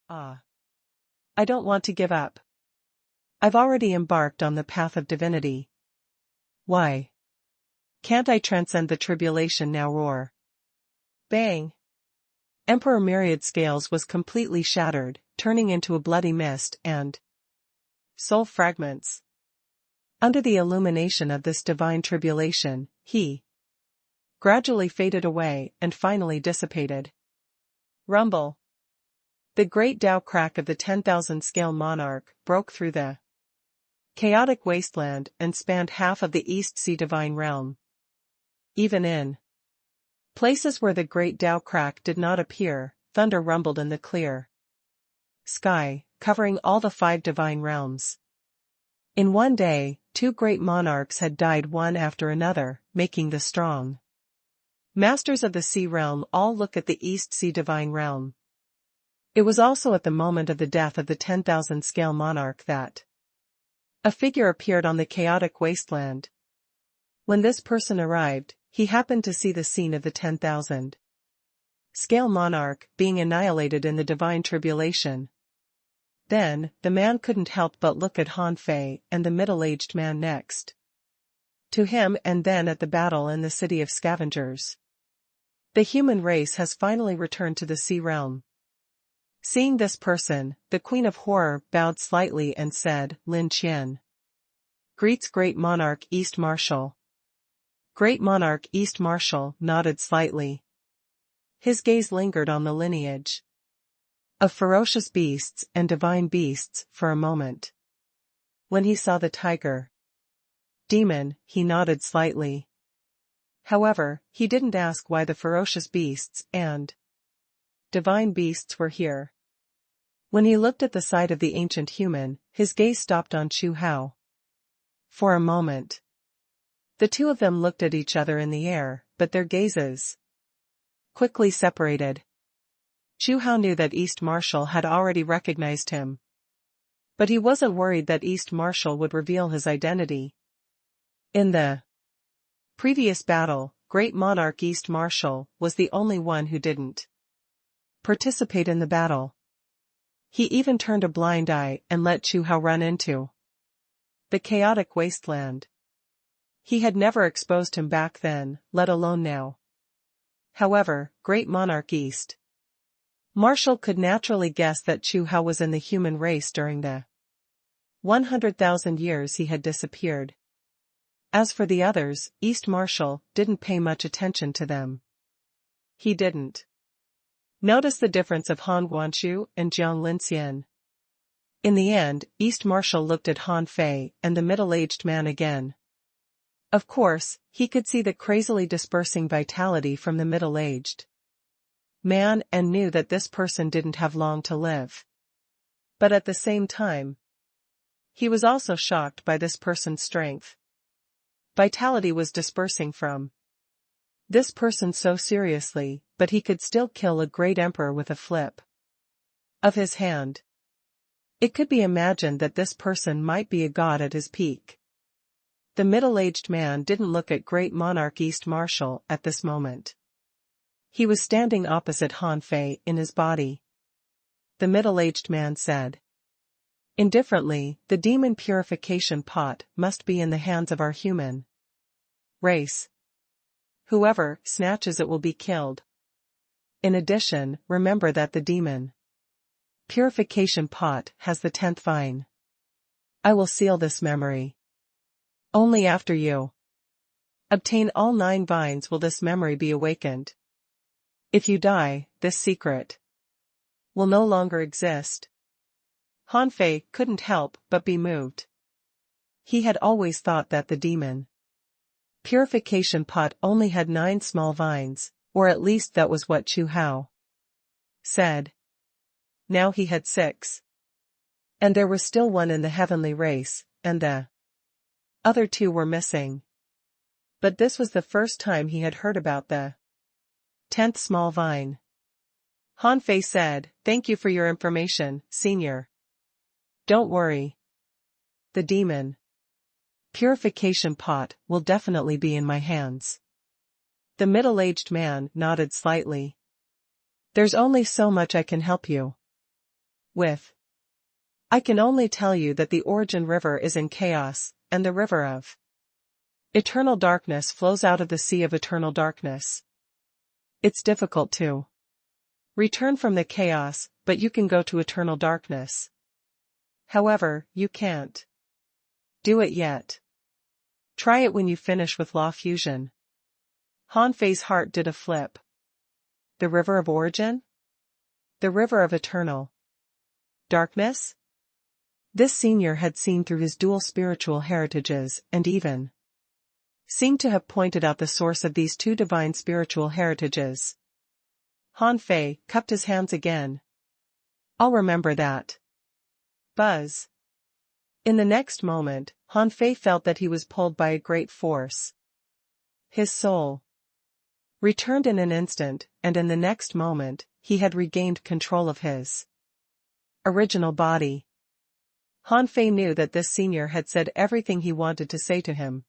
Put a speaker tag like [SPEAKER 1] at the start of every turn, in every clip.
[SPEAKER 1] Ah. I don't want to give up. I've already embarked on the path of divinity. Why can't I transcend the tribulation now? Roar. Bang. Emperor Myriad Scales was completely shattered, turning into a bloody mist and soul fragments. Under the illumination of this divine tribulation, he gradually faded away and finally dissipated. Rumble. The great Tao crack of the 10,000 scale monarch broke through the chaotic wasteland and spanned half of the East Sea divine realm. Even in places where the great Tao crack did not appear, thunder rumbled in the clear sky, covering all the 5 divine realms. In one day, 2 great monarchs had died one after another, making the strong masters of the sea realm all look at the East Sea divine realm. It was also at the moment of the death of the 10,000 scale monarch that a figure appeared on the chaotic wasteland. When this person arrived, he happened to see the scene of the 10,000 scale monarch being annihilated in the divine tribulation. Then, the man couldn't help but look at Han Fei and the middle-aged man next to him, and then at the battle in the city of scavengers. The human race has finally returned to the sea realm. Seeing this person, the Queen of Horror bowed slightly and said, Lin Qian greets Great Monarch East Marshal. Great Monarch East Marshal nodded slightly. His gaze lingered on the lineage of ferocious beasts and divine beasts for a moment. When he saw the tiger demon, he nodded slightly. However, he didn't ask why the ferocious beasts and divine beasts were here. When he looked at the side of the ancient human, his gaze stopped on Chu Hao. For a moment, the two of them looked at each other in the air, but their gazes quickly separated. Chu Hao knew that East Marshal had already recognized him. But he wasn't worried that East Marshal would reveal his identity. In the previous battle, Great Monarch East Marshal was the only one who didn't participate in the battle. He even turned a blind eye and let Chu Hao run into the chaotic wasteland. He had never exposed him back then, let alone now. However, Great Monarch East Marshal could naturally guess that Chu Hao was in the human race during the 100,000 years he had disappeared. As for the others, East Marshal didn't pay much attention to them. He didn't notice the difference of Han Guanchu and Jiang Linxian. In the end, East Marshal looked at Han Fei and the middle-aged man again. Of course, he could see the crazily dispersing vitality from the middle-aged man and knew that this person didn't have long to live. But at the same time, he was also shocked by this person's strength. Vitality was dispersing from this person so seriously, but he could still kill a great emperor with a flip of his hand. It could be imagined that this person might be a god at his peak. The middle-aged man didn't look at Great Monarch East Marshal at this moment. He was standing opposite Han Fei in his body. The middle-aged man said indifferently, the demon purification pot must be in the hands of our human race. Whoever snatches it will be killed. In addition, remember that the demon purification pot has the 10th vine. I will seal this memory. Only after you obtain all 9 vines will this memory be awakened. If you die, this secret will no longer exist. Han Fei couldn't help but be moved. He had always thought that the demon purification pot only had 9 small vines, or at least that was what Chu Hao said. Now he had 6. And there was still one in the heavenly race, and the other 2 were missing. But this was the first time he had heard about the 10th small vine. Han Fei said, "Thank you for your information, Senior. Don't worry. The demon purification pot will definitely be in my hands." The middle-aged man nodded slightly. "There's only so much I can help you. with. I can only tell you that the origin river is in chaos, and the river of eternal darkness flows out of the sea of eternal darkness. It's difficult to return from the chaos, but you can go to eternal darkness. However, you can't do it yet. Try it when you finish with law fusion. Han Fei's heart did a flip. The river of origin? The river of eternal darkness? This senior had seen through his dual spiritual heritages and even seemed to have pointed out the source of these two divine spiritual heritages. Han Fei cupped his hands again. I'll remember that. Buzz. In the next moment, Han Fei felt that he was pulled by a great force. His soul returned in an instant, and in the next moment, he had regained control of his original body. Han Fei knew that this senior had said everything he wanted to say to him.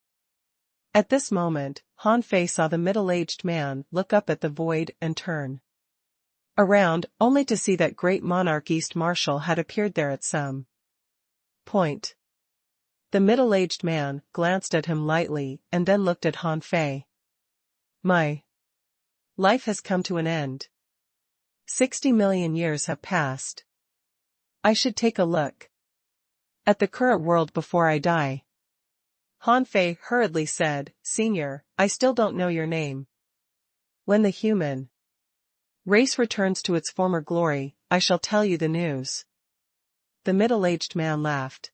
[SPEAKER 1] At this moment, Han Fei saw the middle-aged man look up at the void and turn around, only to see that great monarch East Marshal had appeared there at some point. The middle-aged man glanced at him lightly and then looked at Han Fei. My life has come to an end. 60 million years have passed. I should take a look at the current world before I die. Han Fei hurriedly said, Senior, I still don't know your name. When the human race returns to its former glory, I shall tell you the news. The middle-aged man laughed.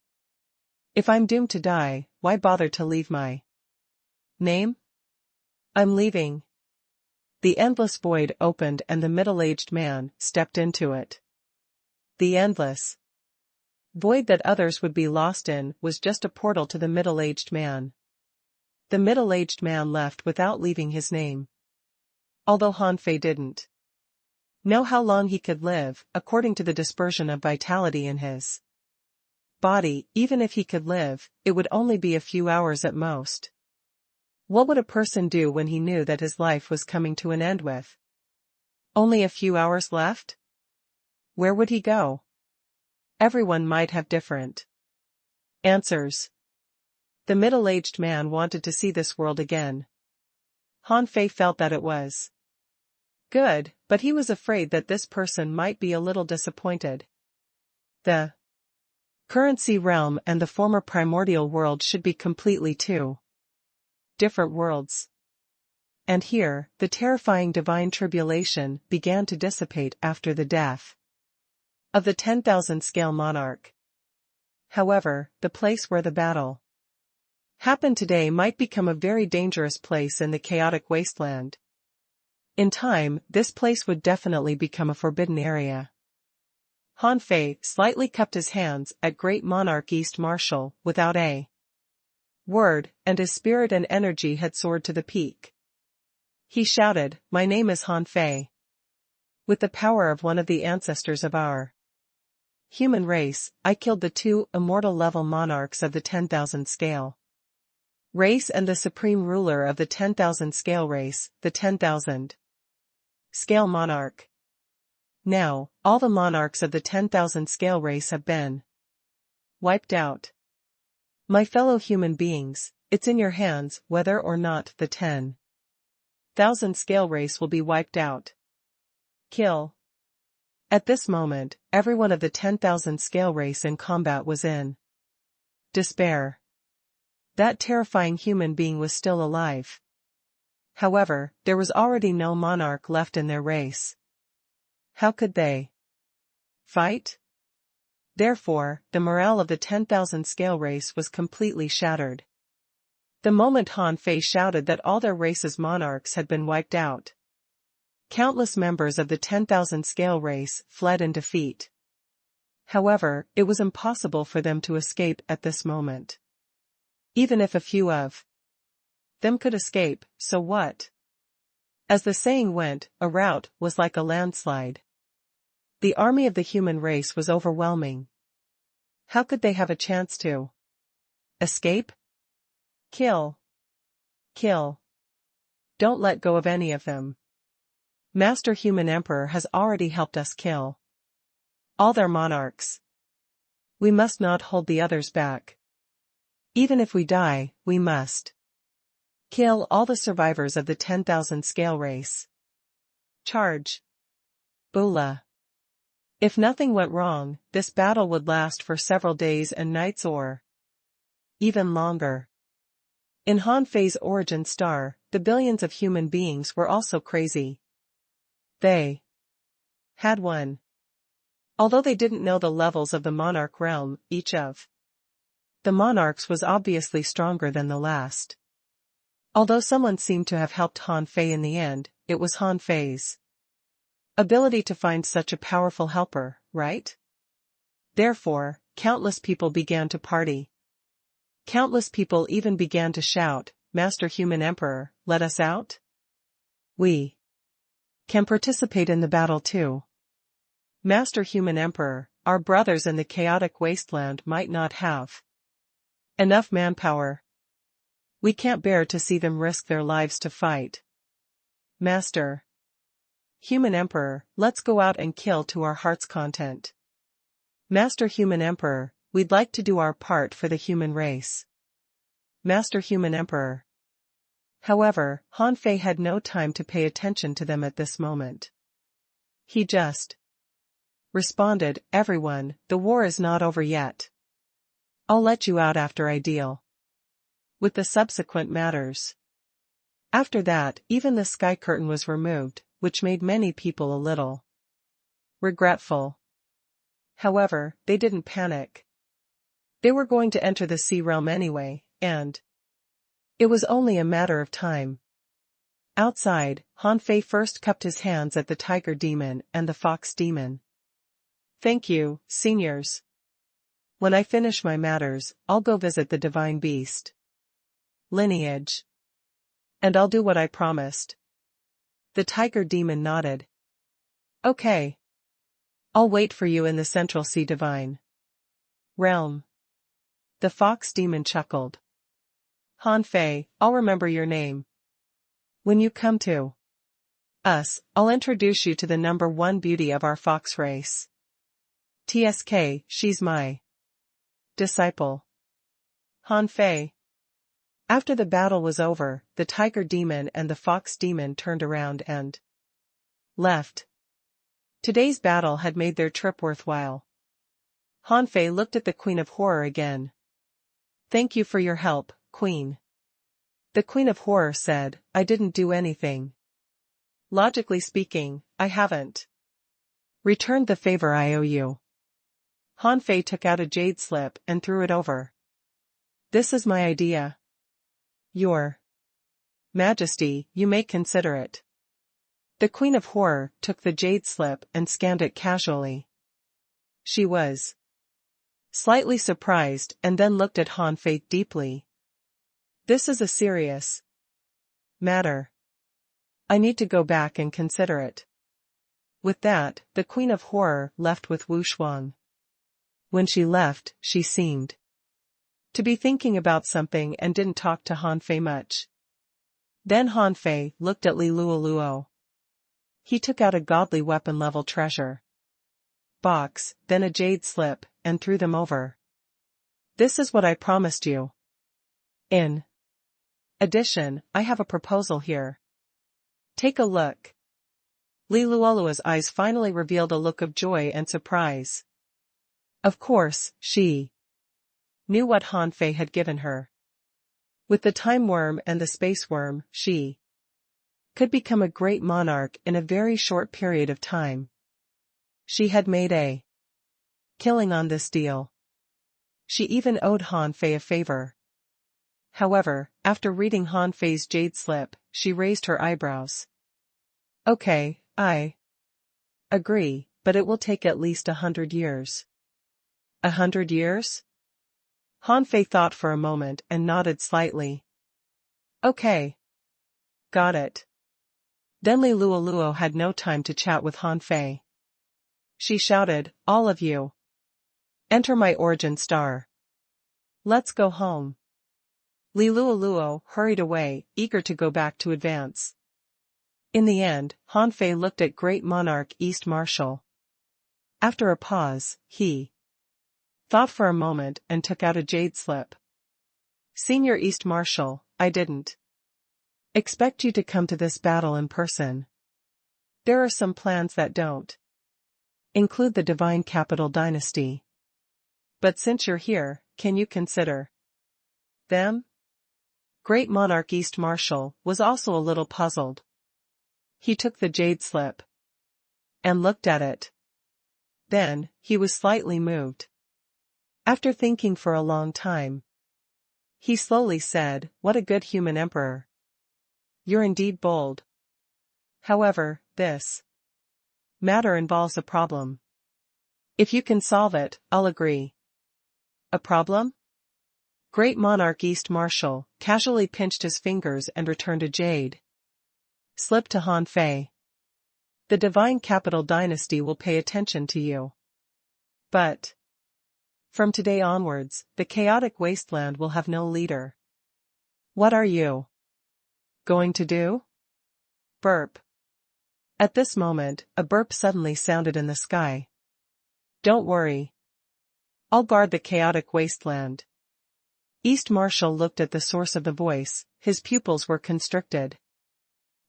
[SPEAKER 1] If I'm doomed to die, why bother to leave my name? I'm leaving. The endless void opened and the middle-aged man stepped into it. The endless void that others would be lost in was just a portal to the middle-aged man. The middle-aged man left without leaving his name. Although Han Fei didn't know how long he could live, according to the dispersion of vitality in his body, even if he could live, it would only be a few hours at most. What would a person do when he knew that his life was coming to an end with only a few hours left? Where would he go? Everyone might have different answers. The middle-aged man wanted to see this world again. Han Fei felt that it was good, but he was afraid that this person might be a little disappointed. The currency realm and the former primordial world should be completely two different worlds. And here, the terrifying divine tribulation began to dissipate after the death of the 10,000 scale monarch. However, the place where the battle happened today might become a very dangerous place in the chaotic wasteland. In time, this place would definitely become a forbidden area. Han Fei slightly cupped his hands at Great Monarch East Marshal without a word, and his spirit and energy had soared to the peak. He shouted, My name is Han Fei. With the power of one of the ancestors of our human race, I killed the two immortal-level monarchs of the 10,000 scale race and the supreme ruler of the 10,000 scale race, the 10,000 scale monarch. Now, all the monarchs of the 10,000 scale race have been wiped out. My fellow human beings, it's in your hands whether or not the 10,000 scale race will be wiped out. Kill. At this moment, everyone of the 10,000 scale race in combat was in despair. That terrifying human being was still alive. However, there was already no monarch left in their race. How could they fight? Therefore, the morale of the 10,000 scale race was completely shattered. The moment Han Fei shouted that all their race's monarchs had been wiped out, countless members of the 10,000 scale race fled in defeat. However, it was impossible for them to escape at this moment. Even if a few of them could escape, so what? As the saying went, a rout was like a landslide. The army of the human race was overwhelming. How could they have a chance to escape? Kill. Kill. Don't let go of any of them. Master Human Emperor has already helped us kill all their monarchs. We must not hold the others back. Even if we die, we must kill all the survivors of the 10,000 scale race. Charge. Bula. If nothing went wrong, this battle would last for several days and nights or even longer. In Han Fei's origin star, the billions of human beings were also crazy. They had won. Although they didn't know the levels of the monarch realm, each of the monarchs was obviously stronger than the last. Although someone seemed to have helped Han Fei in the end, it was Han Fei's ability to find such a powerful helper, right? Therefore, countless people began to party. Countless people even began to shout, "Master Human Emperor, let us out? We can participate in the battle too. Master Human Emperor, our brothers in the chaotic wasteland might not have enough manpower. We can't bear to see them risk their lives to fight. Master Human Emperor, let's go out and kill to our heart's content. Master Human Emperor, we'd like to do our part for the human race. Master Human Emperor." However, Han Fei had no time to pay attention to them at this moment. He just responded, "Everyone, the war is not over yet. I'll let you out after I deal with the subsequent matters." After that, even the sky curtain was removed, which made many people a little regretful. However, they didn't panic. They were going to enter the sea realm anyway, and it was only a matter of time. Outside, Han Fei first cupped his hands at the tiger demon and the fox demon. "Thank you, seniors. When I finish my matters, I'll go visit the divine beast lineage. And I'll do what I promised." The tiger demon nodded. "Okay. I'll wait for you in the Central Sea Divine realm." The fox demon chuckled. "Han Fei, I'll remember your name. When you come to us, I'll introduce you to the #1 beauty of our fox race. TSK, she's my disciple. Han Fei." After the battle was over, the tiger demon and the fox demon turned around and left. Today's battle had made their trip worthwhile. Han Fei looked at the Queen of Horror again. "Thank you for your help, Queen." The Queen of Horror said, "I didn't do anything. Logically speaking, I haven't returned the favor I owe you." Han Fei took out a jade slip and threw it over. "This is my idea. Your Majesty, you may consider it." The Queen of Horror took the jade slip and scanned it casually. She was slightly surprised and then looked at Han Fei deeply. "This is a serious matter. I need to go back and consider it." With that, the Queen of Horror left with Wu Shuang. When she left, she seemed to be thinking about something and didn't talk to Han Fei much. Then Han Fei looked at Li Luoluo. He took out a godly weapon-level treasure box, then a jade slip, and threw them over. "This is what I promised you. In addition, I have a proposal here. Take a look." Li Luoluo's eyes finally revealed a look of joy and surprise. Of course, she knew what Han Fei had given her. With the time worm and the space worm, she could become a great monarch in a very short period of time. She had made a killing on this deal. She even owed Han Fei a favor. However, after reading Han Fei's jade slip, she raised her eyebrows. "Okay, I agree, but it will take at least 100 years. 100 years? Han Fei thought for a moment and nodded slightly. "Okay. Got it." Then Li Luoluo had no time to chat with Han Fei. She shouted, "All of you, enter my origin star. Let's go home." Li Luoluo hurried away, eager to go back to advance. In the end, Han Fei looked at Great Monarch East Marshal After a pause, he thought for a moment and took out a jade slip. Senior East Marshal, I didn't expect you to come to this battle in person. There are some plans that don't include the Divine Capital Dynasty. But since you're here, can you consider them? Great Monarch East Marshal was also a little puzzled. He took the jade slip and looked at it. Then, he was slightly moved. After thinking for a long time, he slowly said, "What a good human emperor. You're indeed bold. However, this matter involves a problem. If you can solve it, I'll agree." A problem? Great Monarch East Marshal casually pinched his fingers and returned a jade slip to Han Fei. The Divine Capital Dynasty will pay attention to you. But from today onwards, the chaotic wasteland will have no leader. What are you going to do? Burp. At this moment, a burp suddenly sounded in the sky. Don't worry. I'll guard the chaotic wasteland. East Marshal looked at the source of the voice. His pupils were constricted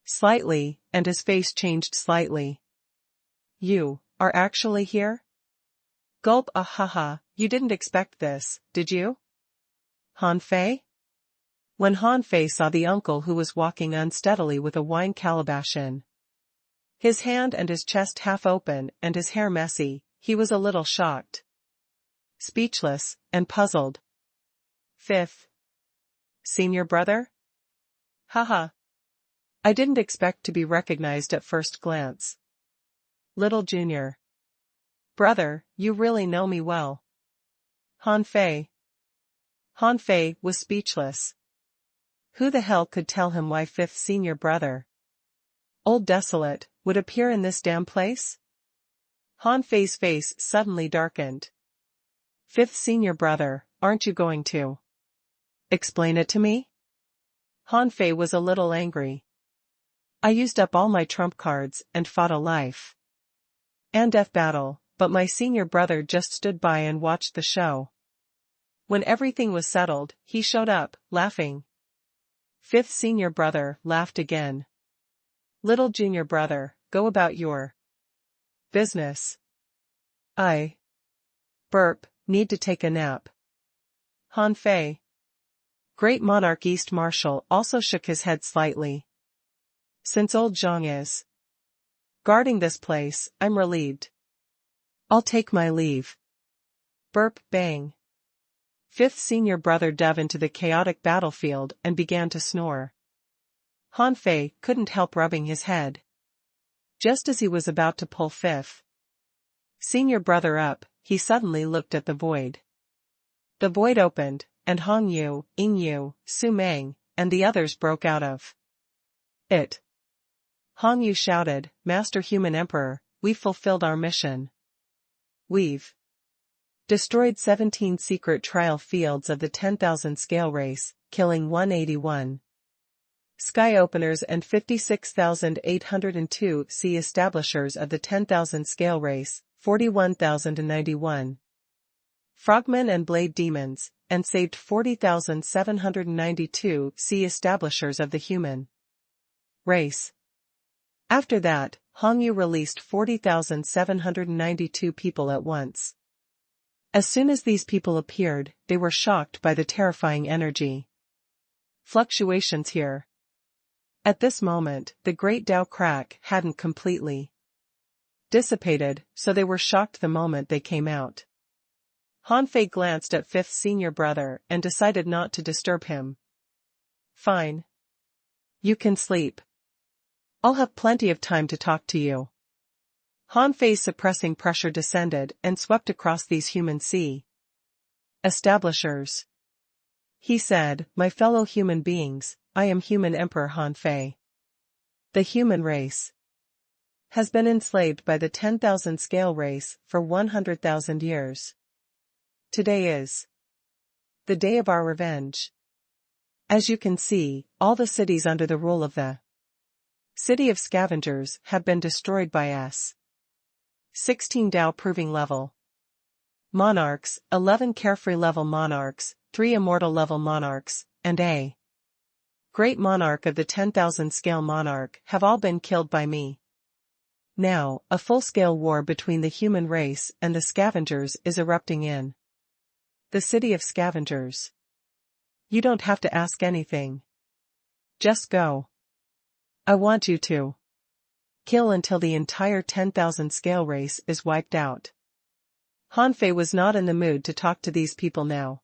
[SPEAKER 1] slightly, and his face changed slightly. You are actually here? Gulp. Ahaha, you didn't expect this, did you? Han Fei? When Han Fei saw the uncle who was walking unsteadily with a wine calabash in his hand and his chest half open and his hair messy, he was a little shocked, speechless, and puzzled. Fifth senior brother? Haha. I didn't expect to be recognized at first glance. Little junior brother, you really know me well. Han Fei. Han Fei was speechless. Who the hell could tell him why fifth senior brother, old desolate, would appear in this damn place? Han Fei's face suddenly darkened. Fifth senior brother, aren't you going to explain it to me? Han Fei was a little angry. I used up all my trump cards and fought a life and death battle, but my senior brother just stood by and watched the show. When everything was settled, he showed up, laughing. Fifth senior brother laughed again. Little junior brother, go about your business. I need to take a nap. Han Fei. Great Monarch East Marshal also shook his head slightly. Since old Zhang is guarding this place, I'm relieved. I'll take my leave. Burp. Bang. Fifth senior brother dove into the chaotic battlefield and began to snore. Han Fei couldn't help rubbing his head. Just as he was about to pull fifth senior brother up, he suddenly looked at the void. The void opened, and Hong Yu, Ying Yu, Su Meng, and the others broke out of it. Hong Yu shouted, Master Human Emperor, we've fulfilled our mission. We've destroyed 17 secret trial fields of the 10,000 scale race, killing 181 sky openers and 56,802 sea establishers of the 10,000 scale race, 41,091 frogmen and blade demons, and saved 40,792 sea establishers of the human race. After that, Hongyu released 40,792 people at once. As soon as these people appeared, they were shocked by the terrifying energy fluctuations here. At this moment, the great Tao crack hadn't completely dissipated, so they were shocked the moment they came out. Han Fei glanced at fifth senior brother and decided not to disturb him. Fine. You can sleep. I'll have plenty of time to talk to you. Han Fei's suppressing pressure descended and swept across these human sea establishers. He said, My fellow human beings, I am Human Emperor Han Fei. The human race has been enslaved by the 10,000 scale race for 100,000 years. Today is the day of our revenge. As you can see, all the cities under the rule of the City of Scavengers have been destroyed by us. 16 Tao proving level. Monarchs, 11 carefree level monarchs, 3 immortal level monarchs, and a great monarch of the 10,000 scale monarch have all been killed by me. Now, a full-scale war between the human race and the scavengers is erupting in the city of scavengers. You don't have to ask anything. Just go. I want you to kill until the entire 10,000 scale race is wiped out. Han Fei was not in the mood to talk to these people now.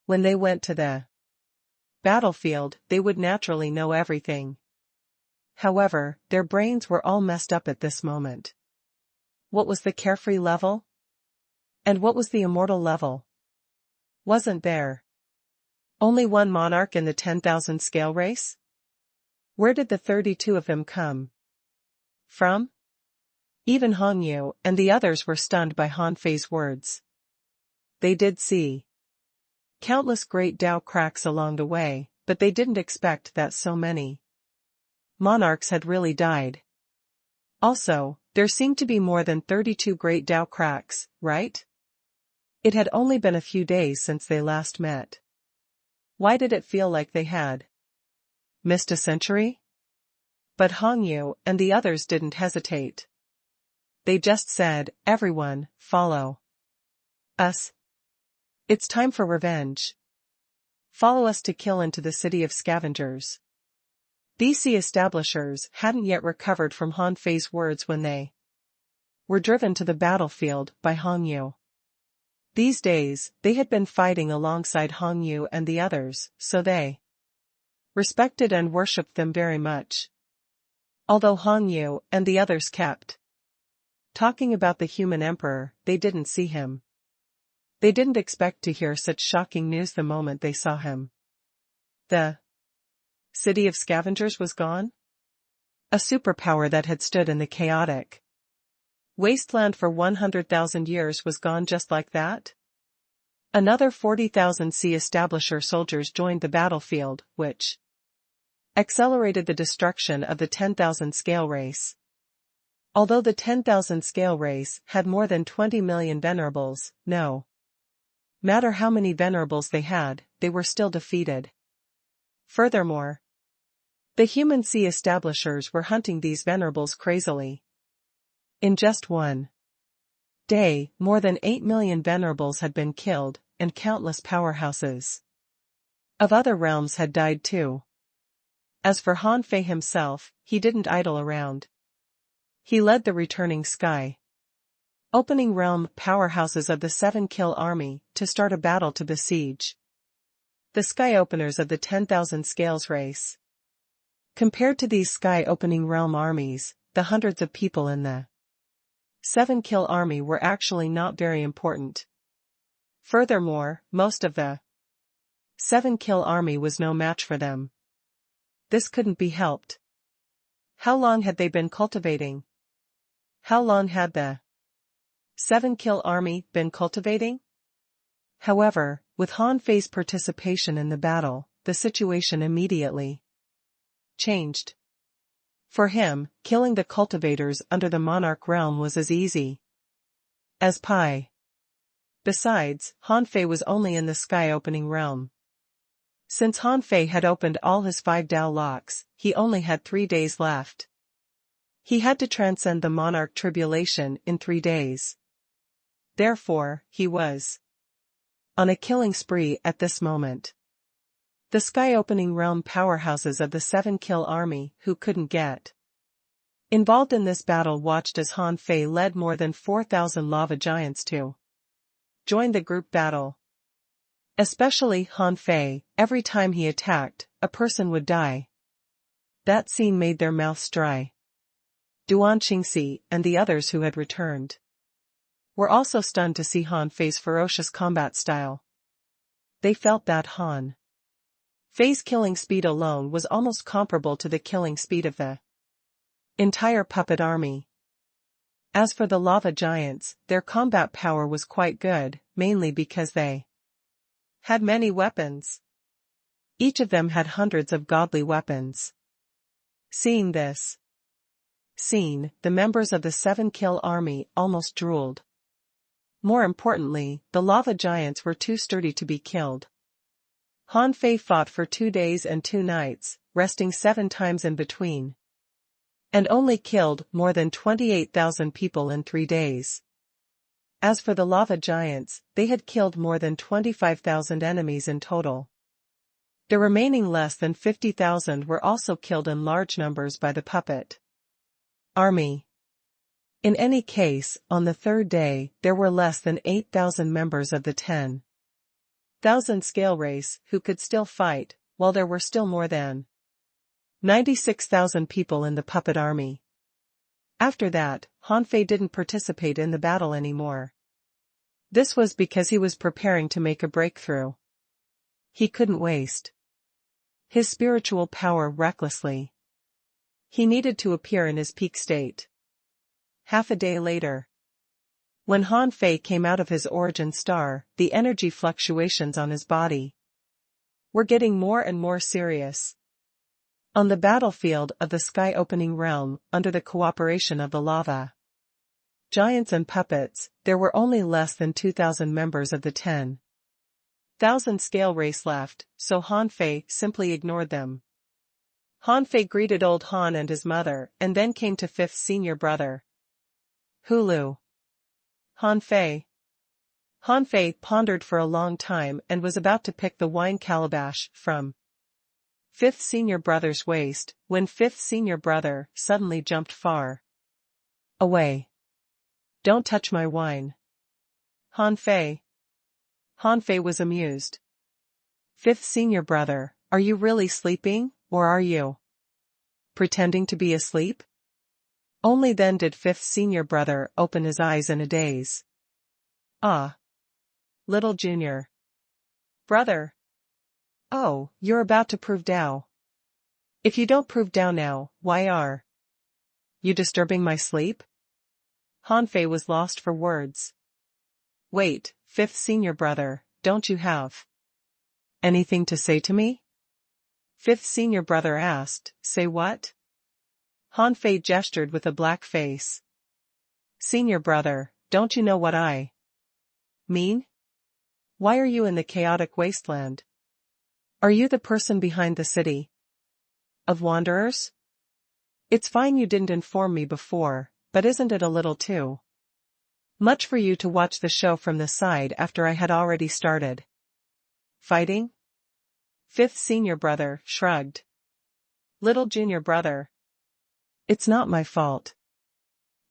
[SPEAKER 1] When they went to the battlefield, they would naturally know everything. However, their brains were all messed up at this moment. What was the carefree level? And what was the immortal level? Wasn't there only one monarch in the 10,000 scale race? Where did the 32 of them come from? Even Hong Yu and the others were stunned by Han Fei's words. They did see countless great Tao cracks along the way, but they didn't expect that so many monarchs had really died. Also, there seemed to be more than 32 great Tao cracks, right? It had only been a few days since they last met. Why did it feel like they had missed a century? But Hong Yu and the others didn't hesitate. They just said, everyone, follow us. It's time for revenge. Follow us to kill into the city of scavengers. These establishers hadn't yet recovered from Han Fei's words when they were driven to the battlefield by Hong Yu. These days, they had been fighting alongside Hong Yu and the others, so they respected and worshipped them very much. Although Hong Yu and the others kept talking about the human emperor, they didn't see him. They didn't expect to hear such shocking news the moment they saw him. The city of scavengers was gone? A superpower that had stood in the chaotic wasteland for 100,000 years was gone just like that? Another 40,000 sea establisher soldiers joined the battlefield, which accelerated the destruction of the 10,000 scale race. Although the 10,000 scale race had more than 20 million venerables, no matter how many venerables they had, they were still defeated. Furthermore, the human sea establishers were hunting these venerables crazily. In just one day, more than 8 million venerables had been killed, and countless powerhouses of other realms had died too. As for Han Fei himself, he didn't idle around. He led the returning sky opening realm powerhouses of the 7-kill army to start a battle to besiege the sky openers of the 10,000 scales race. Compared to these sky opening realm armies, the hundreds of people in the 7-kill army were actually not very important. Furthermore, most of the 7-kill army was no match for them. This couldn't be helped. How long had they been cultivating? How long had the 7-kill army been cultivating? However, with Han Fei's participation in the battle, the situation immediately changed. For him, killing the cultivators under the monarch realm was as easy as pie. Besides, Han Fei was only in the sky opening realm. Since Han Fei had opened all his 5 Tao locks, he only had 3 days left. He had to transcend the monarch tribulation in 3 days. Therefore, he was on a killing spree at this moment. The sky-opening realm powerhouses of the 7-kill army who couldn't get involved in this battle watched as Han Fei led more than 4,000 lava giants to join the group battle. Especially Han Fei, every time he attacked, a person would die. That scene made their mouths dry. Duan Qingxi and the others who had returned were also stunned to see Han Fei's ferocious combat style. They felt that Han Fei's killing speed alone was almost comparable to the killing speed of the entire puppet army. As for the lava giants, their combat power was quite good, mainly because they had many weapons. Each of them had hundreds of godly weapons. Seeing this, Scene, the members of the 7-kill army almost drooled. More importantly, the lava giants were too sturdy to be killed. Han Fei fought for 2 days and 2 nights, resting 7 times in between. And only killed more than 28,000 people in 3 days. As for the lava giants, they had killed more than 25,000 enemies in total. The remaining less than 50,000 were also killed in large numbers by the puppet army. In any case, on the 3rd day, there were less than 8,000 members of the 10,000 scale race who could still fight, while there were still more than 96,000 people in the puppet army. After that, Han Fei didn't participate in the battle anymore. This was because he was preparing to make a breakthrough. He couldn't waste his spiritual power recklessly. He needed to appear in his peak state. Half a day later, when Han Fei came out of his origin star, the energy fluctuations on his body were getting more and more serious. On the battlefield of the sky-opening realm, under the cooperation of the lava giants and puppets, there were only less than 2,000 members of the 10,000 scale race left, so Han Fei simply ignored them. Han Fei greeted old Han and his mother, and then came to 5th senior brother Hulu. Han Fei. Han Fei pondered for a long time and was about to pick the wine calabash from 5th senior brother's waist, when 5th senior brother suddenly jumped far away. Don't touch my wine. Han Fei. Han Fei was amused. 5th senior brother, are you really sleeping, or are you pretending to be asleep? Only then did 5th senior brother open his eyes in a daze. Ah. Little junior brother. Oh, you're about to prove Tao. If you don't prove Tao now, why are you disturbing my sleep? Han Fei was lost for words. Wait, 5th senior brother, don't you have anything to say to me? 5th senior brother asked, say what? Han Fei gestured with a black face. Senior brother, don't you know what I mean? Why are you in the chaotic wasteland? Are you the person behind the city of wanderers? It's fine you didn't inform me before, but isn't it a little too much for you to watch the show from the side after I had already started fighting? 5th senior brother shrugged. Little junior brother. It's not my fault.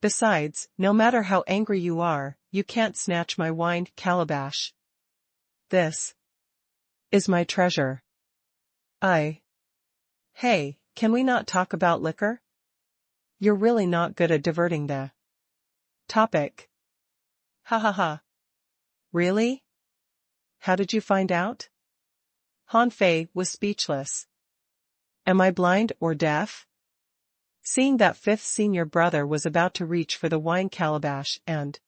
[SPEAKER 1] Besides, no matter how angry you are, you can't snatch my wine calabash. This is my treasure. Hey, can we not talk about liquor? You're really not good at diverting the topic. Ha ha ha. Really? How did you find out? Han Fei was speechless. Am I blind or deaf? Seeing that 5th senior brother was about to reach for the wine calabash and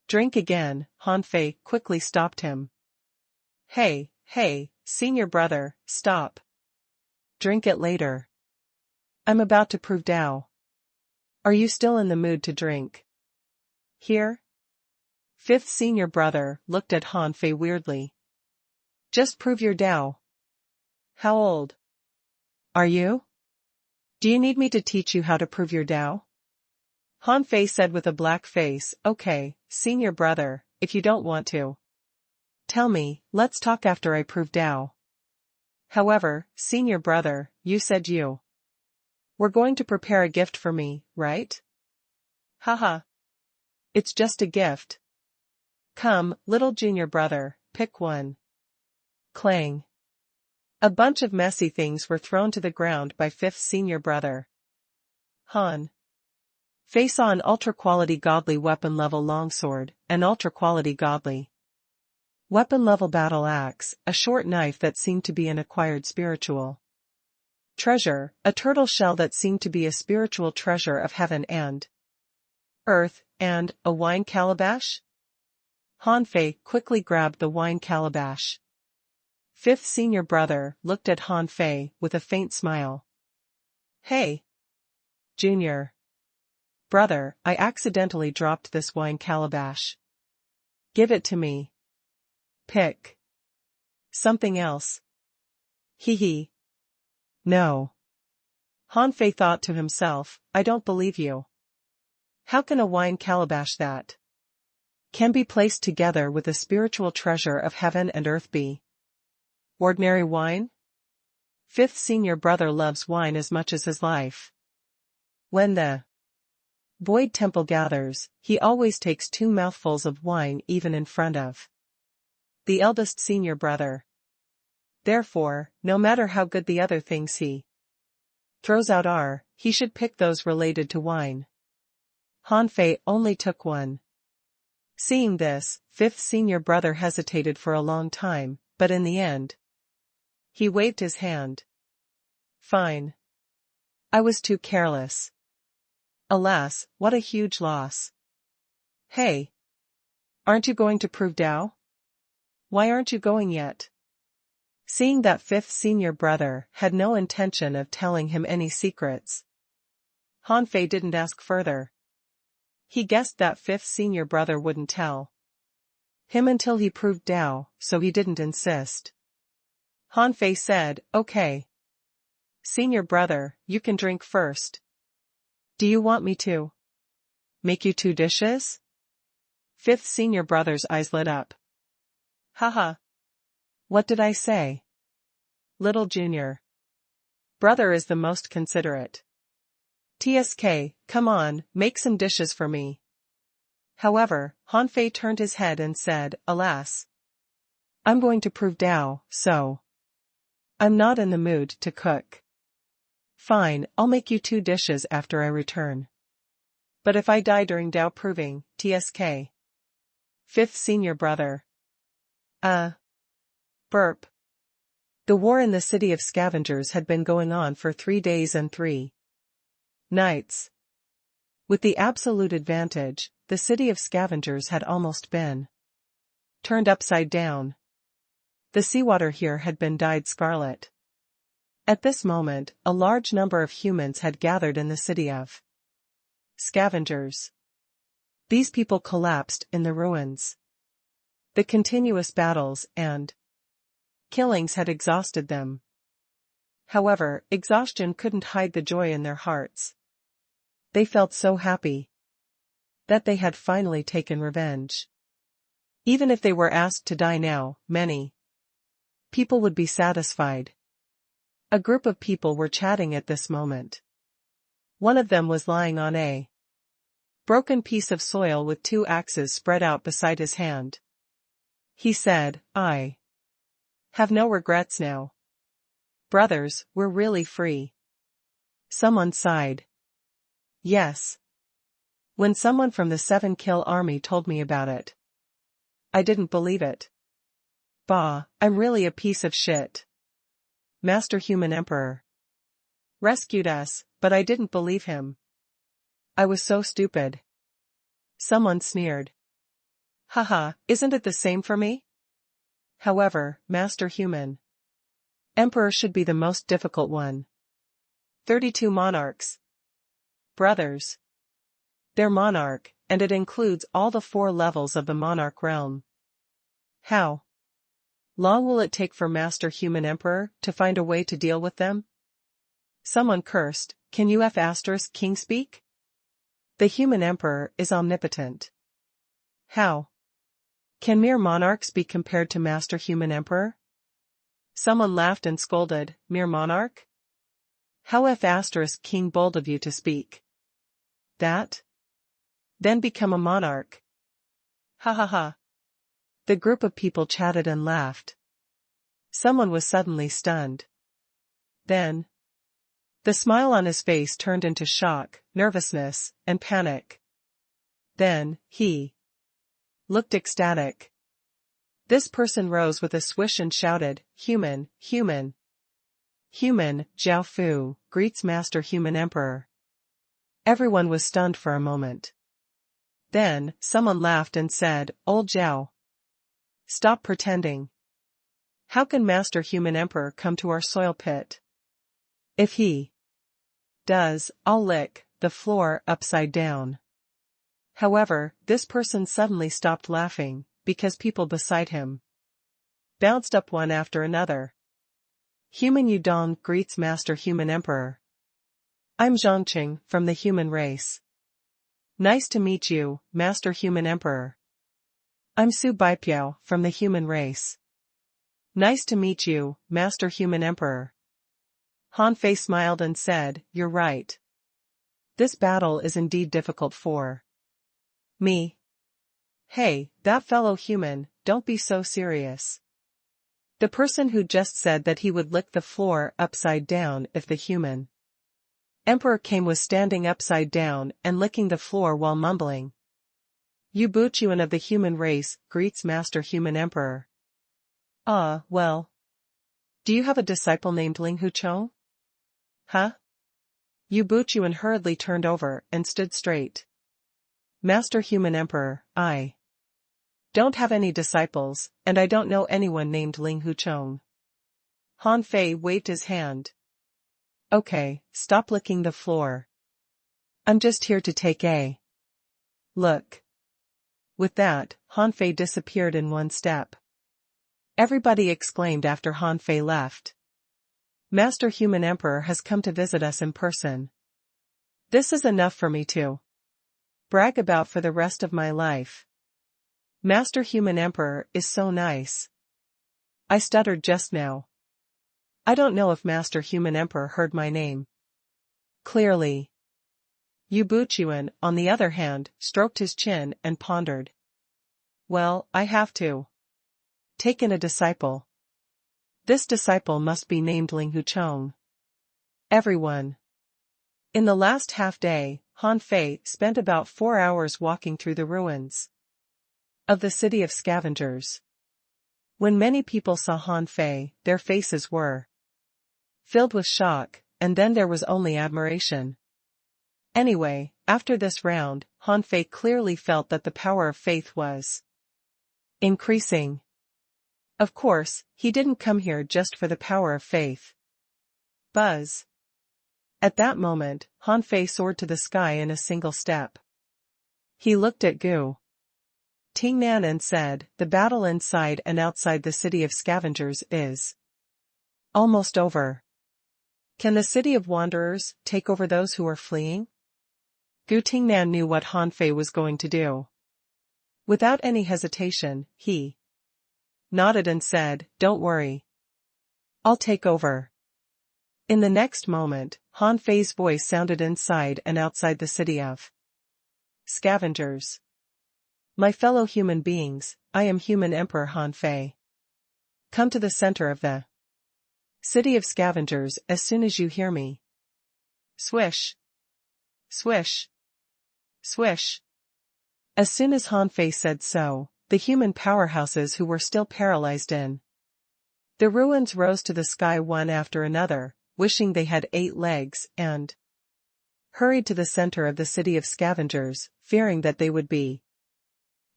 [SPEAKER 1] drink again, Han Fei quickly stopped him. Hey, senior brother, stop. Drink it later. I'm about to prove Tao. Are you still in the mood to drink? Here? 5th senior brother looked at Han Fei weirdly. Just prove your Tao. How old are you? Do you need me to teach you how to prove your Tao? Han Fei said with a black face, okay, senior brother, if you don't want to tell me, let's talk after I prove Tao. However, senior brother, you said you were going to prepare a gift for me, right? Haha. It's just a gift. Come, little junior brother, pick one. Clang. A bunch of messy things were thrown to the ground by 5th senior brother. Han Fei saw an ultra-quality godly weapon-level longsword, an ultra-quality godly weapon-level battle axe, a short knife that seemed to be an acquired spiritual treasure, a turtle shell that seemed to be a spiritual treasure of heaven and earth, and a wine calabash? Han Fei quickly grabbed the wine calabash. 5th senior brother looked at Han Fei with a faint smile. Hey, junior Brother, I accidentally dropped this wine calabash. Give it to me. Pick something else. Hee hee. No. Han Fei thought to himself, I don't believe you. How can a wine calabash that can be placed together with the spiritual treasure of heaven and earth be ordinary wine? Fifth senior brother loves wine as much as his life. When the Void Temple gathers, he always takes 2 mouthfuls of wine even in front of the eldest senior brother. Therefore, no matter how good the other things he throws out are, he should pick those related to wine. Han Fei only took one. Seeing this, fifth senior brother hesitated for a long time, but in the end, he waved his hand. Fine. I was too careless. Alas, what a huge loss. Hey. Aren't you going to prove Dao? Why aren't you going yet? Seeing that fifth senior brother had no intention of telling him any secrets, Han Fei didn't ask further. He guessed that fifth senior brother wouldn't tell him until he proved Dao, so he didn't insist. Han Fei said, okay. Senior brother, you can drink first. Do you want me to make you 2 dishes? Fifth senior brother's eyes lit up. Haha. What did I say? Little junior brother is the most considerate. TSK, come on, make some dishes for me. However, Han Fei turned his head and said, alas. I'm going to prove Dao, so I'm not in the mood to cook. Fine, I'll make you 2 dishes after I return. But if I die during Dao proving, TSK. Fifth senior brother. Burp. The war in the city of scavengers had been going on for 3 days and 3 nights. With the absolute advantage, the city of scavengers had almost been turned upside down. The seawater here had been dyed scarlet. At this moment, a large number of humans had gathered in the city of scavengers. These people collapsed in the ruins. The continuous battles and killings had exhausted them. However, exhaustion couldn't hide the joy in their hearts. They felt so happy that they had finally taken revenge. Even if they were asked to die now, many people would be satisfied. A group of people were chatting at this moment. One of them was lying on a broken piece of soil with 2 axes spread out beside his hand. He said, I have no regrets now. Brothers, we're really free. Someone sighed. Yes. When someone from the 7-kill army told me about it, I didn't believe it. Bah, I'm really a piece of shit. Master Human Emperor rescued us, but I didn't believe him. I was so stupid. Someone sneered. Haha, isn't it the same for me? However, Master Human Emperor should be the most difficult one. 32 monarchs. Brothers. They're monarch, and it includes all the 4 levels of the monarch realm. How long will it take for Master Human Emperor to find a way to deal with them? Someone cursed, can you King speak? The Human Emperor is omnipotent. How can mere monarchs be compared to Master Human Emperor? Someone laughed and scolded, mere monarch? How King bold of you to speak that? Then become a monarch. Ha ha ha. The group of people chatted and laughed. Someone was suddenly stunned. Then, the smile on his face turned into shock, nervousness, and panic. Then, he looked ecstatic. This person rose with a swish and shouted, Human, Human. Human, Zhao Fu, greets Master Human Emperor. Everyone was stunned for a moment. Then, someone laughed and said, Old Zhao. Stop pretending. How can Master Human Emperor come to our soil pit? If he does, I'll lick the floor upside down. However, this person suddenly stopped laughing, because people beside him bounced up one after another. Human Yudong greets Master Human Emperor. I'm Zhongqing, from the human race. Nice to meet you, Master Human Emperor. I'm Su Baipiao, from the human race. Nice to meet you, Master Human Emperor. Han Fei smiled and said, You're right. This battle is indeed difficult for me. Hey, that fellow human, don't be so serious. The person who just said that he would lick the floor upside down if the human Emperor came was standing upside down and licking the floor while mumbling. Yu Buchuan of the human race greets Master Human Emperor. Ah, well. Do you have a disciple named Ling Huchong? Huh? Yu Buchuan hurriedly turned over and stood straight. Master Human Emperor, I don't have any disciples, and I don't know anyone named Ling Huchong. Han Fei waved his hand. Okay, stop licking the floor. I'm just here to take a look. With that, Han Fei disappeared in one step. Everybody exclaimed after Han Fei left. Master Human Emperor has come to visit us in person. This is enough for me to brag about for the rest of my life. Master Human Emperor is so nice. I stuttered just now. I don't know if Master Human Emperor heard my name clearly. Yu Buchuan, on the other hand, stroked his chin and pondered. Well, I have to take in a disciple. This disciple must be named Ling Huchong. Everyone. In the last half-day, Han Fei spent about 4 hours walking through the ruins of the city of scavengers. When many people saw Han Fei, their faces were filled with shock, and then there was only admiration. Anyway, after this round, Han Fei clearly felt that the power of faith was increasing. Of course, he didn't come here just for the power of faith. Buzz. At that moment, Han Fei soared to the sky in a single step. He looked at Gu Tingnan and said, The battle inside and outside the city of scavengers is almost over. Can the city of wanderers take over those who are fleeing? Gu Tingnan knew what Han Fei was going to do. Without any hesitation, he nodded and said, Don't worry. I'll take over. In the next moment, Han Fei's voice sounded inside and outside the city of scavengers. My fellow human beings, I am Human Emperor Han Fei. Come to the center of the city of scavengers as soon as you hear me. Swish. Swish. Swish. As soon as Han Fei said so, the human powerhouses who were still paralyzed in the ruins rose to the sky one after another, wishing they had 8 legs, and hurried to the center of the city of scavengers, fearing that they would be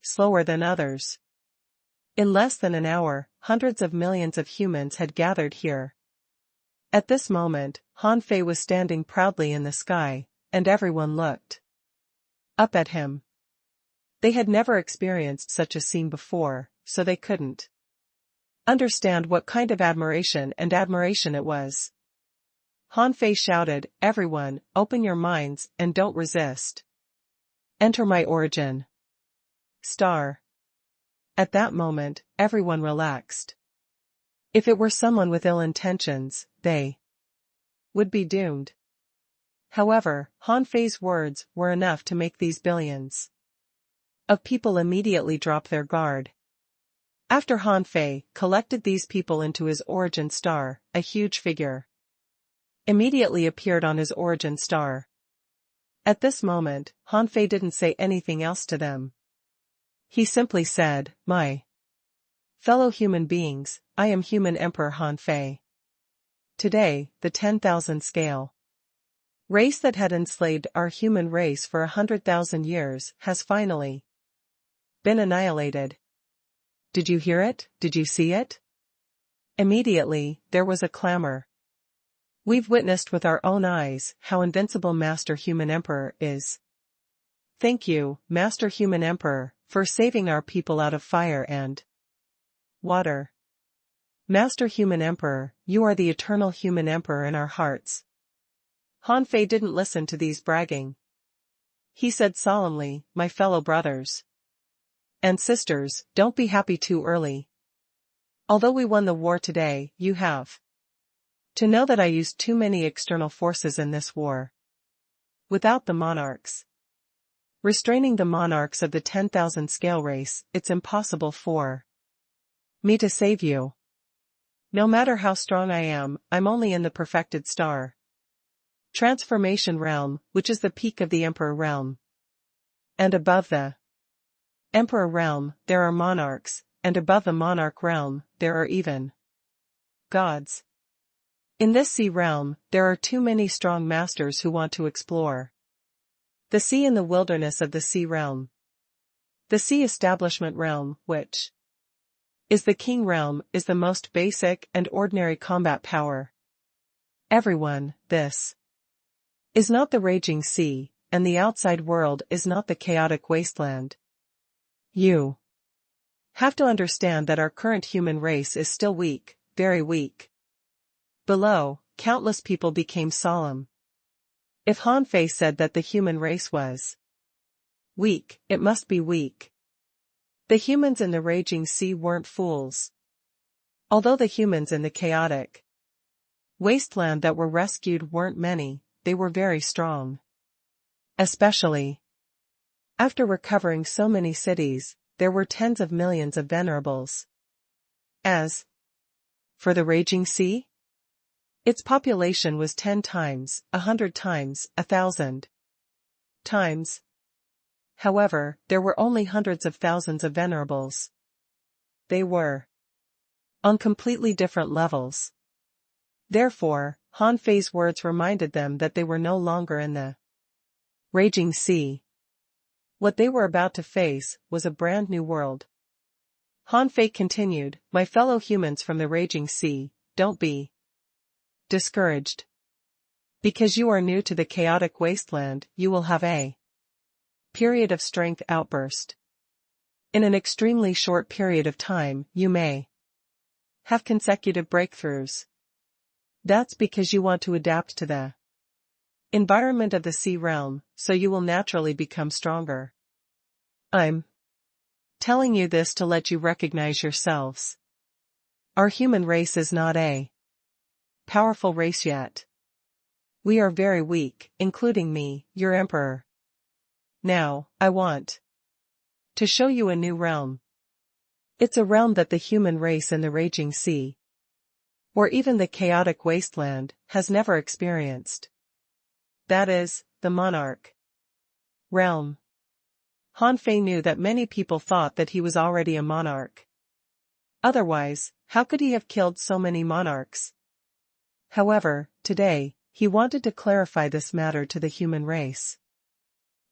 [SPEAKER 1] slower than others. In less than an hour, hundreds of millions of humans had gathered here. At this moment, Han Fei was standing proudly in the sky, and everyone looked up at him. They had never experienced such a scene before, so they couldn't understand what kind of admiration it was. Han Fei shouted, Everyone, open your minds and don't resist. Enter my origin star. At that moment, everyone relaxed. If it were someone with ill intentions, they would be doomed. However, Han Fei's words were enough to make these billions of people immediately drop their guard. After Han Fei collected these people into his origin star, a huge figure immediately appeared on his origin star. At this moment, Han Fei didn't say anything else to them. He simply said, My fellow human beings, I am Human Emperor Han Fei. Today, the 10,000 scale race that had enslaved our human race for 100,000 years has finally been annihilated. Did you hear it? Did you see it? Immediately, there was a clamor. We've witnessed with our own eyes how invincible Master Human Emperor is. Thank you, Master Human Emperor, for saving our people out of fire and water. Master Human Emperor, you are the eternal Human Emperor in our hearts. Han Fei didn't listen to these bragging. He said solemnly, my fellow brothers and sisters, don't be happy too early. Although we won the war today, you have to know that I used too many external forces in this war. Without the monarchs restraining the monarchs of the 10,000 scale race, it's impossible for me to save you. No matter how strong I am, I'm only in the perfected star transformation realm, which is the peak of the Emperor realm. And above the Emperor realm, there are monarchs, and above the monarch realm, there are even gods. In this sea realm, there are too many strong masters who want to explore the sea in the wilderness of the sea realm. The sea establishment realm, which is the king realm, is the most basic and ordinary combat power. Everyone, this is not the raging sea, and the outside world is not the chaotic wasteland. You have to understand that our current human race is still weak, very weak. Below, countless people became solemn. If Han Fei said that the human race was weak, it must be weak. The humans in the raging sea weren't fools. Although the humans in the chaotic wasteland that were rescued weren't many, they were very strong. Especially after recovering so many cities, there were tens of millions of venerables. As for the raging sea, its population was 10 times, 100 times, 1,000 times. However, there were only hundreds of thousands of venerables. They were on completely different levels. Therefore, Han Fei's words reminded them that they were no longer in the raging sea. What they were about to face was a brand new world. Han Fei continued, my fellow humans from the raging sea, don't be discouraged. Because you are new to the chaotic wasteland, you will have a period of strength outburst. In an extremely short period of time, you may have consecutive breakthroughs. That's because you want to adapt to the environment of the sea realm, so you will naturally become stronger. I'm telling you this to let you recognize yourselves. Our human race is not a powerful race yet. We are very weak, including me, your emperor. Now, I want to show you a new realm. It's a realm that the human race in the raging sea, or even the chaotic wasteland, has never experienced. That is, the monarch realm. Han Fei knew that many people thought that he was already a monarch. Otherwise, how could he have killed so many monarchs? However, today, he wanted to clarify this matter to the human race.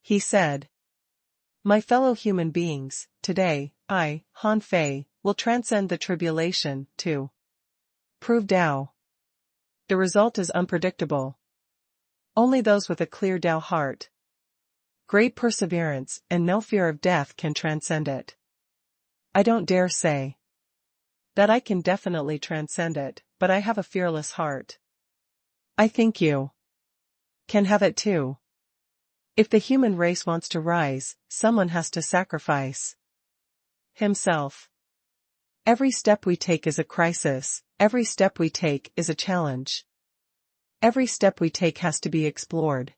[SPEAKER 1] He said, my fellow human beings, today, I, Han Fei, will transcend the tribulation, to prove Tao. The result is unpredictable. Only those with a clear Tao heart, great perseverance, and no fear of death can transcend it. I don't dare say that I can definitely transcend it, but I have a fearless heart. I think you can have it too. If the human race wants to rise, someone has to sacrifice himself. Every step we take is a crisis, every step we take is a challenge. Every step we take has to be explored.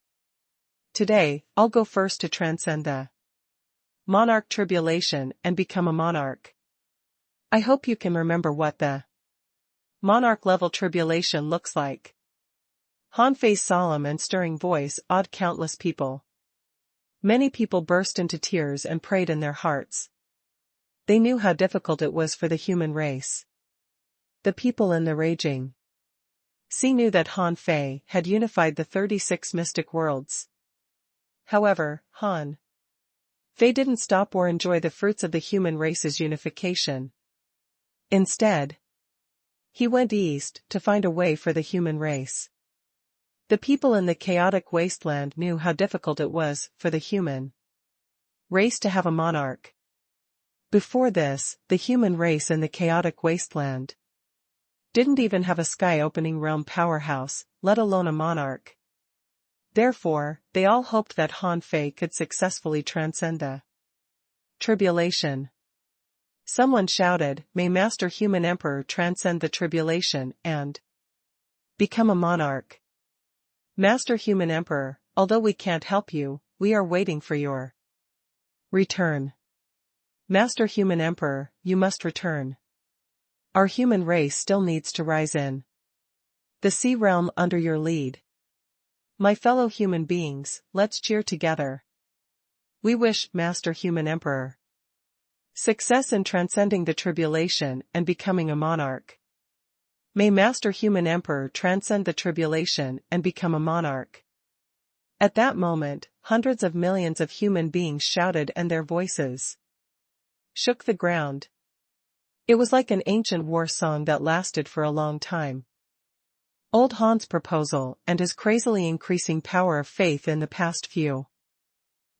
[SPEAKER 1] Today, I'll go first to transcend the monarch tribulation and become a monarch. I hope you can remember what the monarch level tribulation looks like. Han Fei's solemn and stirring voice awed countless people. Many people burst into tears and prayed in their hearts. They knew how difficult it was for the human race. The people in the raging sea knew that Han Fei had unified the 36 mystic worlds. However, Han Fei didn't stop or enjoy the fruits of the human race's unification. Instead, he went east to find a way for the human race. The people in the chaotic wasteland knew how difficult it was for the human race to have a monarch. Before this, the human race in the chaotic wasteland didn't even have a sky-opening realm powerhouse, let alone a monarch. Therefore, they all hoped that Han Fei could successfully transcend the tribulation. Someone shouted, "May Master Human Emperor transcend the tribulation and become a monarch." Master Human Emperor, although we can't help you, we are waiting for your return. Master Human Emperor, you must return. Our human race still needs to rise in the sea realm under your lead. My fellow human beings, let's cheer together. We wish Master Human Emperor success in transcending the tribulation and becoming a monarch. May Master Human Emperor transcend the tribulation and become a monarch. At that moment, hundreds of millions of human beings shouted and their voices shook the ground. It was like an ancient war song that lasted for a long time. Old Han's proposal and his crazily increasing power of faith in the past few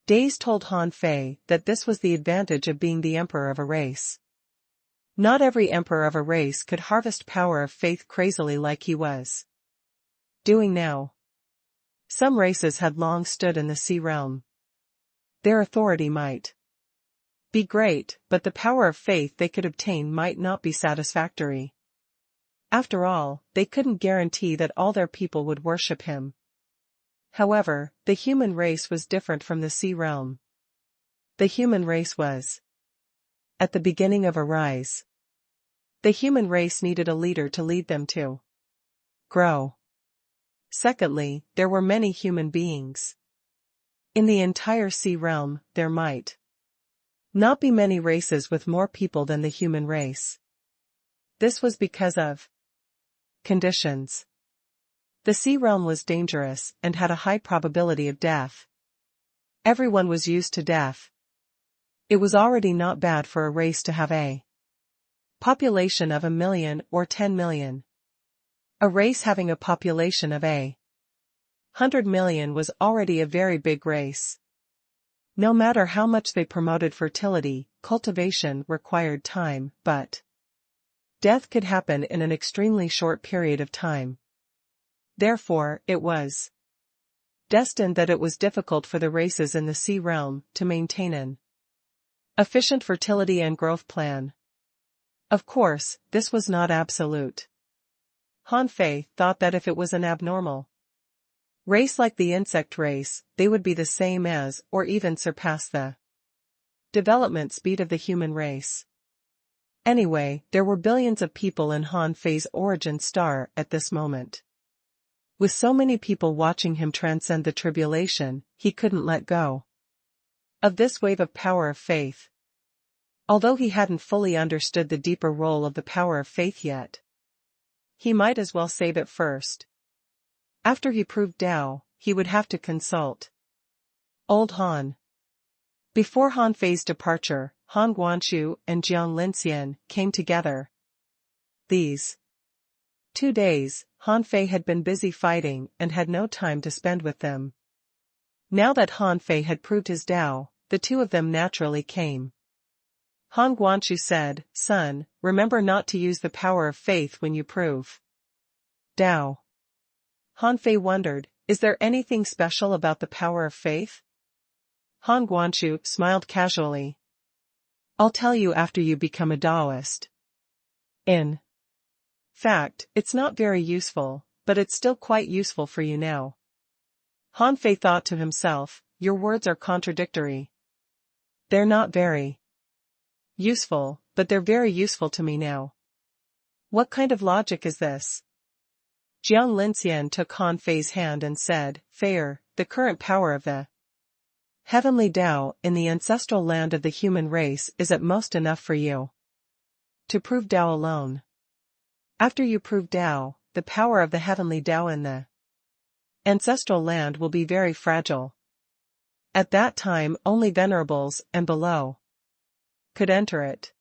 [SPEAKER 1] days told Han Fei that this was the advantage of being the emperor of a race. Not every emperor of a race could harvest power of faith crazily like he was doing now. Some races had long stood in the sea realm. Their authority might be great, but the power of faith they could obtain might not be satisfactory. After all, they couldn't guarantee that all their people would worship him. However, the human race was different from the sea realm. The human race was at the beginning of a rise. The human race needed a leader to lead them to grow. Secondly, there were many human beings. In the entire sea realm, there might not be many races with more people than the human race. This was because of conditions. The sea realm was dangerous and had a high probability of death. Everyone was used to death. It was already not bad for a race to have a population of 1 million or 10 million. A race having a population of 100 million was already a very big race. No matter how much they promoted fertility, cultivation required time, but death could happen in an extremely short period of time. Therefore, it was destined that it was difficult for the races in the sea realm to maintain an efficient fertility and growth plan. Of course, this was not absolute. Han Fei thought that if it was an abnormal race like the insect race, they would be the same as or even surpass the development speed of the human race. Anyway, there were billions of people in Han Fei's origin star at this moment. With so many people watching him transcend the tribulation, he couldn't let go of this wave of power of faith. Although he hadn't fully understood the deeper role of the power of faith yet, he might as well save it first. After he proved Tao, he would have to consult Old Han. Before Han Fei's departure, Han Guangqiu and Jiang Linxian came together. These 2 days, Han Fei had been busy fighting and had no time to spend with them. Now that Han Fei had proved his Tao, the two of them naturally came. Han Guangqiu said, "Son, remember not to use the power of faith when you prove Tao." Han Fei wondered, is there anything special about the power of faith? Han Guangqiu smiled casually. I'll tell you after you become a Taoist. In fact, it's not very useful, but it's still quite useful for you now. Han Fei thought to himself, your words are contradictory. They're not very useful, but they're very useful to me now. What kind of logic is this? Jiang Linxian took Han Fei's hand and said, Feier, the current power of the heavenly Tao in the ancestral land of the human race is at most enough for you to prove Tao alone. After you prove Tao, the power of the heavenly Tao in the ancestral land will be very fragile. At that time only venerables and below could enter it.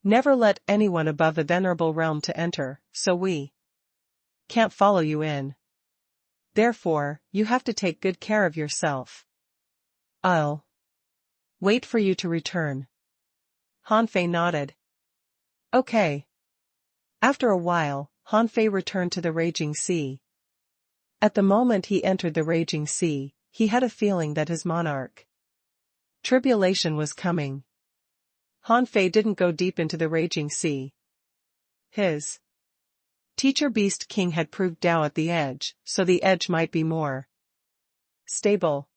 [SPEAKER 1] Never let anyone above the venerable realm to enter, so we can't follow you in. Therefore, you have to take good care of yourself. I'll wait for you to return. Han Fei nodded. Okay. After a while, Han Fei returned to the raging sea. At the moment he entered the raging sea, he had a feeling that his monarch tribulation was coming. Han Fei didn't go deep into the raging sea. His teacher Beast King had proved Tao at the edge, so the edge might be more stable.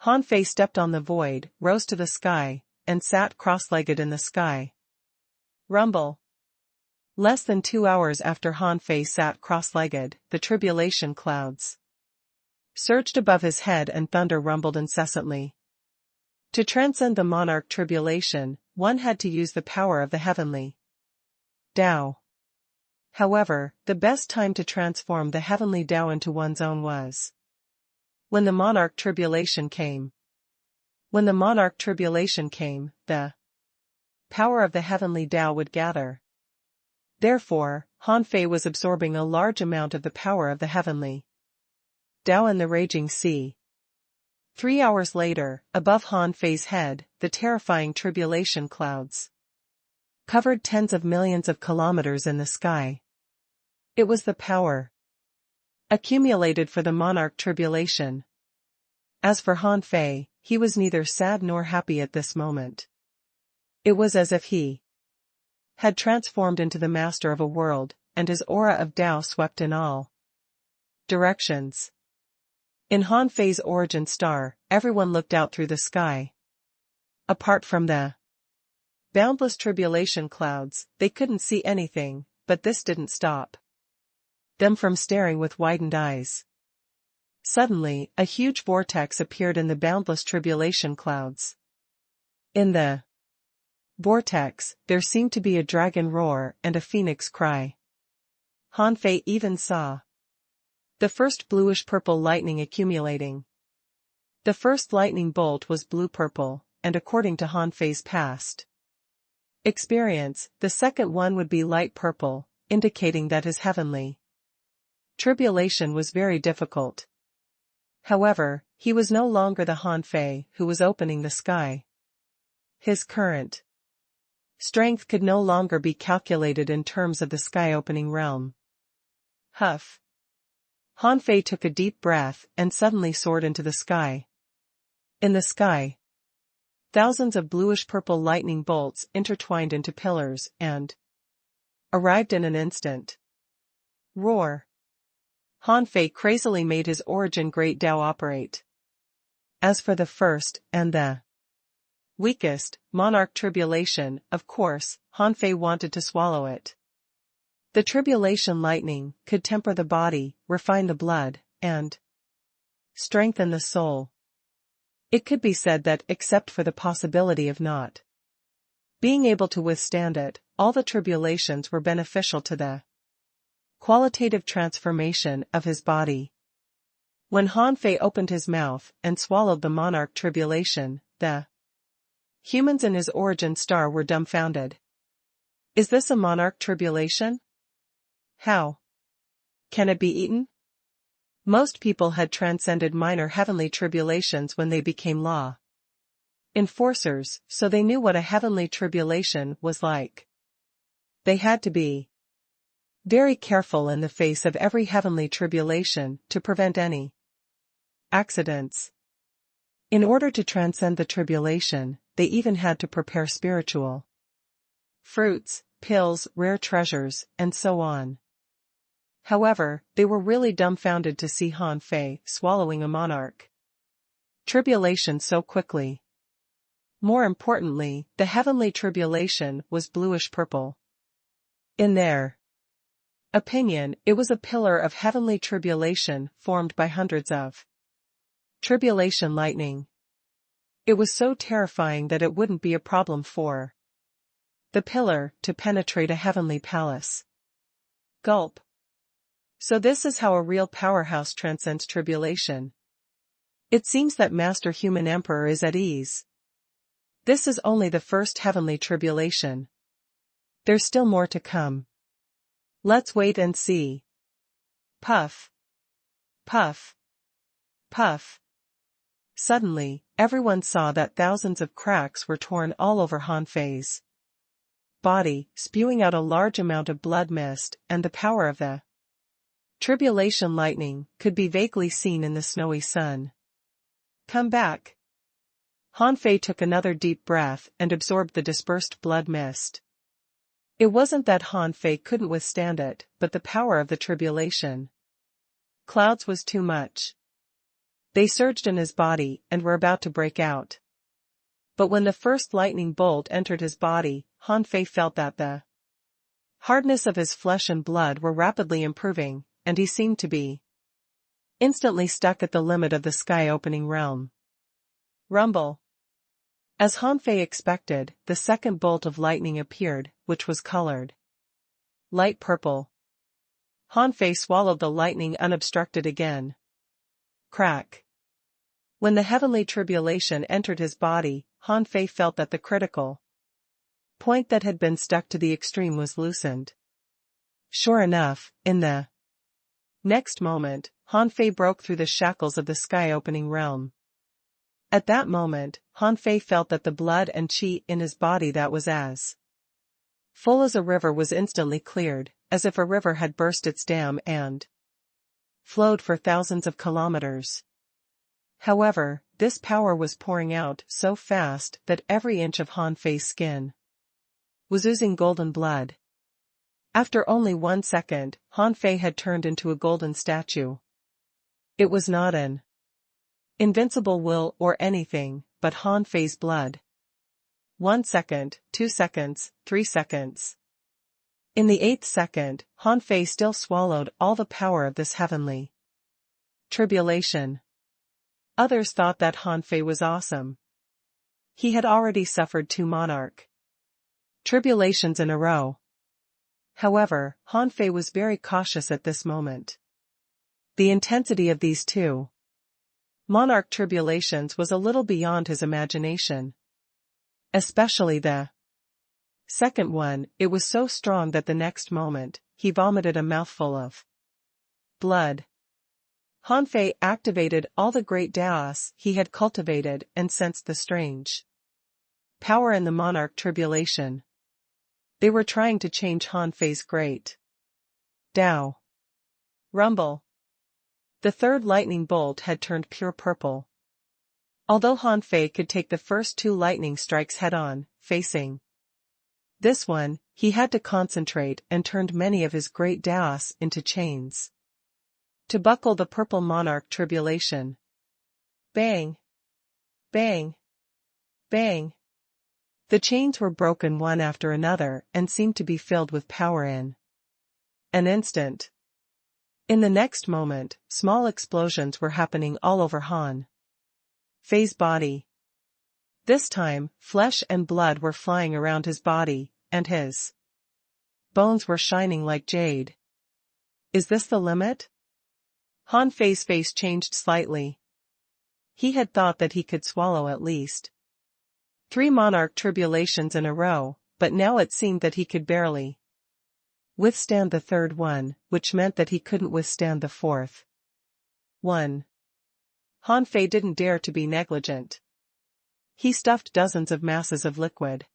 [SPEAKER 1] Han Fei stepped on the void, rose to the sky, and sat cross-legged in the sky. Rumble. Less than 2 hours after Han Fei sat cross-legged, the tribulation clouds surged above his head and thunder rumbled incessantly. To transcend the monarch tribulation, one had to use the power of the heavenly Tao. However, the best time to transform the heavenly Tao into one's own was when the monarch tribulation came. When the monarch tribulation came, the power of the heavenly Tao would gather. Therefore, Han Fei was absorbing a large amount of the power of the heavenly Tao in the raging sea. 3 hours later, above Han Fei's head, the terrifying tribulation clouds covered tens of millions of kilometers in the sky. It was the power accumulated for the monarch tribulation. As for Han Fei, he was neither sad nor happy at this moment. It was as if he had transformed into the master of a world, and his aura of Tao swept in all directions. In Han Fei's origin star, everyone looked out through the sky. Apart from the boundless tribulation clouds, they couldn't see anything, but this didn't stop them from staring with widened eyes. Suddenly, a huge vortex appeared in the boundless tribulation clouds. In the vortex, there seemed to be a dragon roar and a phoenix cry. Han Fei even saw the first bluish-purple lightning accumulating. The first lightning bolt was blue-purple, and according to Han Fei's past experience, the second one would be light purple, indicating that his heavenly tribulation was very difficult. However, he was no longer the Han Fei who was opening the sky. His current strength could no longer be calculated in terms of the sky-opening realm. Huff. Han Fei took a deep breath and suddenly soared into the sky. In the sky, thousands of bluish-purple lightning bolts intertwined into pillars and arrived in an instant. Roar. Han Fei crazily made his origin great Tao operate. As for the first and the weakest, monarch tribulation, of course, Han Fei wanted to swallow it. The tribulation lightning could temper the body, refine the blood, and strengthen the soul. It could be said that, except for the possibility of not being able to withstand it, all the tribulations were beneficial to the qualitative transformation of his body. When Han Fei opened his mouth and swallowed the monarch tribulation, the humans in his origin star were dumbfounded. Is this a monarch tribulation? How can it be eaten? Most people had transcended minor heavenly tribulations when they became law enforcers, so they knew what a heavenly tribulation was like. They had to be very careful in the face of every heavenly tribulation to prevent any accidents. In order to transcend the tribulation, they even had to prepare spiritual fruits, pills, rare treasures, and so on. However, they were really dumbfounded to see Han Fei swallowing a monarch tribulation so quickly. More importantly, the heavenly tribulation was bluish-purple. In their opinion, it was a pillar of heavenly tribulation formed by hundreds of tribulation lightning. It was so terrifying that it wouldn't be a problem for the pillar to penetrate a heavenly palace. Gulp. So this is how a real powerhouse transcends tribulation. It seems that Master Human Emperor is at ease. This is only the first heavenly tribulation. There's still more to come. Let's wait and see. Puff. Puff. Puff. Suddenly, everyone saw that thousands of cracks were torn all over Han Fei's body, spewing out a large amount of blood mist, and the power of the tribulation lightning could be vaguely seen in the snowy sun. Come back. Han Fei took another deep breath and absorbed the dispersed blood mist. It wasn't that Han Fei couldn't withstand it, but the power of the tribulation clouds was too much. They surged in his body and were about to break out. But when the first lightning bolt entered his body, Han Fei felt that the hardness of his flesh and blood were rapidly improving, and he seemed to be instantly stuck at the limit of the sky-opening realm. Rumble. As Han Fei expected, the second bolt of lightning appeared, which was colored light purple. Han Fei swallowed the lightning unobstructed again. Crack. When the heavenly tribulation entered his body, Han Fei felt that the critical point that had been stuck to the extreme was loosened. Sure enough, in the next moment, Han Fei broke through the shackles of the sky-opening realm. At that moment, Han Fei felt that the blood and qi in his body that was as full as a river was instantly cleared, as if a river had burst its dam and flowed for thousands of kilometers. However, this power was pouring out so fast that every inch of Han Fei's skin was oozing golden blood. After only 1 second, Han Fei had turned into a golden statue. It was not an invincible will or anything, but Han Fei's blood. 1 second, 2 seconds, 3 seconds. In the 8th second, Han Fei still swallowed all the power of this heavenly tribulation. Others thought that Han Fei was awesome. He had already suffered 2 monarch tribulations in a row. However, Han Fei was very cautious at this moment. The intensity of these 2 monarch tribulations was a little beyond his imagination. Especially the second one, it was so strong that the next moment, he vomited a mouthful of blood. Han Fei activated all the great Daos he had cultivated and sensed the strange power in the monarch tribulation. They were trying to change Han Fei's great Dao. Rumble. The third lightning bolt had turned pure purple. Although Han Fei could take the first 2 lightning strikes head-on, facing this one, he had to concentrate and turned many of his great Daos into chains to buckle the purple monarch tribulation. Bang! Bang! Bang! The chains were broken one after another and seemed to be filled with power in an instant. In the next moment, small explosions were happening all over Han Fei's body. This time, flesh and blood were flying around his body, and his bones were shining like jade. Is this the limit? Han Fei's face changed slightly. He had thought that he could swallow at least 3 monarch tribulations in a row, but now it seemed that he could barely withstand the third one, which meant that he couldn't withstand the fourth one. Han Fei didn't dare to be negligent. He stuffed dozens of masses of liquid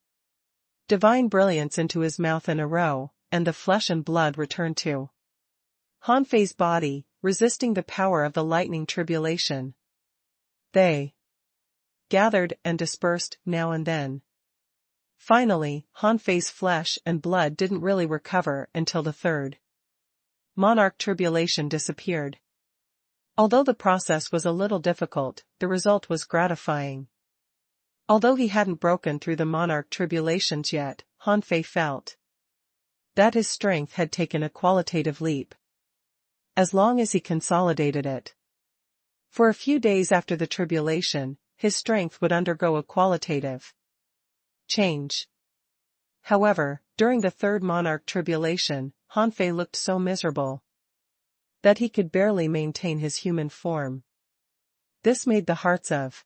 [SPEAKER 1] divine brilliance into his mouth in a row, and the flesh and blood returned to Han Fei's body, resisting the power of the lightning tribulation. They gathered and dispersed now and then. Finally, Han Fei's flesh and blood didn't really recover until the third monarch tribulation disappeared. Although the process was a little difficult, the result was gratifying. Although he hadn't broken through the monarch tribulations yet, Han Fei felt that his strength had taken a qualitative leap. As long as he consolidated it. For a few days after the tribulation, his strength would undergo a qualitative change. However, during the third monarch tribulation, Han Fei looked so miserable that he could barely maintain his human form. This made the hearts of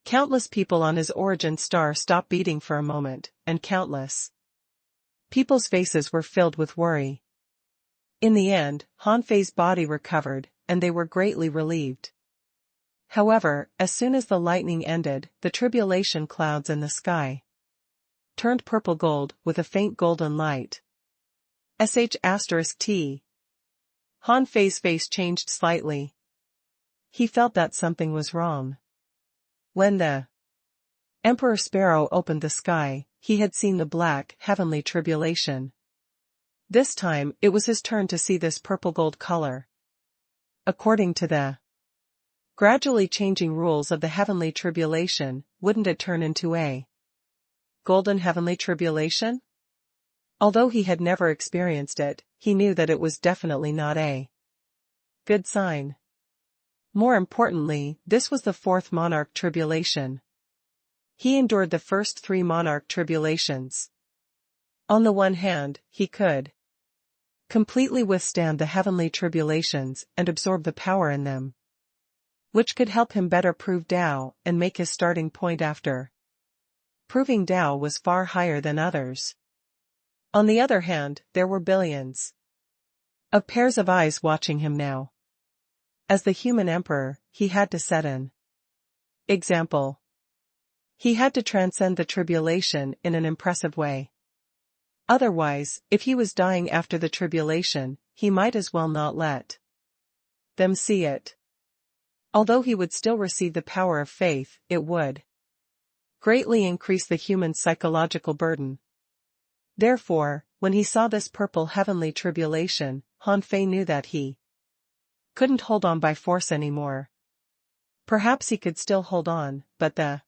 [SPEAKER 1] countless people on his origin star stop beating for a moment, and countless people's faces were filled with worry. In the end, Han Fei's body recovered, and they were greatly relieved. However, as soon as the lightning ended, the tribulation clouds in the sky turned purple gold with a faint golden light. **T. Han Fei's face changed slightly. He felt that something was wrong. When the Emperor Sparrow opened the sky, he had seen the black, heavenly tribulation. This time, it was his turn to see this purple gold color. According to the gradually changing rules of the heavenly tribulation, wouldn't it turn into a golden heavenly tribulation? Although he had never experienced it, he knew that it was definitely not a good sign. More importantly, this was the fourth monarch tribulation. He endured the first three monarch tribulations. On the one hand, he could completely withstand the heavenly tribulations and absorb the power in them, which could help him better prove Tao and make his starting point after proving Tao was far higher than others. On the other hand, there were billions of pairs of eyes watching him now. As the human emperor, he had to set an example. He had to transcend the tribulation in an impressive way. Otherwise, if he was dying after the tribulation, he might as well not let them see it. Although he would still receive the power of faith, it would greatly increase the human psychological burden. Therefore, when he saw this purple heavenly tribulation, Han Fei knew that he couldn't hold on by force anymore. Perhaps he could still hold on, but the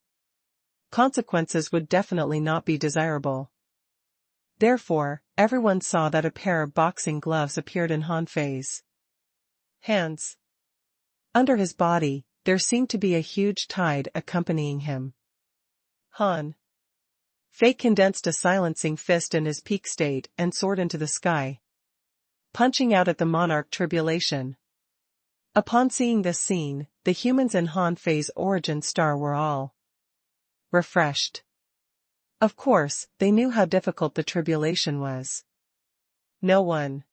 [SPEAKER 1] consequences would definitely not be desirable. Therefore, everyone saw that a pair of boxing gloves appeared in Han Fei's hands. Under his body, there seemed to be a huge tide accompanying him. Han Fei condensed a silencing fist in his peak state and soared into the sky, punching out at the monarch tribulation. Upon seeing this scene, the humans in Han Fei's origin star were all refreshed. Of course, they knew how difficult the tribulation was. No one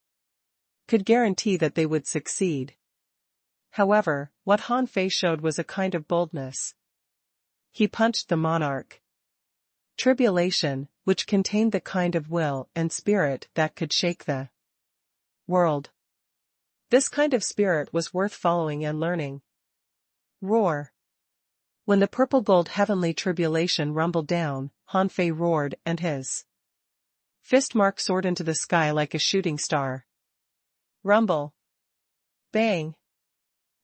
[SPEAKER 1] could guarantee that they would succeed. However, what Han Fei showed was a kind of boldness. He punched the monarch tribulation, which contained the kind of will and spirit that could shake the world. This kind of spirit was worth following and learning. Roar. When the purple gold heavenly tribulation rumbled down, Han Fei roared and his fist mark soared into the sky like a shooting star. Rumble. Bang.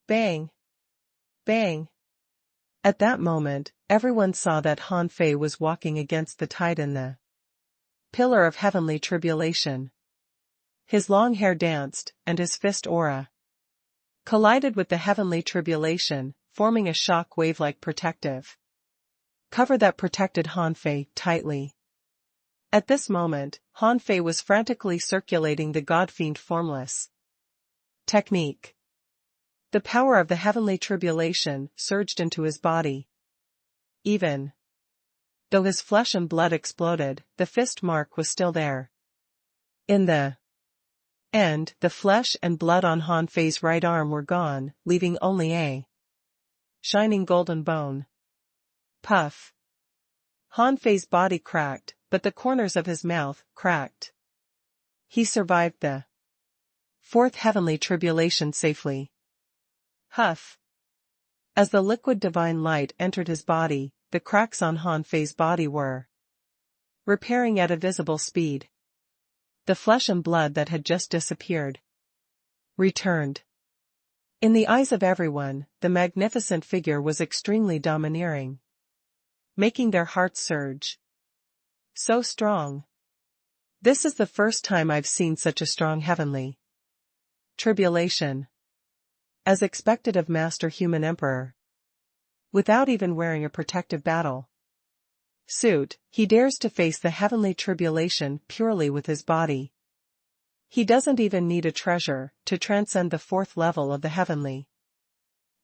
[SPEAKER 1] Bang. Bang. At that moment, everyone saw that Han Fei was walking against the tide in the pillar of heavenly tribulation. His long hair danced, and his fist aura collided with the heavenly tribulation, forming a shock wave-like protective cover that protected Han Fei tightly. At this moment, Han Fei was frantically circulating the God-fiend formless technique. The power of the heavenly tribulation surged into his body. Even though his flesh and blood exploded, the fist mark was still there. In the end, the flesh and blood on Han Fei's right arm were gone, leaving only a shining golden bone. Puff. Han Fei's body cracked, but the corners of his mouth cracked. He survived the fourth heavenly tribulation safely. Huff. As the liquid divine light entered his body, the cracks on Han Fei's body were repairing at a visible speed. The flesh and blood that had just disappeared returned. In the eyes of everyone, the magnificent figure was extremely domineering, making their hearts surge. So strong. This is the first time I've seen such a strong heavenly tribulation. As expected of Master Human Emperor. Without even wearing a protective battle suit, he dares to face the heavenly tribulation purely with his body. He doesn't even need a treasure to transcend the fourth level of the heavenly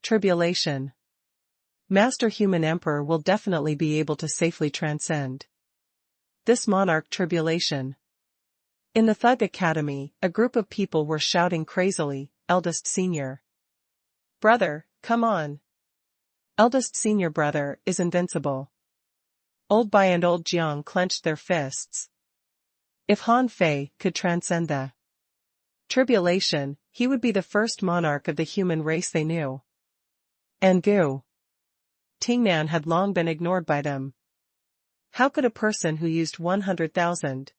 [SPEAKER 1] tribulation. Master Human Emperor will definitely be able to safely transcend this monarch tribulation. In the Thug Academy, a group of people were shouting crazily, eldest senior. Brother, come on. Eldest senior brother is invincible. Old Bai and Old Jiang clenched their fists. If Han Fei could transcend the tribulation, he would be the first monarch of the human race they knew. And Gu Tingnan had long been ignored by them. How could a person who used 100,000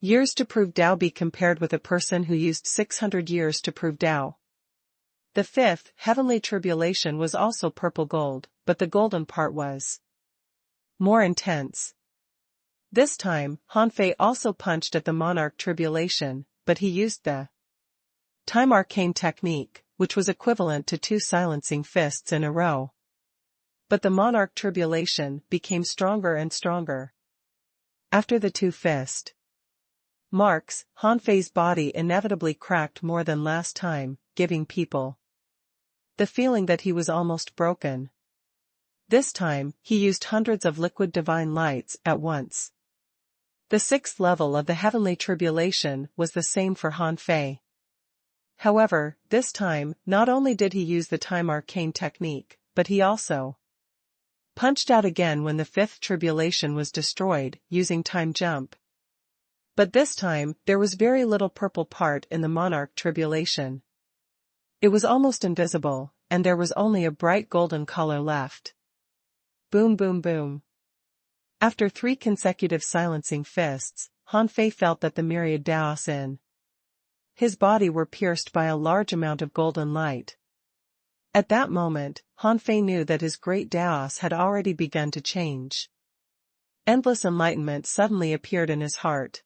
[SPEAKER 1] years to prove Tao be compared with a person who used 600 years to prove Tao? The fifth heavenly tribulation was also purple gold, but the golden part was more intense. This time, Han Fei also punched at the monarch tribulation, but he used the time arcane technique, which was equivalent to 2 silencing fists in a row. But the monarch tribulation became stronger and stronger. After the 2 fist marks, Han Fei's body inevitably cracked more than last time, giving people the feeling that he was almost broken. This time, he used hundreds of liquid divine lights at once. The 6th level of the heavenly tribulation was the same for Han Fei. However, this time, not only did he use the time arcane technique, but he also punched out again when the 5th tribulation was destroyed, using time jump. But this time, there was very little purple part in the monarch tribulation. It was almost invisible, and there was only a bright golden color left. Boom boom boom. After 3 consecutive silencing fists, Han Fei felt that the myriad Daos in his body were pierced by a large amount of golden light. At that moment, Han Fei knew that his great Daos had already begun to change. Endless enlightenment suddenly appeared in his heart.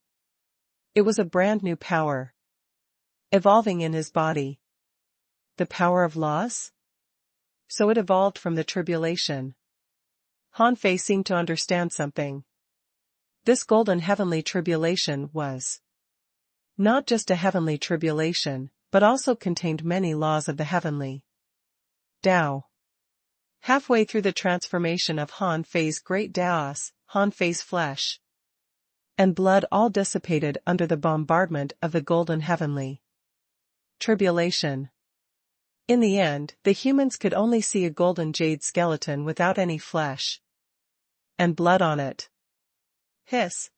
[SPEAKER 1] It was a brand new power evolving in his body. The power of loss? So it evolved from the tribulation. Han Fei seemed to understand something. This golden heavenly tribulation was not just a heavenly tribulation, but also contained many laws of the heavenly Tao. Halfway through the transformation of Han Fei's great Daos, Han Fei's flesh and blood all dissipated under the bombardment of the golden heavenly tribulation. In the end, the humans could only see a golden jade skeleton without any flesh and blood on it. Hiss.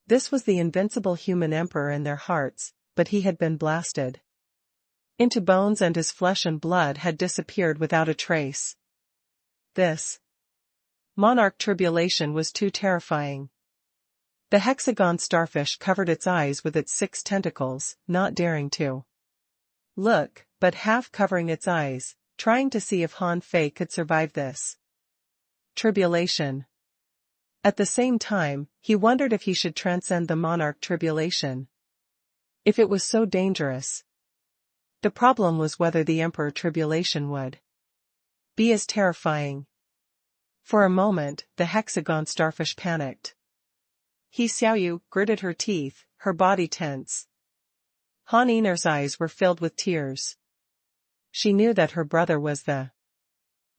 [SPEAKER 1] This was the invincible human emperor in their hearts, but he had been blasted into bones and his flesh and blood had disappeared without a trace. This monarch tribulation was too terrifying. The hexagon starfish covered its eyes with its 6 tentacles, not daring to look, but half covering its eyes, trying to see if Han Fei could survive this tribulation. At the same time, he wondered if he should transcend the monarch tribulation. If it was so dangerous. The problem was whether the emperor tribulation would be as terrifying. For a moment, the hexagon starfish panicked. He Xiaoyu gritted her teeth, her body tense. Han Yiner's eyes were filled with tears. She knew that her brother was the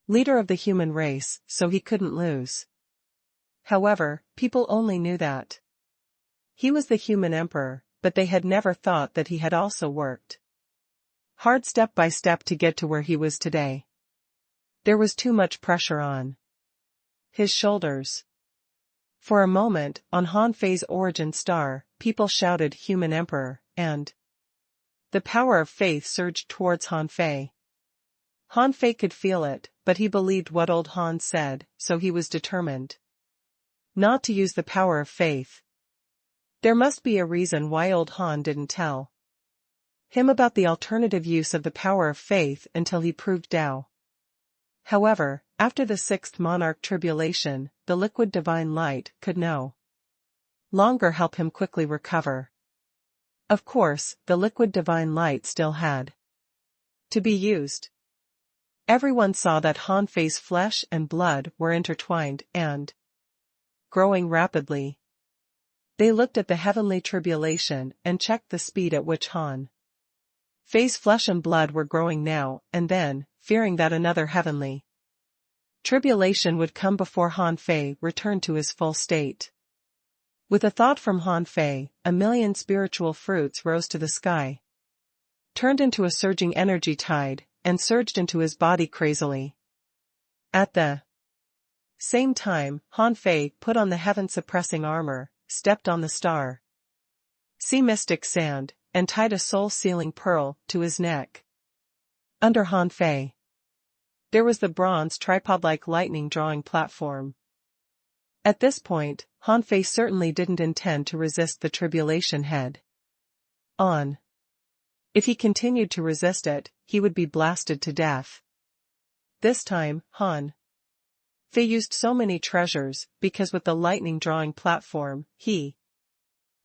[SPEAKER 1] leader of the human race, so he couldn't lose. However, people only knew that he was the human emperor, but they had never thought that he had also worked hard step by step to get to where he was today. There was too much pressure on his shoulders. For a moment, on Han Fei's origin star, people shouted human emperor, and the power of faith surged towards Han Fei. Han Fei could feel it, but he believed what old Han said, so he was determined not to use the power of faith. There must be a reason why old Han didn't tell him about the alternative use of the power of faith until he proved Tao. However, after the 6th monarch tribulation, the liquid divine light could no longer help him quickly recover. Of course, the liquid divine light still had to be used. Everyone saw that Han Fei's flesh and blood were intertwined and growing rapidly. They looked at the heavenly tribulation and checked the speed at which Han Fei's flesh and blood were growing now, and then, fearing that another heavenly tribulation would come before Han Fei returned to his full state. With a thought from Han Fei, 1,000,000 spiritual fruits rose to the sky, turned into a surging energy tide, and surged into his body crazily. At the same time, Han Fei put on the heaven-suppressing armor, stepped on the star sea mystic sand, and tied a soul-sealing pearl to his neck. Under Han Fei, there was the bronze tripod-like lightning-drawing platform. At this point, Han Fei certainly didn't intend to resist the tribulation head on. If he continued to resist it, he would be blasted to death. This time, Han Fei used so many treasures, because with the lightning-drawing platform, he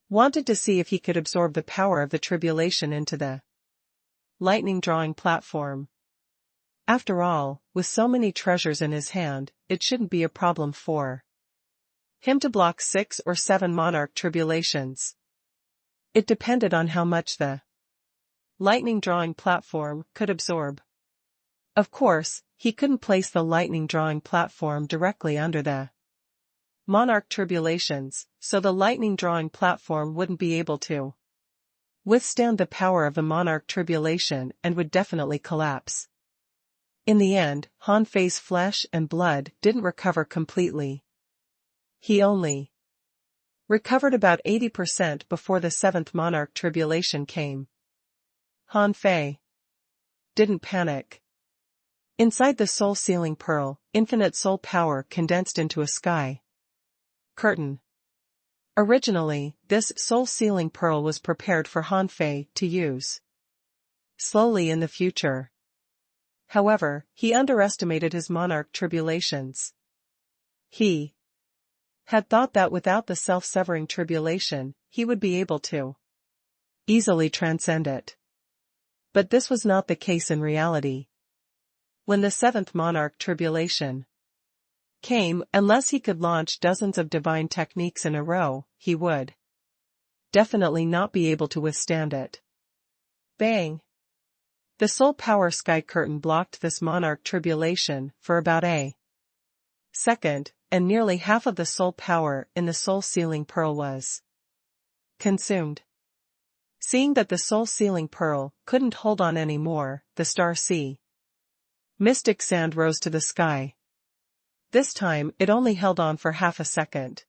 [SPEAKER 1] wanted to see if he could absorb the power of the tribulation into the lightning-drawing platform. After all, with so many treasures in his hand, it shouldn't be a problem for him to block 6 or 7 monarch tribulations. It depended on how much the lightning-drawing platform could absorb. Of course, he couldn't place the lightning-drawing platform directly under the monarch tribulations, so the lightning-drawing platform wouldn't be able to withstand the power of the monarch tribulation and would definitely collapse. In the end, Han Fei's flesh and blood didn't recover completely. He only recovered about 80% before the 7th monarch tribulation came. Han Fei didn't panic. Inside the soul-sealing pearl, infinite soul power condensed into a sky curtain. Originally, this soul-sealing pearl was prepared for Han Fei to use slowly in the future. However, he underestimated his monarch tribulations. He had thought that without the self-severing tribulation, he would be able to easily transcend it. But this was not the case in reality. When the 7th monarch tribulation came, unless he could launch dozens of divine techniques in a row, he would definitely not be able to withstand it. Bang! The soul power sky curtain blocked this monarch tribulation for about a second, and nearly half of the soul power in the soul-sealing pearl was consumed. Seeing that the soul-sealing pearl couldn't hold on anymore, the star sea mystic sand rose to the sky. This time, it only held on for half a second.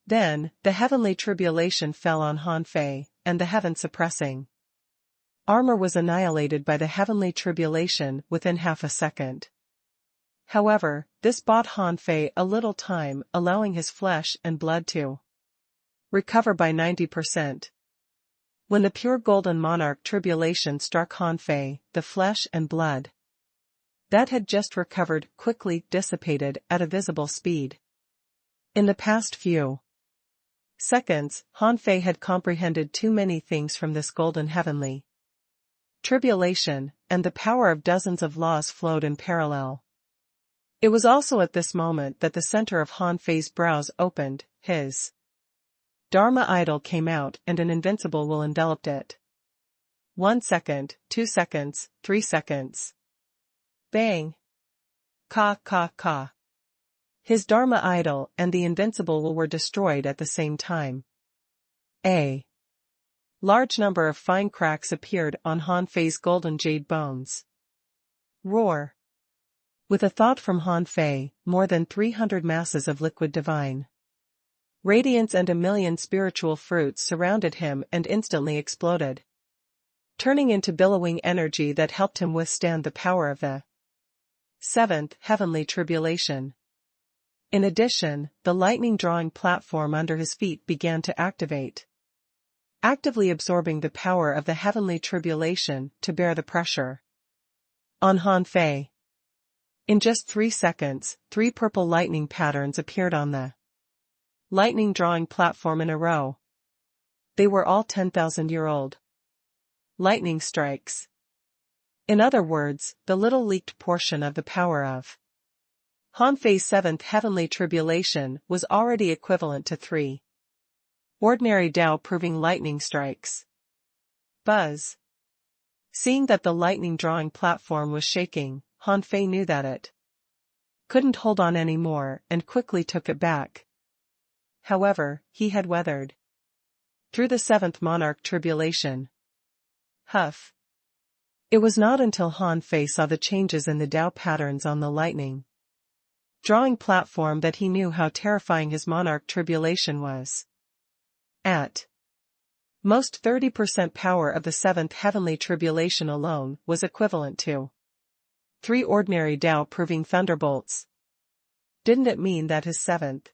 [SPEAKER 1] Then, the heavenly tribulation fell on Han Fei, and the heaven-suppressing armor was annihilated by the heavenly tribulation within half a second. However, this bought Han Fei a little time, allowing his flesh and blood to recover by 90%. When the pure golden monarch tribulation struck Han Fei, the flesh and blood that had just recovered quickly dissipated at a visible speed. In the past few seconds, Han Fei had comprehended too many things from this golden heavenly tribulation, and the power of dozens of laws flowed in parallel. It was also at this moment that the center of Han Fei's brows opened, his Dharma idol came out and an invincible will enveloped it. 1 second, 2 seconds, 3 seconds. Bang! Ka ka ka. His Dharma idol and the invincible will were destroyed at the same time. A large number of fine cracks appeared on Han Fei's golden jade bones. Roar! With a thought from Han Fei, more than 300 masses of liquid divine radiance and 1,000,000 spiritual fruits surrounded him and instantly exploded, turning into billowing energy that helped him withstand the power of the 7th heavenly tribulation. In addition, the lightning-drawing platform under his feet began to activate, actively absorbing the power of the heavenly tribulation to bear the pressure on Han Fei. In just 3 seconds, 3 purple lightning patterns appeared on the lightning-drawing platform in a row. They were all 10,000-year-old lightning strikes. In other words, the little leaked portion of the power of Han Fei's 7th heavenly tribulation was already equivalent to 3 ordinary Tao-proving lightning strikes. Buzz! Seeing that the lightning-drawing platform was shaking, Han Fei knew that it couldn't hold on anymore and quickly took it back. However, he had weathered through the 7th monarch tribulation. Huff! It was not until Han Fei saw the changes in the Tao patterns on the lightning drawing platform that he knew how terrifying his monarch tribulation was. At most 30% power of the seventh heavenly tribulation alone was equivalent to 3 ordinary Tao-proving thunderbolts. Didn't it mean that his seventh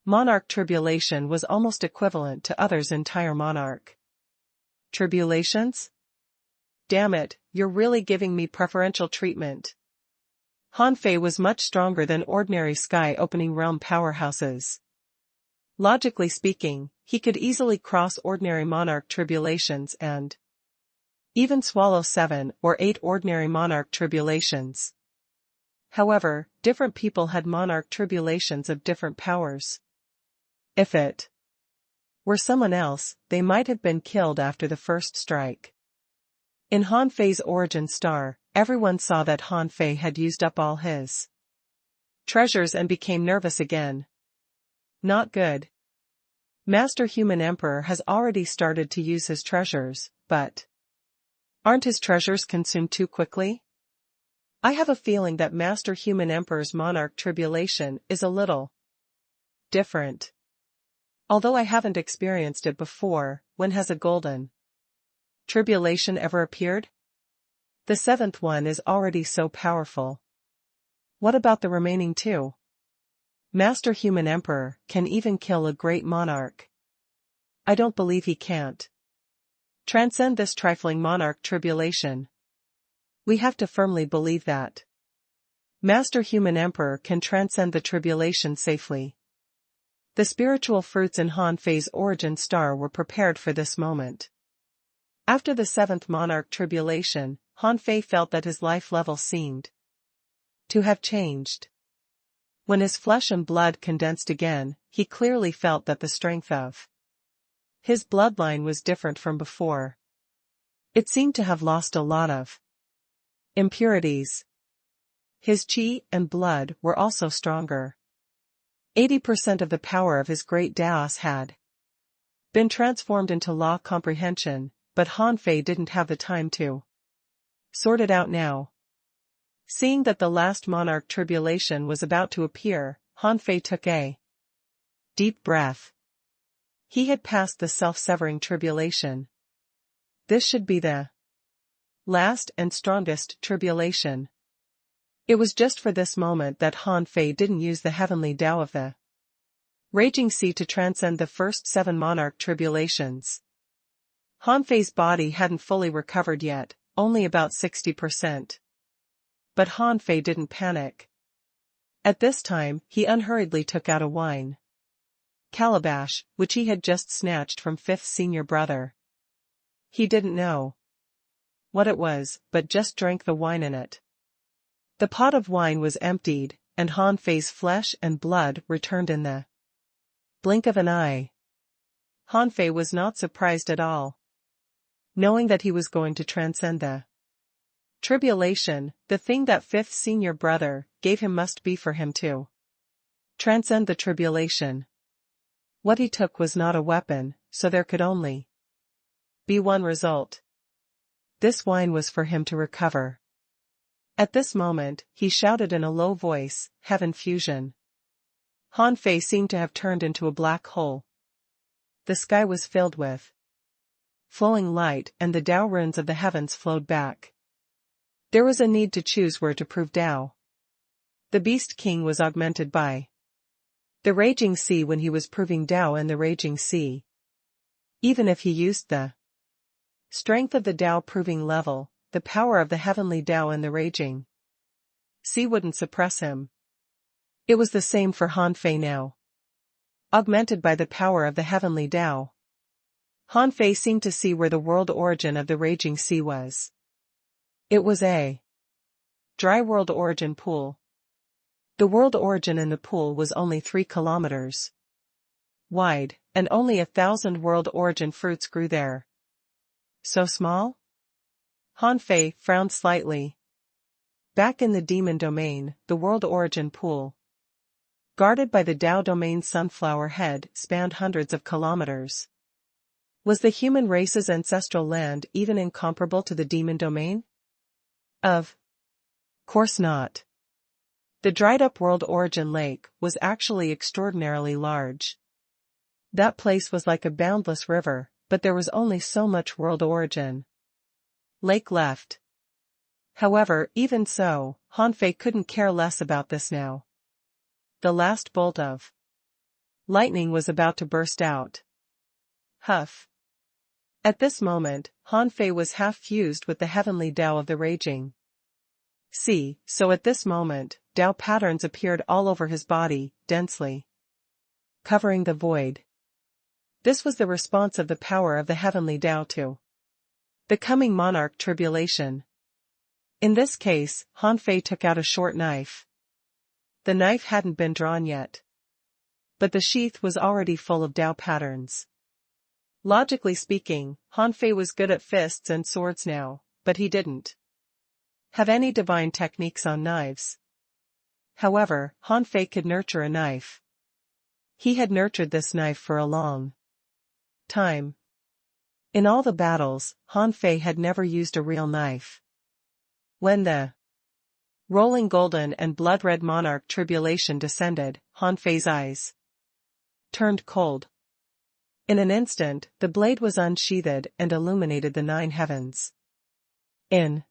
[SPEAKER 1] monarch tribulation was almost equivalent to others' entire monarch tribulations? Damn it, you're really giving me preferential treatment. Han Fei was much stronger than ordinary sky-opening realm powerhouses. Logically speaking, he could easily cross ordinary monarch tribulations and even swallow 7 or 8 ordinary monarch tribulations. However, different people had monarch tribulations of different powers. If it were someone else, they might have been killed after the first strike. In Han Fei's origin star, everyone saw that Han Fei had used up all his treasures and became nervous again. Not good. Master Human Emperor has already started to use his treasures, but aren't his treasures consumed too quickly? I have a feeling that Master Human Emperor's monarch tribulation is a little different. Although I haven't experienced it before, when has a golden tribulation ever appeared? The 7th one is already so powerful. What about the remaining 2? Master Human Emperor can even kill a great monarch. I don't believe he can't transcend this trifling monarch tribulation. We have to firmly believe that Master Human Emperor can transcend the tribulation safely. The spiritual fruits in Han Fei's origin star were prepared for this moment. After the 7th monarch tribulation, Han Fei felt that his life level seemed to have changed. When his flesh and blood condensed again, he clearly felt that the strength of his bloodline was different from before. It seemed to have lost a lot of impurities. His qi and blood were also stronger. 80% of the power of his great Daos had been transformed into law comprehension, but Han Fei didn't have the time to sort it out now. Seeing that the last monarch tribulation was about to appear, Han Fei took a deep breath. He had passed the self-severing tribulation. This should be the last and strongest tribulation. It was just for this moment that Han Fei didn't use the heavenly Tao of the raging sea to transcend the first 7 monarch tribulations. Han Fei's body hadn't fully recovered yet, only about 60%. But Han Fei didn't panic. At this time, he unhurriedly took out a wine calabash, which he had just snatched from 5th senior brother. He didn't know what it was, but just drank the wine in it. The pot of wine was emptied, and Han Fei's flesh and blood returned in the blink of an eye. Han Fei was not surprised at all. Knowing that he was going to transcend the tribulation, the thing that 5th senior brother gave him must be for him to transcend the tribulation. What he took was not a weapon, so there could only be one result. This wine was for him to recover. At this moment, he shouted in a low voice, "Heaven fusion." Han Fei seemed to have turned into a black hole. The sky was filled with flowing light, and the Tao runes of the heavens flowed back. There was a need to choose where to prove Tao. The Beast King was augmented by the Raging Sea when he was proving Tao in the Raging Sea. Even if he used the strength of the Tao proving level, the power of the heavenly Tao in the Raging Sea wouldn't suppress him. It was the same for Han Fei now. Augmented by the power of the heavenly Tao, Han Fei seemed to see where the world origin of the Raging Sea was. It was a dry world origin pool. The world origin in the pool was only 3 kilometers wide, and only 1,000 world origin fruits grew there. So small? Han Fei frowned slightly. Back in the demon domain, the world origin pool, guarded by the Tao domain sunflower head, spanned hundreds of kilometers. Was the human race's ancestral land even incomparable to the demon domain? Of course not. The dried-up world origin lake was actually extraordinarily large. That place was like a boundless river, but there was only so much world origin lake left. However, even so, Hanfei couldn't care less about this now. The last bolt of lightning was about to burst out. Huff. At this moment, Hanfei was half fused with the heavenly Tao of the raging sea, so at this moment, Tao patterns appeared all over his body, densely covering the void. This was the response of the power of the heavenly Tao to the coming monarch tribulation. In this case, Hanfei took out a short knife. The knife hadn't been drawn yet, but the sheath was already full of Tao patterns. Logically speaking, Hanfei was good at fists and swords now, but he didn't have any divine techniques on knives. However, Hanfei could nurture a knife. He had nurtured this knife for a long time. In all the battles, Hanfei had never used a real knife. When the rolling golden and blood-red monarch tribulation descended, Hanfei's eyes turned cold. In an instant, the blade was unsheathed and illuminated the 9 heavens. In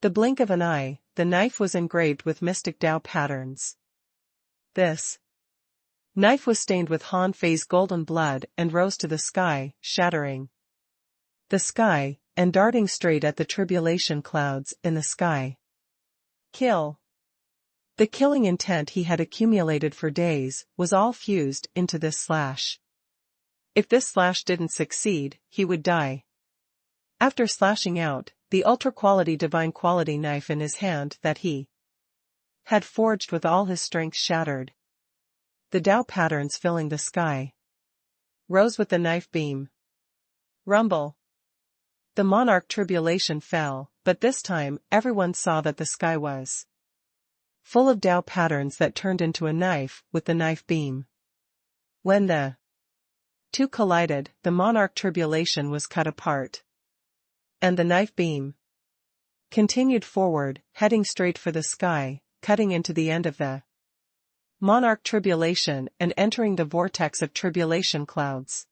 [SPEAKER 1] the blink of an eye, the knife was engraved with mystic Tao patterns. This knife was stained with Hanfei's golden blood and rose to the sky, shattering the sky, and darting straight at the tribulation clouds in the sky. Kill. The killing intent he had accumulated for days was all fused into this slash. If this slash didn't succeed, he would die. After slashing out, the ultra-quality divine quality knife in his hand that he had forged with all his strength shattered. The Tao patterns filling the sky rose with the knife beam. Rumble. The monarch tribulation fell, but this time everyone saw that the sky was full of Tao patterns that turned into a knife with the knife beam. When the two collided, the monarch tribulation was cut apart. And the knife beam continued forward, heading straight for the sky, cutting into the end of the monarch tribulation and entering the vortex of tribulation clouds.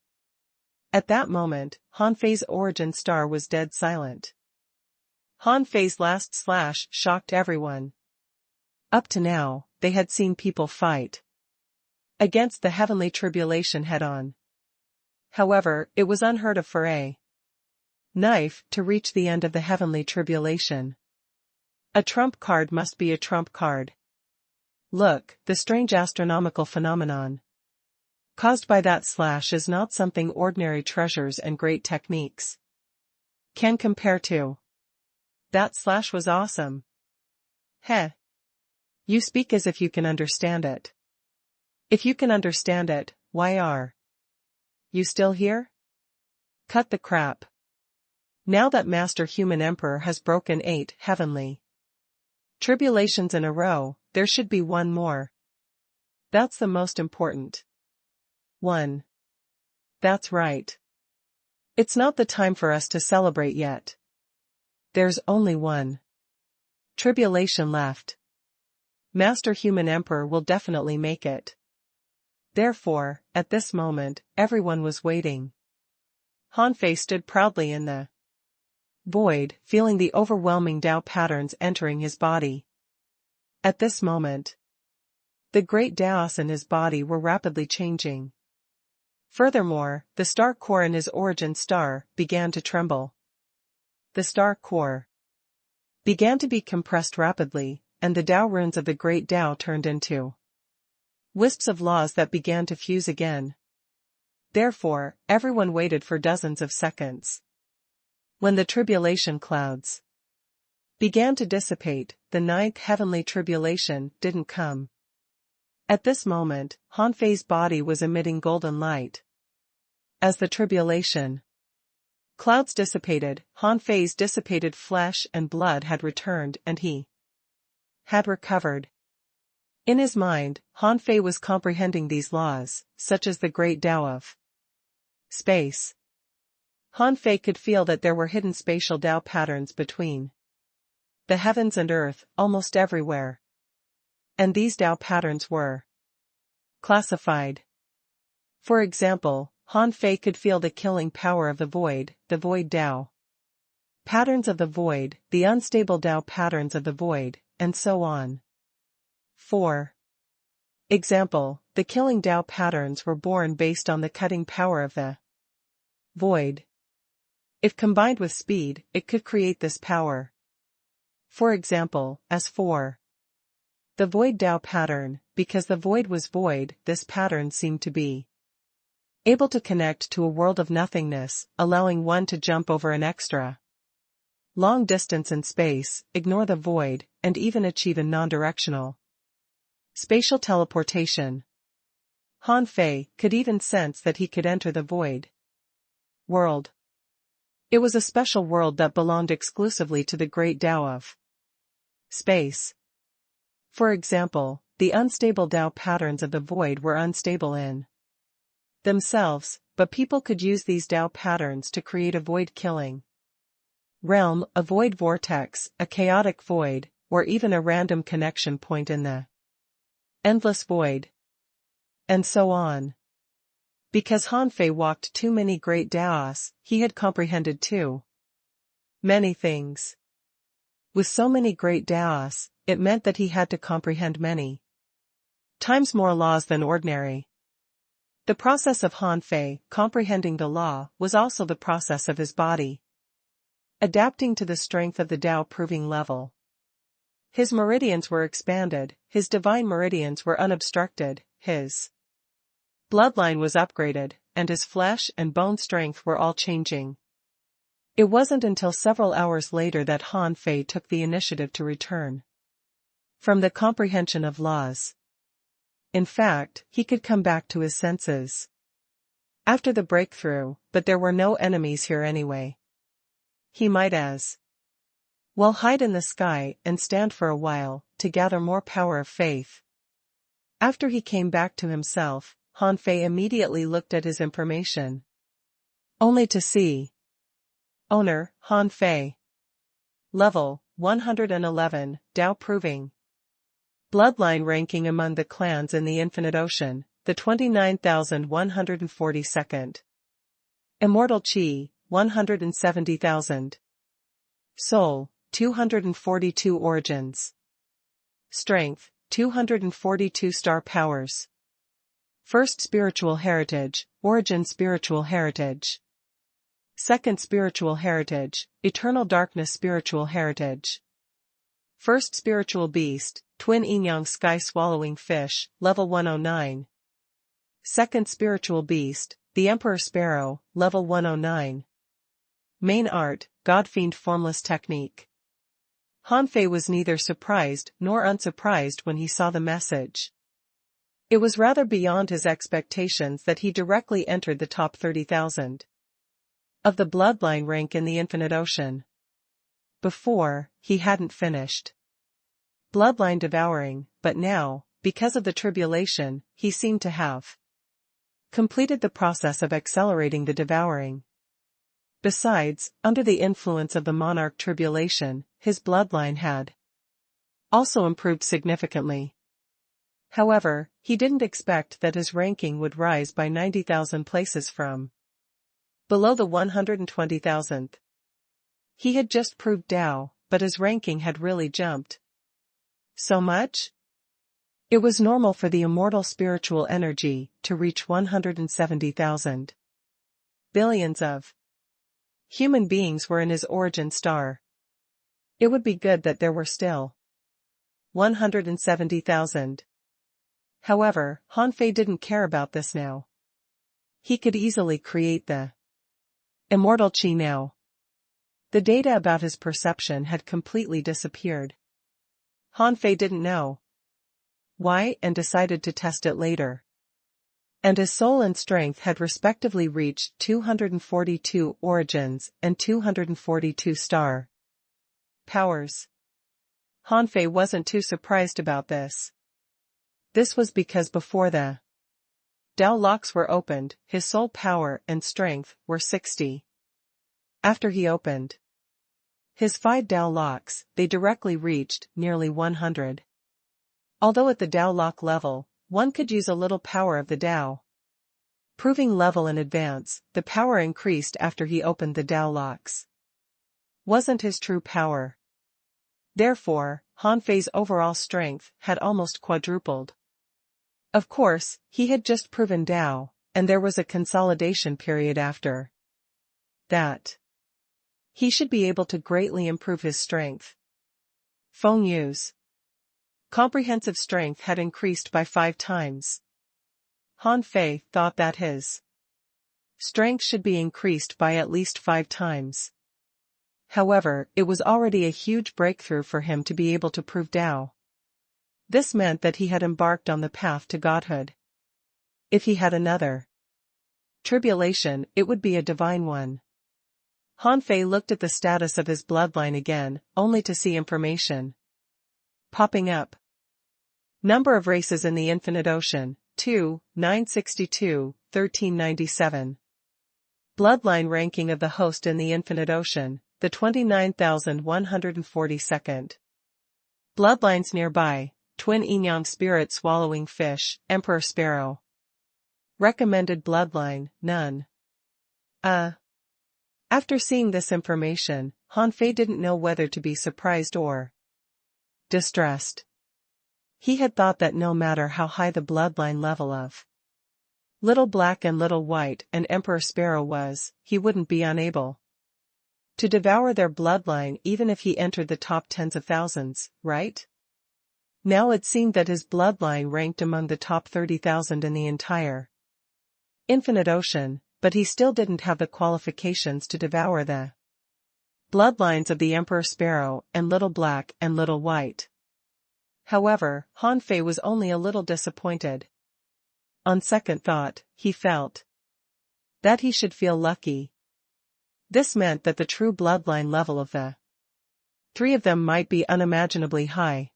[SPEAKER 1] At that moment, Hanfei's origin star was dead silent. Hanfei's last slash shocked everyone. Up to now, they had seen people fight against the heavenly tribulation head-on. However, it was unheard of for a knife to reach the end of the heavenly tribulation. A trump card must be a trump card. Look, the strange astronomical phenomenon caused by that slash is not something ordinary treasures and great techniques can compare to. That slash was awesome. Heh. You speak as if you can understand it. If you can understand it, why are you still here? Cut the crap. Now that Master Human Emperor has broken 8 heavenly tribulations in a row, there should be one more. That's the most important one. That's right. It's not the time for us to celebrate yet. There's only one tribulation left. Master Human Emperor will definitely make it. Therefore, at this moment, everyone was waiting. Hanfei stood proudly in the void, feeling the overwhelming Tao patterns entering his body. At this moment, the great Taos in his body were rapidly changing. Furthermore, the star core in his origin star began to tremble. The star core began to be compressed rapidly, and the Tao runes of the great Tao turned into wisps of laws that began to fuse again. Therefore, everyone waited for dozens of seconds. When the tribulation clouds began to dissipate, the 9th heavenly tribulation didn't come. At this moment, Hanfei's body was emitting golden light. As the tribulation clouds dissipated, Hanfei's dissipated flesh and blood had returned and he had recovered. In his mind, Hanfei was comprehending these laws, such as the great Tao of space. Han Fei could feel that there were hidden spatial Tao patterns between the heavens and earth, almost everywhere. And these Tao patterns were classified. For example, Han Fei could feel the killing power of the void Tao. Patterns of the void, the unstable Tao patterns of the void, and so on. 4. Example, the killing Tao patterns were born based on the cutting power of the void. If combined with speed, it could create this power. For example, as 4. The void Tao pattern, because the void was void, this pattern seemed to be able to connect to a world of nothingness, allowing one to jump over an extra long distance in space, ignore the void, and even achieve a non-directional spatial teleportation. Han Fei could even sense that he could enter the void world. It was a special world that belonged exclusively to the great Tao of space. For example, the unstable Tao patterns of the void were unstable in themselves, but people could use these Tao patterns to create a void-killing realm, a void vortex, a chaotic void, or even a random connection point in the endless void. And so on. Because Han Fei walked too many great Taos, he had comprehended too many things. With so many great Taos, it meant that he had to comprehend many times more laws than ordinary. The process of Han Fei comprehending the law was also the process of his body adapting to the strength of the Tao proving level. His meridians were expanded, his divine meridians were unobstructed, his bloodline was upgraded, and his flesh and bone strength were all changing. It wasn't until several hours later that Han Fei took the initiative to return from the comprehension of laws. In fact, he could come back to his senses after the breakthrough, but there were no enemies here anyway. He might as well hide in the sky and stand for a while, to gather more power of faith. After he came back to himself, Han Fei immediately looked at his information. Only to see owner, Han Fei. Level, 111, Tao proving. Bloodline ranking among the clans in the Infinite Ocean, the 29,142nd. Immortal Chi, 170,000. Soul, 242 origins. Strength, 242 star powers. First spiritual heritage, origin spiritual heritage. Second spiritual heritage, eternal darkness spiritual heritage. First spiritual beast, twin yin-yang sky-swallowing fish, level 109. Second spiritual beast, the Emperor Sparrow, level 109. Main art, God-fiend formless technique. Han Fei was neither surprised nor unsurprised when he saw the message. It was rather beyond his expectations that he directly entered the top 30,000 of the bloodline rank in the Infinite Ocean. Before, he hadn't finished bloodline devouring, but now, because of the tribulation, he seemed to have completed the process of accelerating the devouring. Besides, under the influence of the monarch tribulation, his bloodline had also improved significantly. However, he didn't expect that his ranking would rise by 90,000 places from below the 120,000th. He had just proved Tao, but his ranking had really jumped. So much? It was normal for the immortal spiritual energy to reach 170,000. Billions of human beings were in his origin star. It would be good that there were still 170,000. However, Han Fei didn't care about this now. He could easily create the immortal Chi now. The data about his perception had completely disappeared. Han Fei didn't know why and decided to test it later. And his soul and strength had respectively reached 242 origins and 242 star powers. Han Fei wasn't too surprised about this. This was because before the Tao locks were opened, his soul power and strength were 60. After he opened his 5 Dao locks, they directly reached nearly 100. Although at the Dao lock level, one could use a little power of the Dao. Proving level in advance, the power increased after he opened the Dao locks. Wasn't his true power. Therefore, Han Fei's overall strength had almost quadrupled. Of course, he had just proven Dao, and there was a consolidation period after that. He should be able to greatly improve his strength. Feng Yu's comprehensive strength had increased by 5 times. Han Fei thought that his strength should be increased by at least 5 times. However, it was already a huge breakthrough for him to be able to prove Dao. This meant that he had embarked on the path to godhood. If he had another tribulation, it would be a divine one. Han Fei looked at the status of his bloodline again, only to see information popping up. Number of races in the infinite ocean, 2, 962, 1397. Bloodline ranking of the host in the infinite ocean, the 29,142nd. Bloodlines nearby, twin yin-yang spirit swallowing fish, emperor sparrow. Recommended bloodline, none. After seeing this information, Han Fei didn't know whether to be surprised or distressed. He had thought that no matter how high the bloodline level of Little Black and Little White and Emperor Sparrow was, he wouldn't be unable to devour their bloodline even if he entered the top tens of thousands, right? Now it seemed that his bloodline ranked among the top 30,000 in the entire infinite ocean, but he still didn't have the qualifications to devour the bloodlines of the Emperor Sparrow and Little Black and Little White. However, Han Fei was only a little disappointed. On second thought, he felt that he should feel lucky. This meant that the true bloodline level of the 3 of them might be unimaginably high.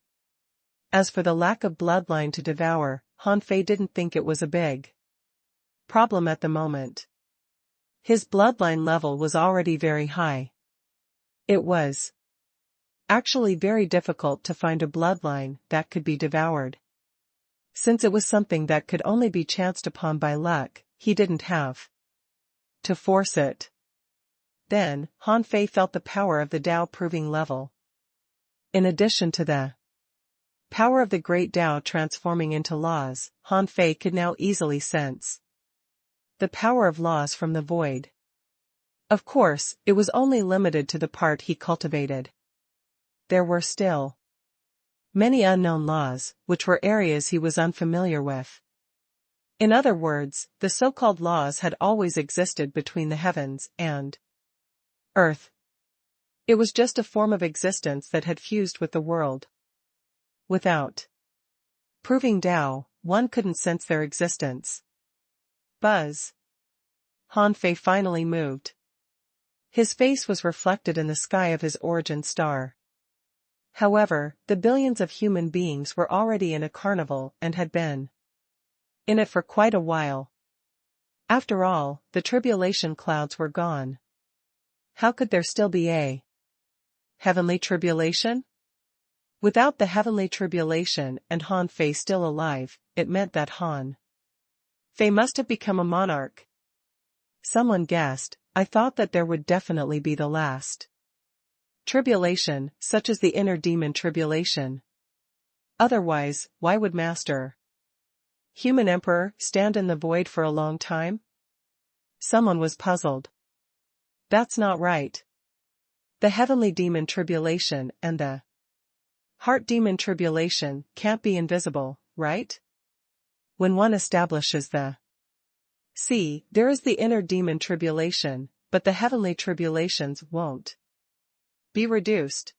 [SPEAKER 1] As for the lack of bloodline to devour, Han Fei didn't think it was a big problem at the moment. His bloodline level was already very high. It was actually very difficult to find a bloodline that could be devoured. Since it was something that could only be chanced upon by luck, he didn't have to force it. Then, Han Fei felt the power of the Dao proving level. In addition to the power of the great Dao transforming into laws, Han Fei could now easily sense the power of laws from the void. Of course, it was only limited to the part he cultivated. There were still many unknown laws, which were areas he was unfamiliar with. In other words, the so-called laws had always existed between the heavens and earth. It was just a form of existence that had fused with the world. Without proving Dao, one couldn't sense their existence. Buzz. Han Fei finally moved. His face was reflected in the sky of his origin star. However, the billions of human beings were already in a carnival and had been in it for quite a while. After all, the tribulation clouds were gone. How could there still be a heavenly tribulation? Without the heavenly tribulation and Han Fei still alive, it meant that Han Fei must have become a monarch. Someone guessed, I thought that there would definitely be the last tribulation, such as the inner demon tribulation. Otherwise, why would Master Human Emperor stand in the void for a long time? Someone was puzzled. That's not right. The heavenly demon tribulation and the heart demon tribulation can't be invisible, right? When one establishes the there is the inner demon tribulation, but the heavenly tribulations won't be reduced.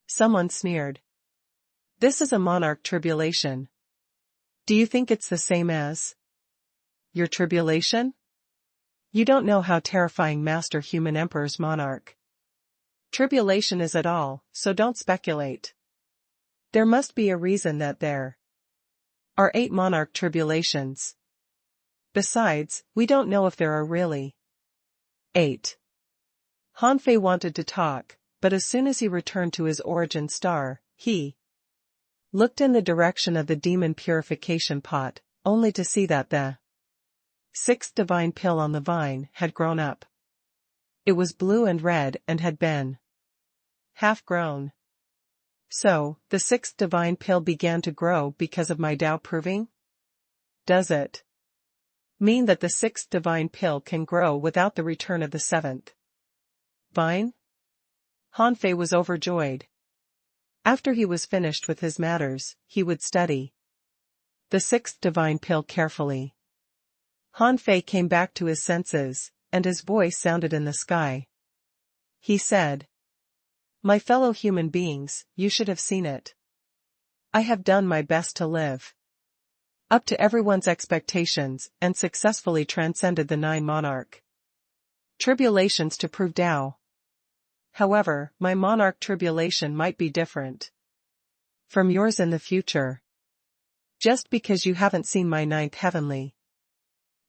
[SPEAKER 1] Someone sneered. This is a monarch tribulation. Do you think it's the same as your tribulation? You don't know how terrifying Master Human Emperor's monarch tribulation is at all, so don't speculate. There must be a reason that there are 8 monarch tribulations. Besides, we don't know if there are really 8. Han Fei wanted to talk, but as soon as he returned to his origin star, he looked in the direction of the demon purification pot, only to see that the sixth divine pill on the vine had grown up. It was blue and red and had been half grown. So, the sixth divine pill began to grow because of my Tao proving? Does it mean that the sixth divine pill can grow without the return of the seventh vine? Han Fei was overjoyed. After he was finished with his matters, he would study the sixth divine pill carefully. Han Fei came back to his senses, and his voice sounded in the sky. He said, "My fellow human beings, you should have seen it. I have done my best to live up to everyone's expectations and successfully transcended the 9 monarch tribulations to prove Tao. However, my monarch tribulation might be different from yours in the future. Just because you haven't seen my 9th heavenly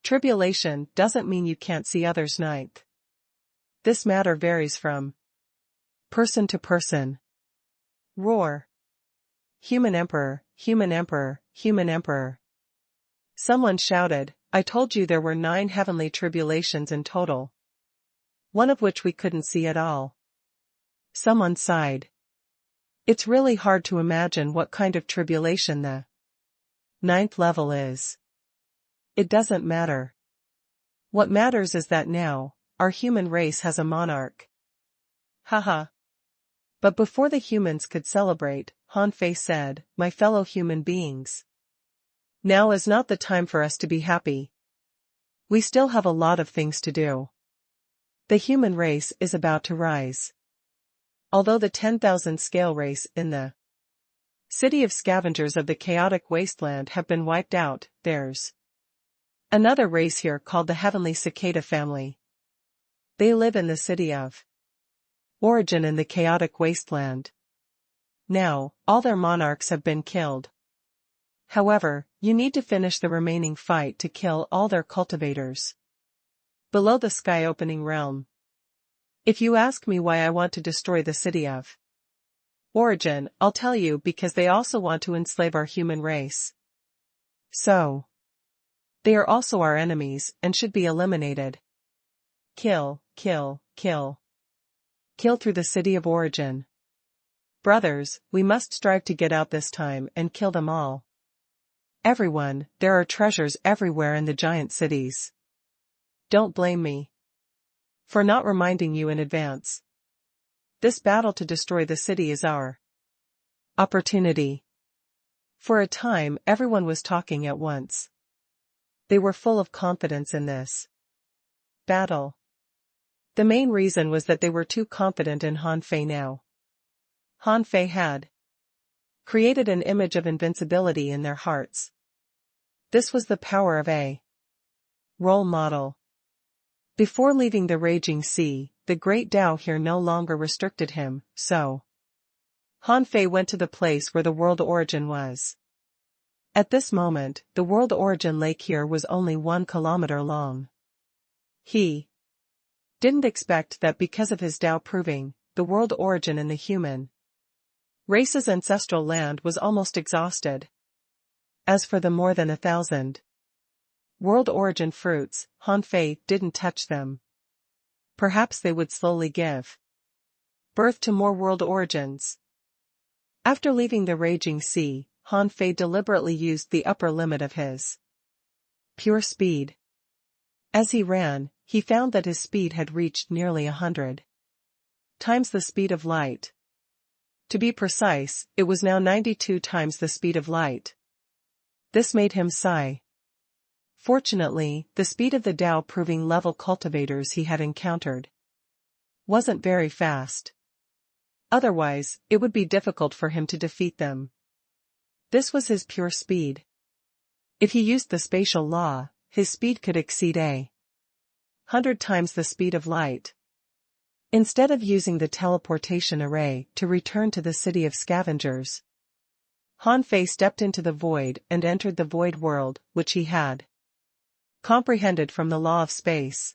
[SPEAKER 1] tribulation doesn't mean you can't see others' 9th. This matter varies from person to person." Roar. Human Emperor, Human Emperor, Human Emperor. Someone shouted, "I told you there were 9 heavenly tribulations in total. One of which we couldn't see at all." Someone sighed. It's really hard to imagine what kind of tribulation the 9th level is. It doesn't matter. What matters is that now, our human race has a monarch. Haha. But before the humans could celebrate, Han Fei said, "My fellow human beings. Now is not the time for us to be happy. We still have a lot of things to do. The human race is about to rise. Although the 10,000 scale race in the city of scavengers of the chaotic wasteland have been wiped out, there's another race here called the Heavenly Cicada family. They live in the city of origin in the chaotic wasteland. Now, all their monarchs have been killed. However, you need to finish the remaining fight to kill all their cultivators below the sky-opening realm. If you ask me why I want to destroy the city of origin, I'll tell you because they also want to enslave our human race. So, they are also our enemies and should be eliminated. Kill, kill, kill. Kill through the city of origin. Brothers, we must strive to get out this time and kill them all. Everyone, there are treasures everywhere in the giant cities. Don't blame me for not reminding you in advance. This battle to destroy the city is our opportunity." For a time, everyone was talking at once. They were full of confidence in this battle. The main reason was that they were too confident in Han Fei now. Han Fei had created an image of invincibility in their hearts. This was the power of a role model. Before leaving the raging sea, the great Tao here no longer restricted him, so Han Fei went to the place where the world origin was. At this moment, the world origin lake here was only 1 kilometer long. He didn't expect that because of his Tao proving, the world origin in the human race's ancestral land was almost exhausted. As for the more than 1,000 world origin fruits, Han Fei didn't touch them. Perhaps they would slowly give birth to more world origins. After leaving the raging sea, Han Fei deliberately used the upper limit of his pure speed. As he ran, he found that his speed had reached nearly 100 times the speed of light. To be precise, it was now 92 times the speed of light. This made him sigh. Fortunately, the speed of the Tao proving level cultivators he had encountered wasn't very fast. Otherwise, it would be difficult for him to defeat them. This was his pure speed. If he used the spatial law, his speed could exceed 100 times the speed of light. Instead of using the teleportation array to return to the city of scavengers, Han Fei stepped into the void and entered the void world, which he had comprehended from the law of space.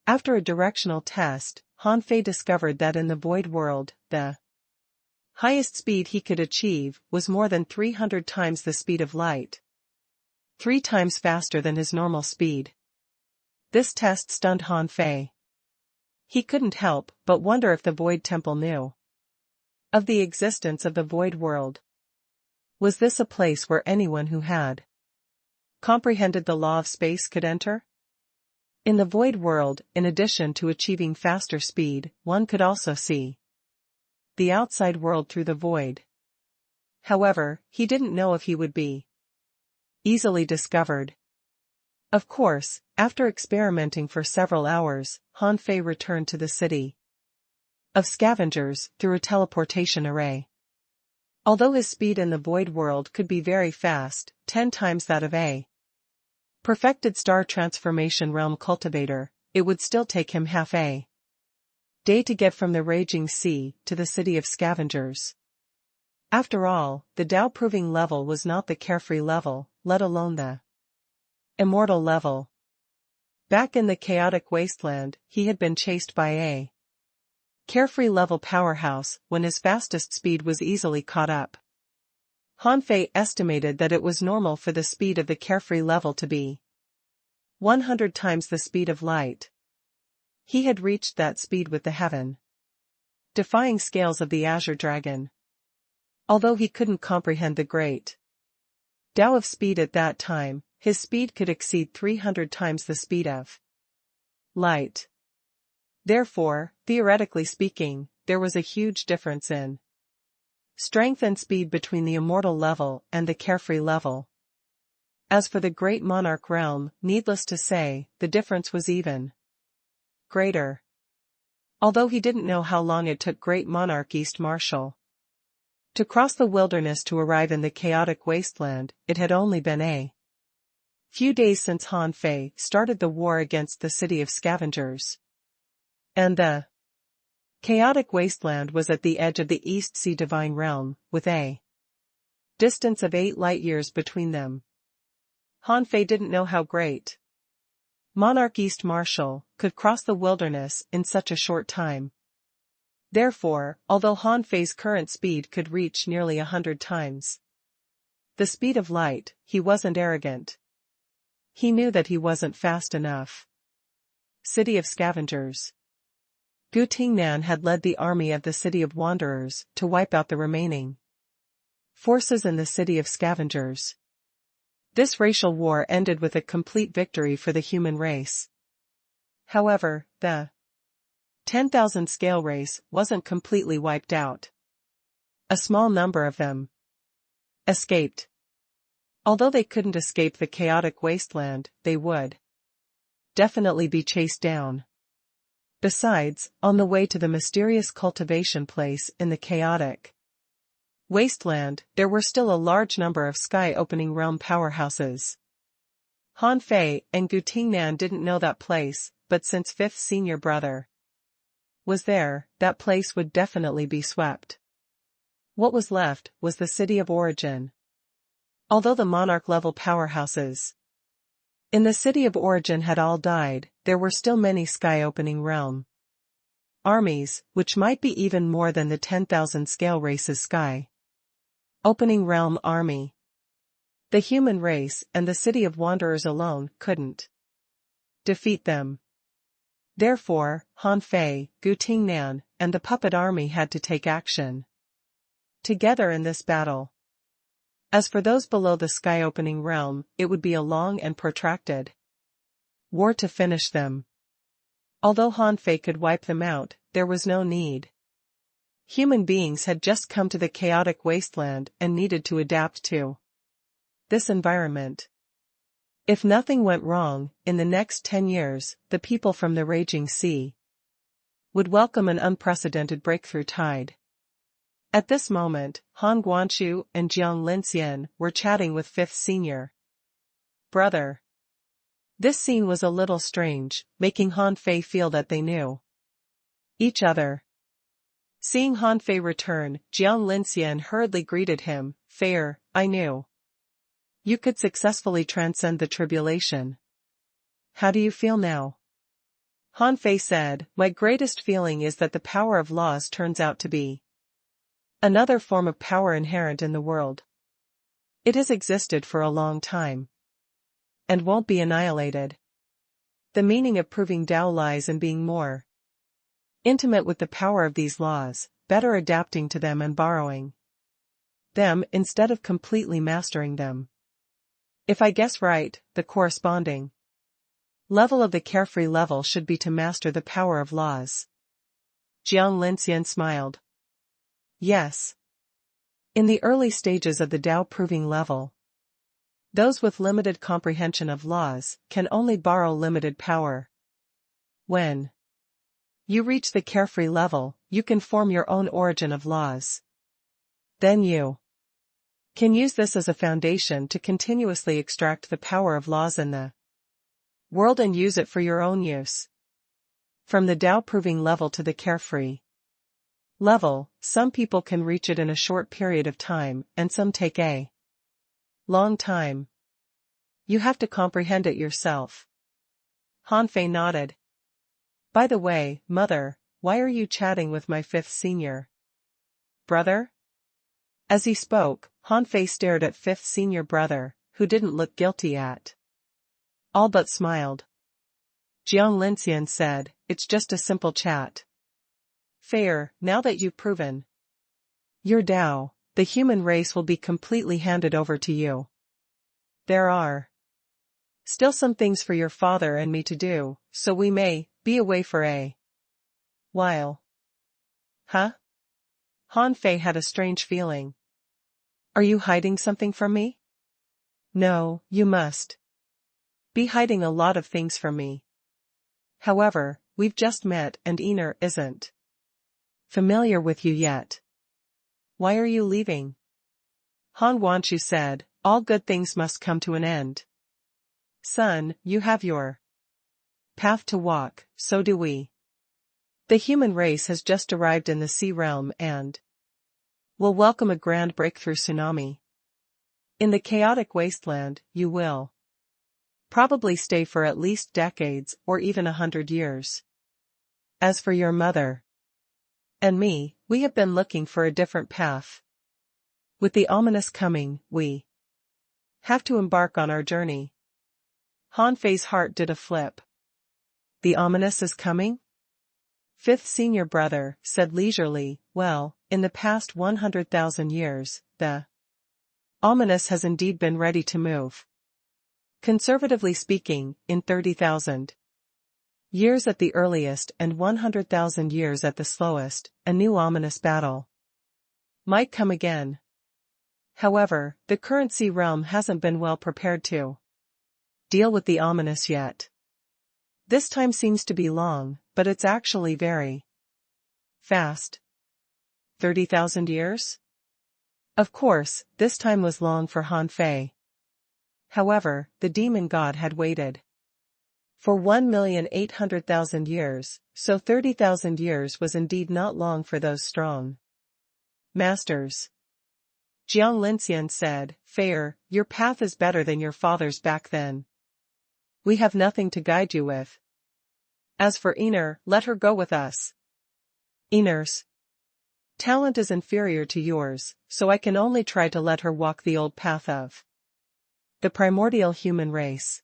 [SPEAKER 1] After a directional test, Han Fei discovered that in the void world, the highest speed he could achieve was more than 300 times the speed of light. 3 times faster than his normal speed. This test stunned Han Fei. He couldn't help but wonder if the Void Temple knew of the existence of the void world. Was this a place where anyone who had comprehended the law of space could enter? In the void world, in addition to achieving faster speed, one could also see the outside world through the void. However, he didn't know if he would be easily discovered. Of course, after experimenting for several hours, Han Fei returned to the city of scavengers through a teleportation array. Although his speed in the void world could be very fast, 10 times that of a perfected star transformation realm cultivator, it would still take him half a day to get from the raging sea to the city of scavengers. After all, the Tao-proving level was not the carefree level, let alone the immortal level. Back in the chaotic wasteland, he had been chased by a carefree level powerhouse when his fastest speed was easily caught up. Han Fei estimated that it was normal for the speed of the carefree level to be 100 times the speed of light. He had reached that speed with the heaven-defying scales of the Azure Dragon. Although he couldn't comprehend the great Tao of speed at that time, his speed could exceed 300 times the speed of light. Therefore, theoretically speaking, there was a huge difference in strength and speed between the immortal level and the carefree level. As for the great monarch realm, needless to say, the difference was even greater. Although he didn't know how long it took great monarch East Marshal to cross the wilderness to arrive in the chaotic wasteland, it had only been a few days since Han Fei started the war against the city of scavengers. And the chaotic wasteland was at the edge of the East Sea Divine Realm, with a distance of 8 light-years between them. Han Fei didn't know how great Monarch East Marshal could cross the wilderness in such a short time. Therefore, although Han Fei's current speed could reach nearly 100 times the speed of light, he wasn't arrogant. He knew that he wasn't fast enough. City of Scavengers. Gu Tingnan had led the army of the City of Wanderers to wipe out the remaining forces in the City of Scavengers. This racial war ended with a complete victory for the human race. However, the 10,000 scale race wasn't completely wiped out. A small number of them escaped. Although they couldn't escape the chaotic wasteland, they would definitely be chased down. Besides, on the way to the mysterious cultivation place in the chaotic wasteland, there were still a large number of sky-opening realm powerhouses. Han Fei and Gu Tingnan didn't know that place, but since fifth senior brother was there, that place would definitely be swept. What was left was the city of origin. Although the monarch-level powerhouses in the city of origin had all died, there were still many sky-opening realm armies, which might be even more than the 10,000 scale race's sky-opening realm army. The human race and the City of Wanderers alone couldn't defeat them. Therefore, Han Fei, Gu Tingnan, and the puppet army had to take action together in this battle. As for those below the sky-opening realm, it would be a long and protracted war to finish them. Although Han Fei could wipe them out, there was no need. Human beings had just come to the chaotic wasteland and needed to adapt to this environment. If nothing went wrong, in the next 10 years, the people from the raging sea would welcome an unprecedented breakthrough tide. At this moment, Han Guanshu and Jiang Linxian were chatting with fifth senior brother. This scene was a little strange, making Han Fei feel that they knew each other. Seeing Han Fei return, Jiang Linxian hurriedly greeted him. "Fei, I knew you could successfully transcend the tribulation. How do you feel now?" Han Fei said, my greatest feeling is that the power of laws turns out to be another form of power inherent in the world. It has existed for a long time and won't be annihilated. The meaning of proving Tao lies in being more intimate with the power of these laws, better adapting to them and borrowing them instead of completely mastering them. If I guess right, the corresponding level of the carefree level should be to master the power of laws. Jiang Linxian smiled. Yes. In the early stages of the Tao proving level, those with limited comprehension of laws can only borrow limited power. When you reach the carefree level, you can form your own origin of laws. Then you can use this as a foundation to continuously extract the power of laws in the world and use it for your own use. From the Tao proving level to the carefree level, some people can reach it in a short period of time and some take a long time. You have to comprehend it yourself. Han Fei nodded. By the way, mother, why are you chatting with my fifth senior brother? As he spoke, Han Fei stared at fifth senior brother, who didn't look guilty at all but smiled. Jiang Linxian said, it's just a simple chat. Fair, now that you've proven your Tao, the human race will be completely handed over to you. There are still some things for your father and me to do, so we may be away for a while. Huh? Han Fei had a strange feeling. Are you hiding something from me? No, you must be hiding a lot of things from me. However, we've just met and Einer isn't familiar with you yet. Why are you leaving? Han Wanchu said, all good things must come to an end. Son, you have your path to walk, so do we. The human race has just arrived in the sea realm and will welcome a grand breakthrough tsunami. In the chaotic wasteland, you will probably stay for at least decades or even 100 years. As for your mother and me, we have been looking for a different path. With the ominous coming, we have to embark on our journey. Han Fei's heart did a flip. The ominous is coming? Fifth senior brother said leisurely, well, in the past 100,000 years, the ominous has indeed been ready to move. Conservatively speaking, in 30,000 years at the earliest and 100,000 years at the slowest, a new ominous battle might come again. However, the current sea realm hasn't been well prepared to deal with the ominous yet. This time seems to be long, but it's actually very fast. 30,000 years? Of course, this time was long for Han Fei. However, the demon god had waited for 1,800,000 years, so 30,000 years was indeed not long for those strong masters. Jiang Linxian said, fair, your path is better than your father's back then. We have nothing to guide you with. As for Einer, let her go with us. Einer's talent is inferior to yours, so I can only try to let her walk the old path of the primordial human race.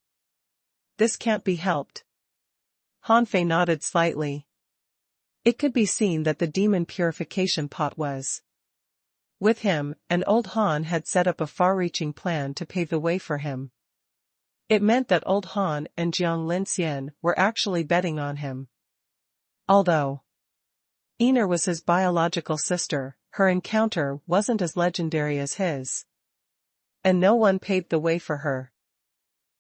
[SPEAKER 1] This can't be helped. Han Fei nodded slightly. It could be seen that the demon purification pot was with him, and old Han had set up a far-reaching plan to pave the way for him. It meant that old Han and Jiang Linxian were actually betting on him. Although Einer was his biological sister, her encounter wasn't as legendary as his. And no one paved the way for her.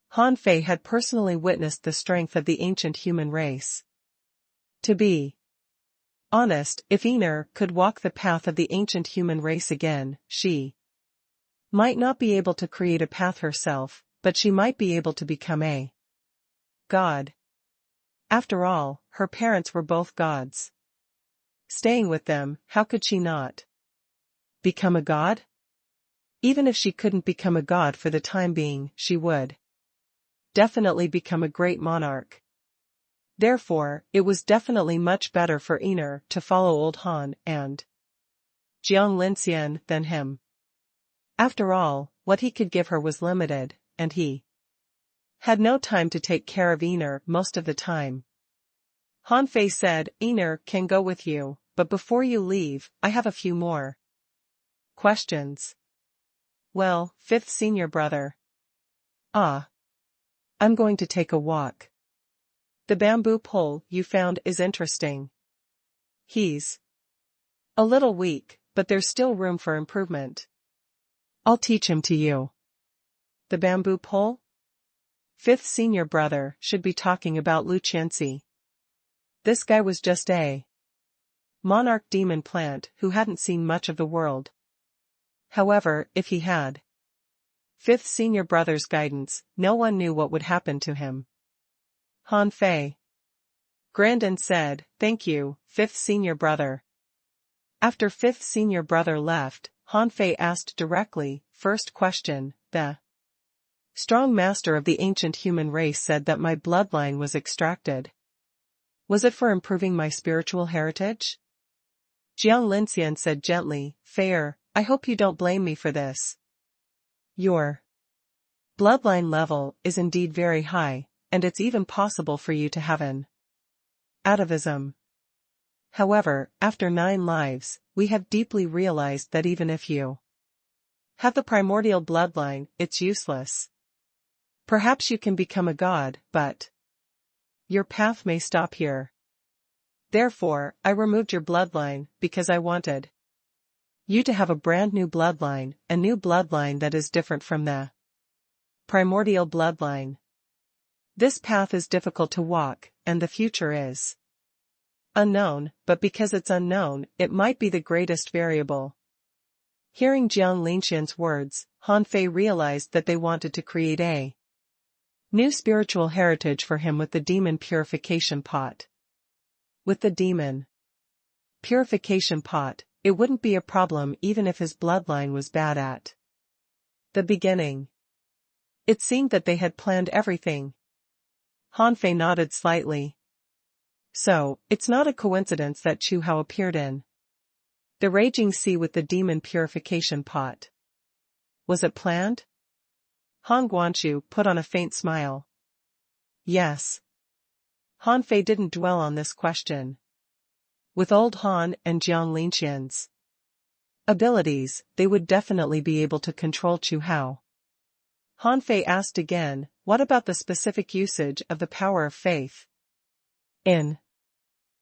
[SPEAKER 1] Han Fei had personally witnessed the strength of the ancient human race. To be honest, if Einer could walk the path of the ancient human race again, she might not be able to create a path herself, but she might be able to become a god. After all, her parents were both gods. Staying with them, how could she not become a god? Even if she couldn't become a god for the time being, she would definitely become a great monarch. Therefore, it was definitely much better for Einer to follow old Han and Jiang Linxian than him. After all, what he could give her was limited, and he had no time to take care of Einer most of the time. Han Fei said, Einer can go with you, but before you leave, I have a few more questions. Well, fifth senior brother. Ah. I'm going to take a walk. The bamboo pole you found is interesting. He's a little weak, but there's still room for improvement. I'll teach him to you. The bamboo pole? Fifth senior brother should be talking about Lu Qianxi. This guy was just a monarch demon plant who hadn't seen much of the world. However, if he had fifth senior brother's guidance, no one knew what would happen to him. Han Fei grinned and said, Thank you, fifth senior brother. After fifth senior brother left, Han Fei asked directly, first question, the strong master of the ancient human race said that my bloodline was extracted. Was it for improving my spiritual heritage? Jiang Linxian said gently, Fair, I hope you don't blame me for this. Your bloodline level is indeed very high, and it's even possible for you to have an atavism. However, after 9 lives, we have deeply realized that even if you have the primordial bloodline, it's useless. Perhaps you can become a god, but your path may stop here. Therefore, I removed your bloodline, because I wanted you to have a brand new bloodline, a new bloodline that is different from the primordial bloodline. This path is difficult to walk, and the future is unknown, but because it's unknown, it might be the greatest variable. Hearing Jiang Linxian's words, Han Fei realized that they wanted to create a new spiritual heritage for him with the demon purification pot. With the demon purification pot, it wouldn't be a problem even if his bloodline was bad at the beginning. It seemed that they had planned everything. Han Fei nodded slightly. So, it's not a coincidence that Chu Hao appeared in the raging sea with the demon purification pot. Was it planned? Han Guanchu put on a faint smile. Yes. Han Fei didn't dwell on this question. With old Han and Jiang Linxian's abilities, they would definitely be able to control Chu Hao. Han Fei asked again, what about the specific usage of the power of faith? In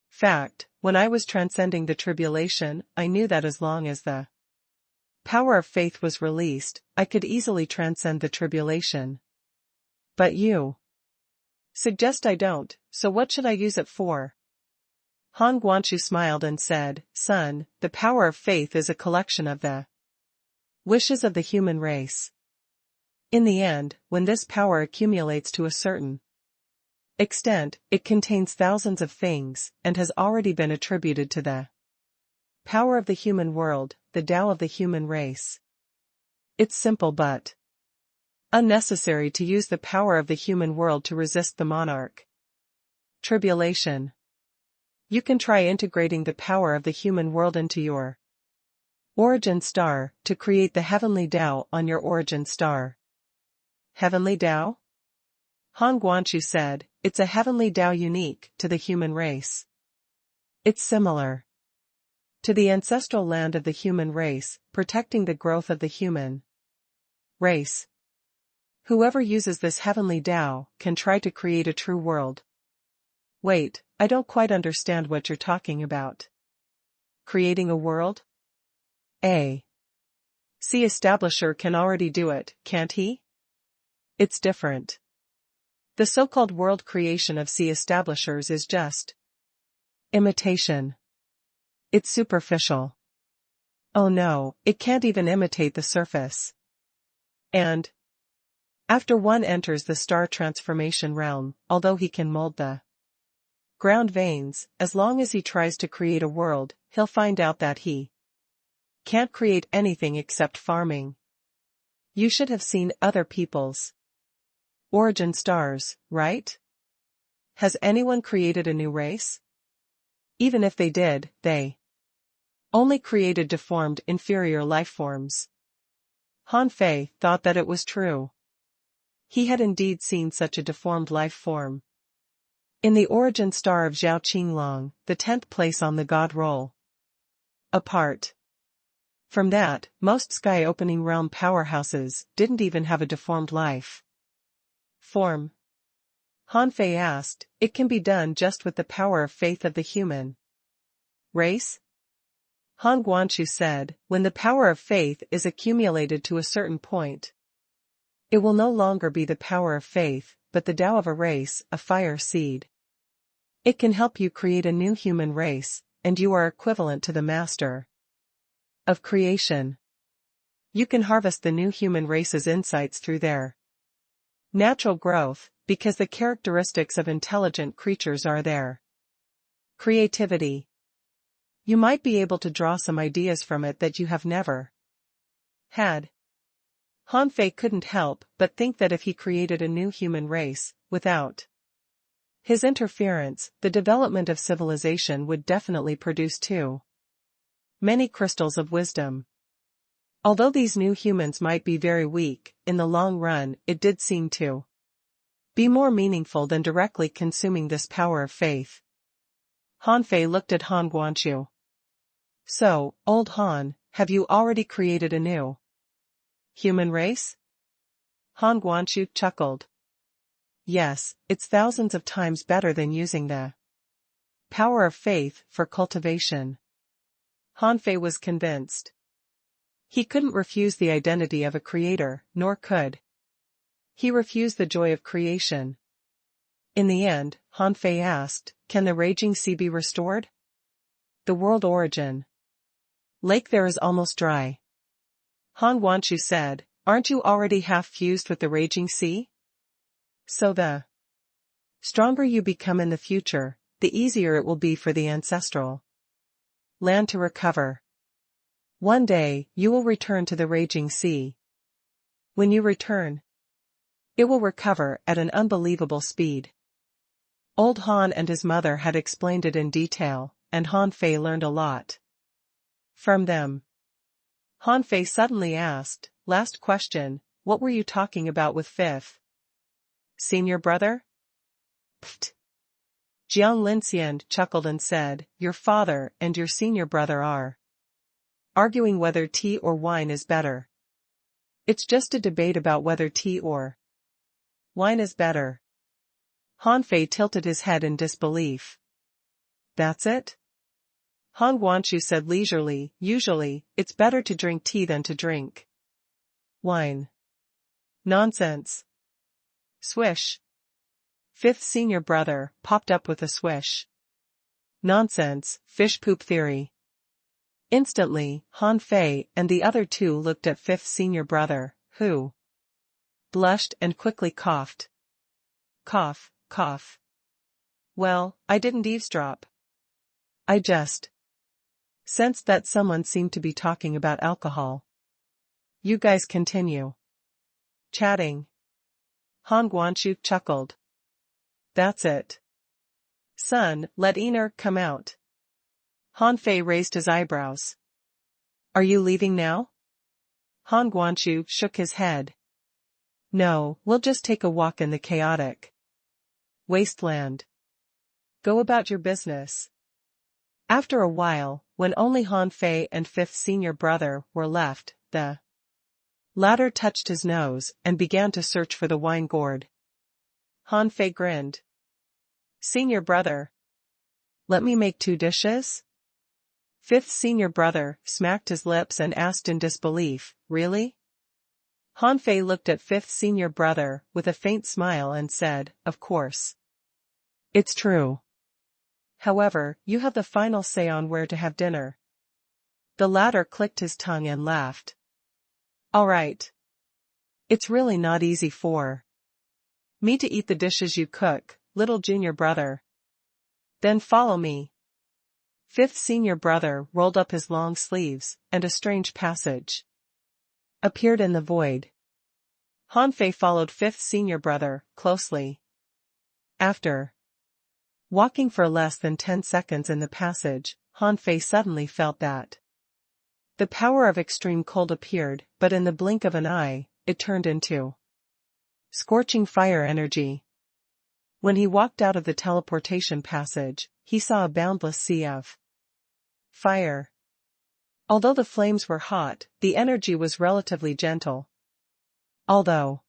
[SPEAKER 1] fact, when I was transcending the tribulation, I knew that as long as the power of faith was released, I could easily transcend the tribulation. But you suggest I don't, so what should I use it for? Han Guanchu smiled and said, Son, the power of faith is a collection of the wishes of the human race. In the end, when this power accumulates to a certain extent, it contains thousands of things, and has already been attributed to the power of the human world, the Tao of the human race. It's simple but unnecessary to use the power of the human world to resist the monarch tribulation. You can try integrating the power of the human world into your origin star, to create the heavenly Tao on your origin star. Heavenly Tao? Han Guanchu said, it's a heavenly Tao unique to the human race. It's similar to the ancestral land of the human race, protecting the growth of the human race. Whoever uses this heavenly Tao can try to create a true world. Wait, I don't quite understand what you're talking about. Creating a world? A sea establisher can already do it, can't he? It's different. The so-called world creation of sea establishers is just imitation. It's superficial. Oh no, it can't even imitate the surface. And after one enters the star transformation realm, although he can mold the ground veins, as long as he tries to create a world, he'll find out that he can't create anything except farming. You should have seen other people's origin stars, right? Has anyone created a new race? Even if they did, they only created deformed, inferior life forms. Han Fei thought that it was true. He had indeed seen such a deformed life form. In the origin star of Zhao Qinglong, the 10th place on the God roll. Apart from that, most sky-opening realm powerhouses didn't even have a deformed life form. Han Fei asked, it can be done just with the power of faith of the human race? Han Guangqiu said, when the power of faith is accumulated to a certain point, it will no longer be the power of faith, but the Tao of a race, a fire seed. It can help you create a new human race, and you are equivalent to the master of creation. You can harvest the new human race's insights through their natural growth, because the characteristics of intelligent creatures are there. Creativity. You might be able to draw some ideas from it that you have never had. Han Fei couldn't help but think that if he created a new human race, without his interference, the development of civilization would definitely produce too many crystals of wisdom. Although these new humans might be very weak, in the long run, it did seem to be more meaningful than directly consuming this power of faith. Han Fei looked at Han Guangqiu. So, old Han, have you already created a new human race? Han Guangqiu chuckled. Yes, it's thousands of times better than using the power of faith for cultivation. Han Fei was convinced. He couldn't refuse the identity of a creator, nor could he refuse the joy of creation. In the end, Han Fei asked, can the raging sea be restored? The world origin lake there is almost dry. Han Guangqiu said, aren't you already half fused with the raging sea? So the stronger you become in the future, the easier it will be for the ancestral land to recover. One day, you will return to the raging sea. When you return, it will recover at an unbelievable speed. Old Han and his mother had explained it in detail, and Han Fei learned a lot from them. Han Fei suddenly asked, last question, what were you talking about with fifth senior brother? Pfft. Jiang Linxian chuckled and said, your father and your senior brother are arguing whether tea or wine is better. It's just a debate about whether tea or wine is better. Han Fei tilted his head in disbelief. That's it? Han Guangqiu said leisurely, usually, it's better to drink tea than to drink wine. Nonsense. Swish. Fifth senior brother popped up with a swish. Nonsense, fish poop theory. Instantly, Han Fei and the other two looked at fifth senior brother, who blushed and quickly coughed. Cough, cough. Well, I didn't eavesdrop. I just sensed that someone seemed to be talking about alcohol. You guys continue chatting. Han Guangqiu chuckled. That's it. Son, let Ener come out. Han Fei raised his eyebrows. Are you leaving now? Han Guangqiu shook his head. No, we'll just take a walk in the chaotic wasteland. Go about your business. After a while, when only Han Fei and fifth senior brother were left, the latter touched his nose and began to search for the wine gourd. Han Fei grinned. Senior brother. Let me make 2 dishes? Fifth senior brother smacked his lips and asked in disbelief, really? Han Fei looked at fifth senior brother with a faint smile and said, of course. It's true. However, you have the final say on where to have dinner. The latter clicked his tongue and laughed. All right. It's really not easy for me to eat the dishes you cook, little junior brother. Then follow me. Fifth senior brother rolled up his long sleeves, and a strange passage appeared in the void. Han Fei followed fifth senior brother closely. After Walking for less than 10 seconds in the passage, Han Fei suddenly felt that the power of extreme cold appeared, but in the blink of an eye, it turned into scorching fire energy. When he walked out of the teleportation passage, he saw a boundless sea of fire. Although the flames were hot, the energy was relatively gentle. Although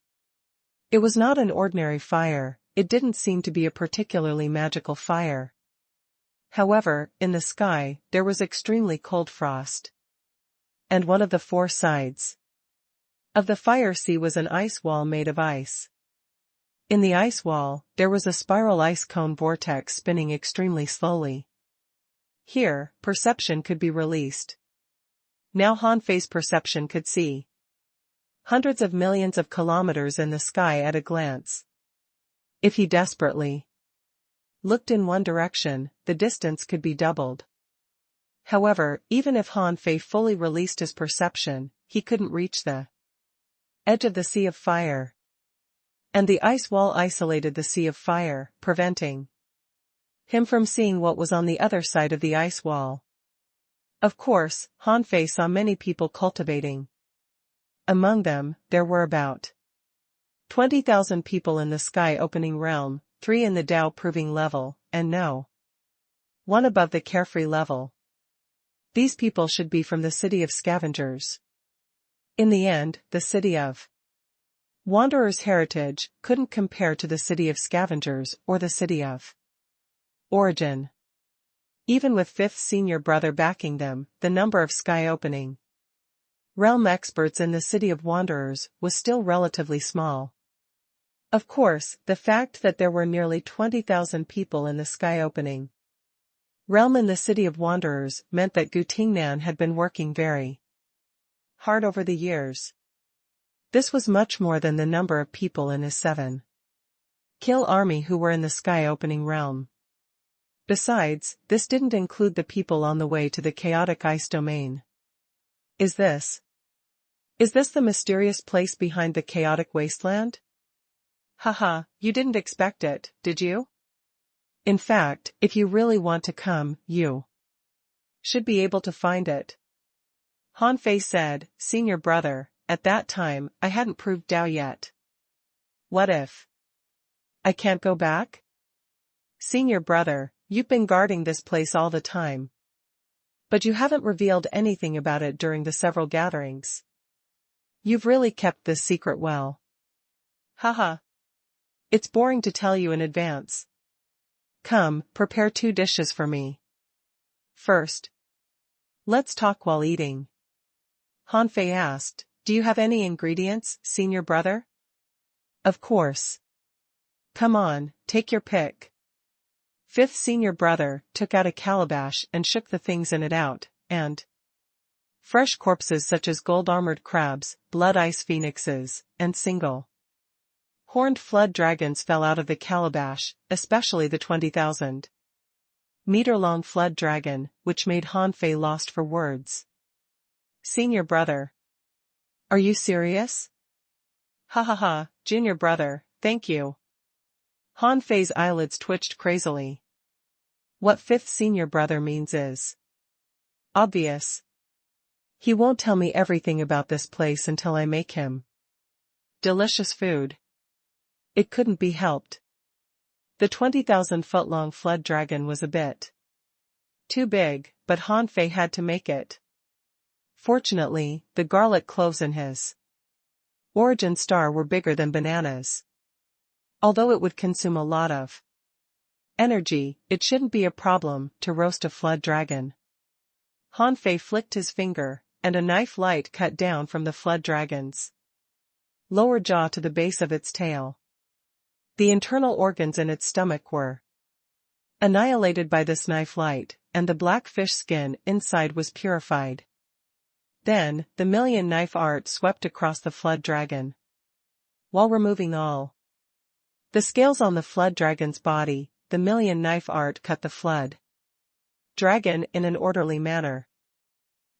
[SPEAKER 1] it was not an ordinary fire, it didn't seem to be a particularly magical fire. However, in the sky, there was extremely cold frost. And one of the four sides of the fire sea was an ice wall made of ice. In the ice wall, there was a spiral ice cone vortex spinning extremely slowly. Here, perception could be released. Now Han Fei's perception could see hundreds of millions of kilometers in the sky at a glance. If he desperately looked in one direction, the distance could be doubled. However, even if Han Fei fully released his perception, he couldn't reach the edge of the sea of fire. And the ice wall isolated the sea of fire, preventing him from seeing what was on the other side of the ice wall. Of course, Han Fei saw many people cultivating. Among them, there were about 20,000 people in the sky opening realm, 3 in the Tao proving level, and no one above the carefree level. These people should be from the city of scavengers. In the end, the city of wanderers' heritage couldn't compare to the city of scavengers or the city of origin. Even with fifth senior brother backing them, the number of sky-opening realm experts in the city of wanderers was still relatively small. Of course, the fact that there were nearly 20,000 people in the sky-opening realm in the city of wanderers meant that Gu Tingnan had been working very hard over the years. This was much more than the number of people in his 7-kill army who were in the sky-opening realm. Besides, this didn't include the people on the way to the chaotic ice domain. Is this the mysterious place behind the chaotic wasteland? Haha, you didn't expect it, did you? In fact, if you really want to come, you should be able to find it. Han Fei said, senior brother, at that time, I hadn't proved Tao yet. What if I can't go back? Senior brother, you've been guarding this place all the time. But you haven't revealed anything about it during the several gatherings. You've really kept this secret well. Haha. It's boring to tell you in advance. Come, prepare 2 dishes for me. First, let's talk while eating. Han Fei asked, do you have any ingredients, senior brother? Of course. Come on, take your pick. Fifth senior brother took out a calabash and shook the things in it out, and fresh corpses such as gold-armored crabs, blood ice phoenixes, and single horned flood dragons fell out of the calabash, especially the 20,000-meter-long flood dragon, which made Han Fei lost for words. Senior brother. Are you serious? Ha ha ha, junior brother, thank you. Han Fei's eyelids twitched crazily. What fifth senior brother means is obvious. He won't tell me everything about this place until I make him delicious food. It couldn't be helped. The 20,000-foot-long flood dragon was a bit too big, but Han Fei had to make it. Fortunately, the garlic cloves in his origin star were bigger than bananas. Although it would consume a lot of energy, it shouldn't be a problem to roast a flood dragon. Han Fei flicked his finger, and a knife light cut down from the flood dragon's lower jaw to the base of its tail. The internal organs in its stomach were annihilated by this knife light, and the black fish skin inside was purified. Then, the million knife art swept across the flood dragon. While removing all the scales on the flood dragon's body, the million knife art cut the flood dragon in an orderly manner.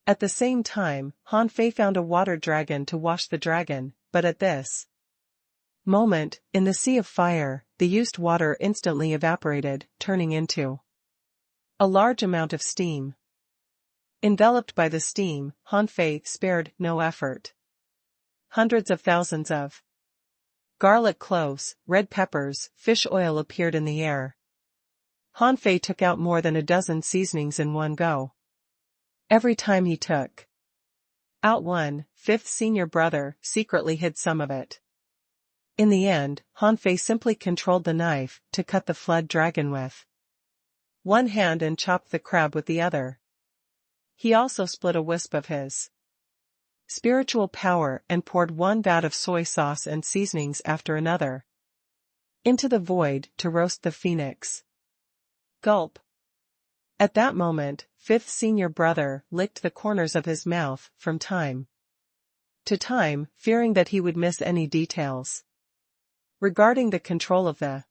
[SPEAKER 1] At the same time, Han Fei found a water dragon to wash the dragon, but at this moment, in the sea of fire, the used water instantly evaporated, turning into a large amount of steam. Enveloped by the steam, Han Fei spared no effort. Hundreds of thousands of garlic cloves, red peppers, fish oil appeared in the air. Han Fei took out more than a dozen seasonings in one go. Every time he took out one, fifth senior brother secretly hid some of it. In the end, Han Fei simply controlled the knife to cut the flood dragon with one hand and chopped the crab with the other. He also split a wisp of his spiritual power and poured one vat of soy sauce and seasonings after another into the void to roast the phoenix. Gulp. At that moment, fifth senior brother licked the corners of his mouth from time to time, fearing that he would miss any details regarding the control of the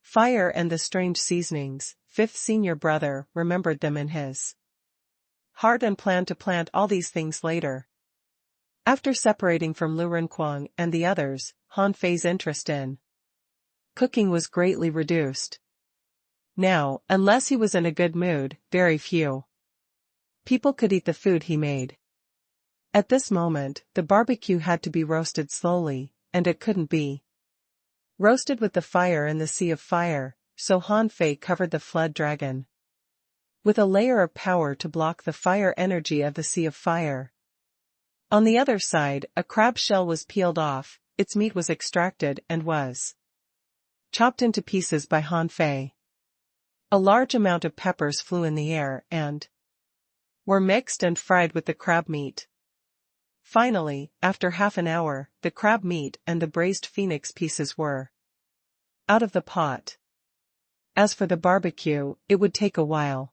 [SPEAKER 1] fire and the strange seasonings. Fifth senior brother remembered them in his heart and planned to plant all these things later. After separating from Lu Renquang and the others, Han Fei's interest in cooking was greatly reduced. Now, unless he was in a good mood, very few people could eat the food he made. At this moment, the barbecue had to be roasted slowly, and it couldn't be roasted with the fire in the sea of fire, so Han Fei covered the flood dragon with a layer of power to block the fire energy of the sea of fire. On the other side, a crab shell was peeled off, its meat was extracted and was chopped into pieces by Han Fei. A large amount of peppers flew in the air and were mixed and fried with the crab meat. Finally, after half an hour, the crab meat and the braised phoenix pieces were out of the pot. As for the barbecue, it would take a while.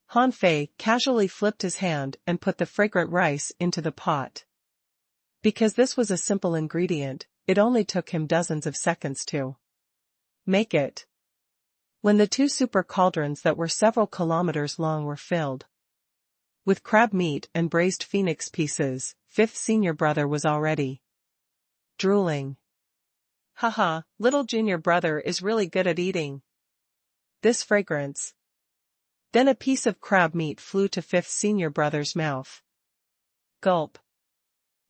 [SPEAKER 1] Han Fei casually flipped his hand and put the fragrant rice into the pot. Because this was a simple ingredient, it only took him dozens of seconds to make it. When the two super cauldrons that were several kilometers long were filled with crab meat and braised phoenix pieces, fifth senior brother was already drooling. Haha, little junior brother is really good at eating this fragrance. Then a piece of crab meat flew to fifth senior brother's mouth. Gulp.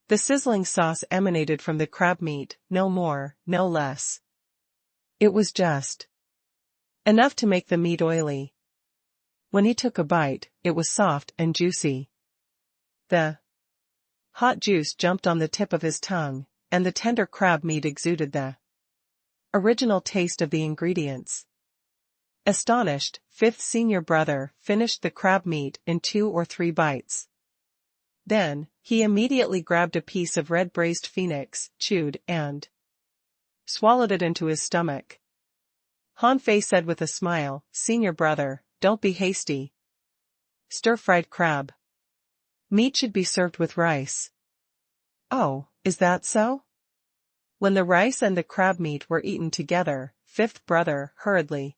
[SPEAKER 1] The sizzling sauce emanated from the crab meat, no more, no less. It was just enough to make the meat oily. When he took a bite, it was soft and juicy. The hot juice jumped on the tip of his tongue, and the tender crab meat exuded the original taste of the ingredients. Astonished, fifth senior brother finished the crab meat in 2 or 3 bites. Then, he immediately grabbed a piece of red braised phoenix, chewed, and swallowed it into his stomach. Han Fei said with a smile, "Senior brother, don't be hasty. Stir-fried crab meat should be served with rice." "Oh, is that so?" When the rice and the crab meat were eaten together, fifth brother hurriedly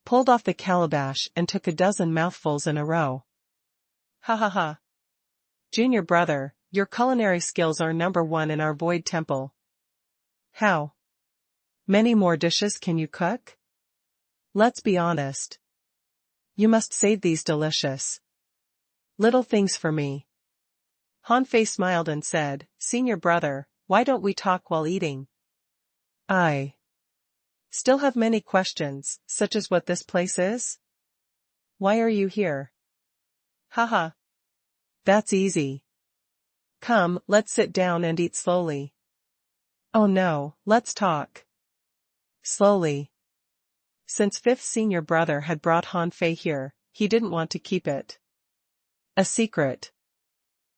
[SPEAKER 1] pulled off the calabash and took a dozen mouthfuls in a row. Ha ha ha. Junior brother, your culinary skills are #1 in our void temple. How many more dishes can you cook? Let's be honest. You must save these delicious little things for me. Han Fei smiled and said, "Senior brother, why don't we talk while eating? I still have many questions, such as what this place is? Why are you here?" Haha. That's easy. Come, let's sit down and eat slowly. Oh no, let's talk slowly. Since fifth senior brother had brought Han Fei here, he didn't want to keep it a secret.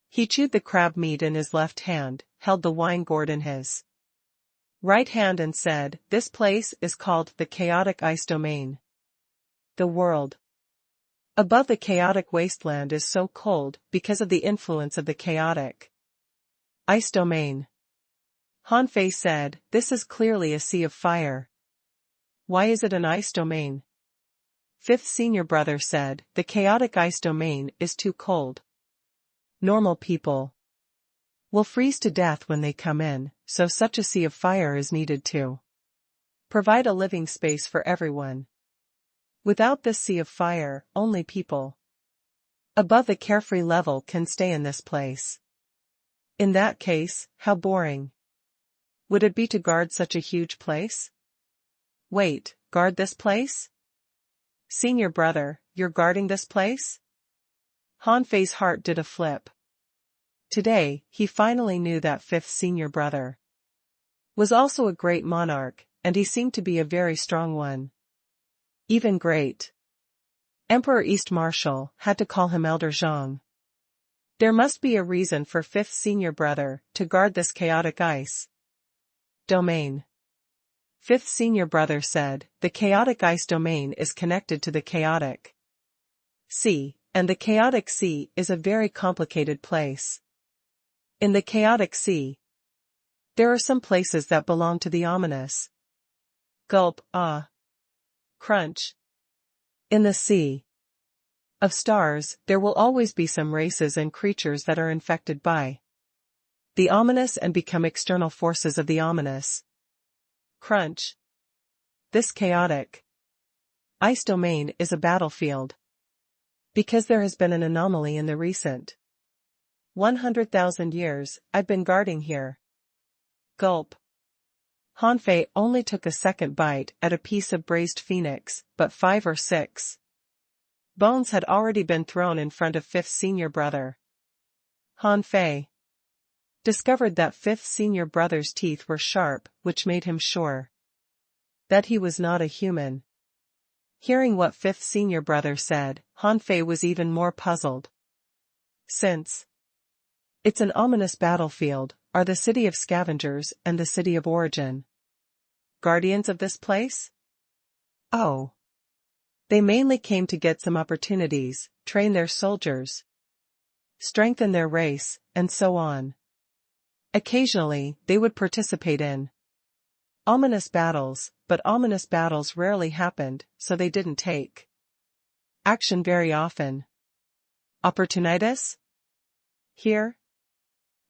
[SPEAKER 1] He chewed the crab meat in his left hand, held the wine gourd in his right hand and said, "This place is called the chaotic ice domain. The world above the chaotic wasteland is so cold because of the influence of the chaotic ice domain." Han Fei said, "This is clearly a sea of fire. Why is it an ice domain?" Fifth senior brother said, "The chaotic ice domain is too cold. Normal people will freeze to death when they come in, so such a sea of fire is needed to provide a living space for everyone. Without this sea of fire, only people above the carefree level can stay in this place. In that case, how boring would it be to guard such a huge place? Wait, guard this place? Senior brother, you're guarding this place? Han Fei's heart did a flip. Today, he finally knew that fifth senior brother was also a great monarch, and he seemed to be a very strong one. Even great. Emperor East Marshal had to call him Elder Zhang. There must be a reason for fifth senior brother to guard this chaotic ice domain. Fifth senior brother said, the chaotic ice domain is connected to the chaotic sea, and the chaotic sea is a very complicated place. In the chaotic sea, there are some places that belong to the ominous. Gulp, ah. Crunch. In the sea of stars, there will always be some races and creatures that are infected by the ominous and become external forces of the ominous. Crunch. This chaotic ice domain is a battlefield, because there has been an anomaly in the recent 100,000 years I've been guarding here. Gulp. Han Fei only took a second bite at a piece of braised phoenix, but 5 or 6 bones had already been thrown in front of fifth senior brother. Han Fei discovered that fifth senior brother's teeth were sharp, which made him sure that he was not a human. Hearing what fifth senior brother said, Han Fei was even more puzzled. Since it's an ominous battlefield, are the city of scavengers and the city of origin guardians of this place? Oh. They mainly came to get some opportunities, train their soldiers, strengthen their race, and so on. Occasionally, they would participate in ominous battles, but ominous battles rarely happened, so they didn't take action very often. Opportunitis? Here?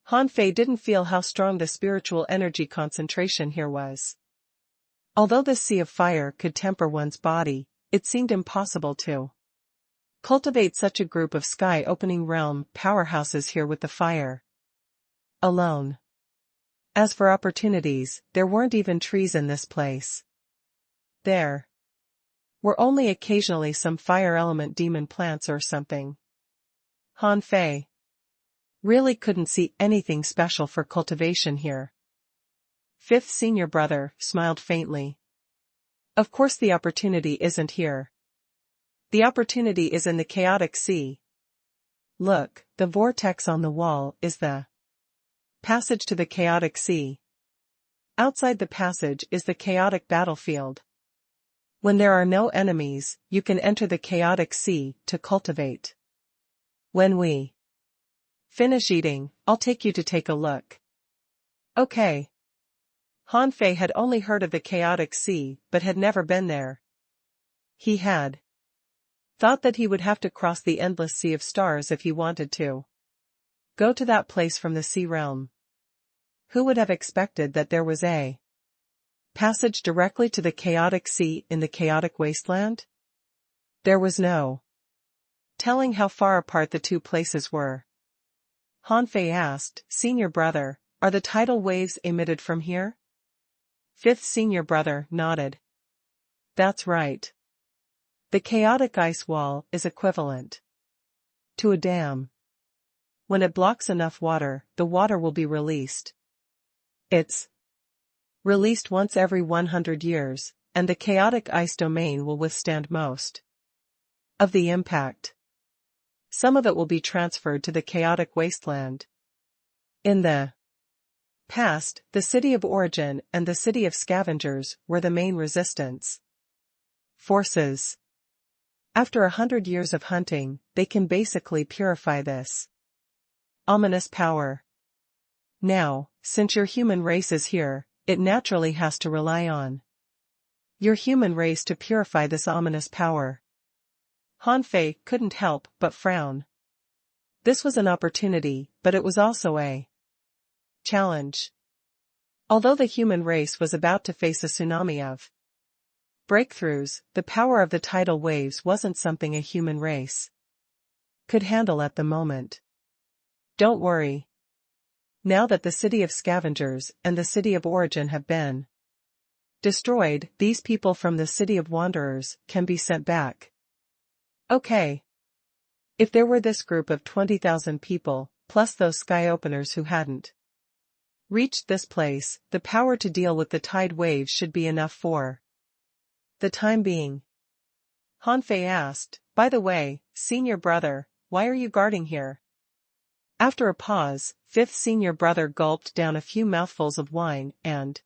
[SPEAKER 1] Han Fei didn't feel how strong the spiritual energy concentration here was. Although the sea of fire could temper one's body, it seemed impossible to cultivate such a group of sky-opening realm powerhouses here with the fire alone. As for opportunities, there weren't even trees in this place. There were only occasionally some fire element demon plants or something. Han Fei really couldn't see anything special for cultivation here. Fifth senior brother smiled faintly. Of course the opportunity isn't here. The opportunity is in the chaotic sea. Look, the vortex on the wall is the passage to the chaotic sea. Outside the passage is the chaotic battlefield. When there are no enemies, you can enter the chaotic sea to cultivate. When we finish eating, I'll take you to take a look. Okay. Han Fei had only heard of the chaotic sea, but had never been there. He had thought that he would have to cross the endless sea of stars if he wanted to go to that place from the sea realm. Who would have expected that there was a passage directly to the chaotic sea in the chaotic wasteland? There was no telling how far apart the two places were. Han Fei asked, Senior brother, are the tidal waves emitted from here? Fifth senior brother nodded. That's right. The chaotic ice wall is equivalent to a dam. When it blocks enough water, the water will be released. It's released once every 100 years, and the chaotic ice domain will withstand most of the impact. Some of it will be transferred to the chaotic wasteland. In the past, the city of origin and the city of scavengers were the main resistance forces. After 100 years of hunting, they can basically purify this ominous power. Now, since your human race is here, it naturally has to rely on your human race to purify this ominous power. Han Fei couldn't help but frown. This was an opportunity, but it was also a challenge. Although the human race was about to face a tsunami of breakthroughs, the power of the tidal waves wasn't something a human race could handle at the moment. Don't worry. Now that the city of scavengers and the city of origin have been destroyed, these people from the city of wanderers can be sent back. Okay. If there were this group of 20,000 people, plus those sky openers who hadn't reached this place, the power to deal with the tide waves should be enough for the time being. Hanfei asked, by the way, senior brother, why are you guarding here? After a pause, fifth senior brother gulped down a few mouthfuls of wine and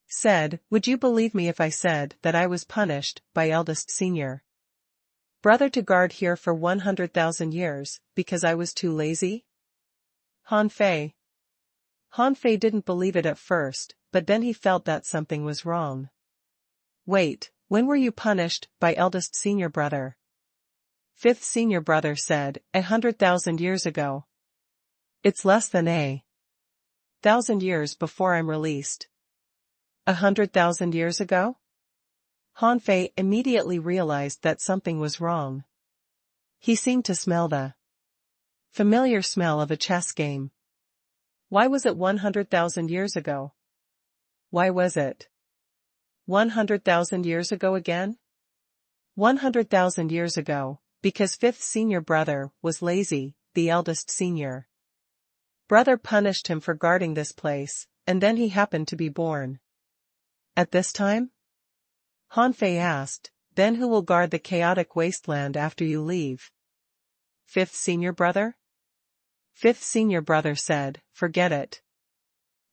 [SPEAKER 1] said, would you believe me if I said that I was punished by eldest senior brother to guard here for 100,000 years, because I was too lazy? Hanfei didn't believe it at first, but then he felt that something was wrong. Wait, when were you punished by eldest senior brother? Fifth senior brother said, 100,000 years ago. It's less than 1,000 years before I'm released. 100,000 years ago? Hanfei immediately realized that something was wrong. He seemed to smell the familiar smell of a chess game. Why was it 100,000 years ago? Why was it 100,000 years ago again? 100,000 years ago, because fifth senior brother was lazy, the eldest senior brother punished him for guarding this place, and then he happened to be born at this time? Hanfei asked, then who will guard the chaotic wasteland after you leave? Fifth senior brother? Fifth senior brother said, forget it.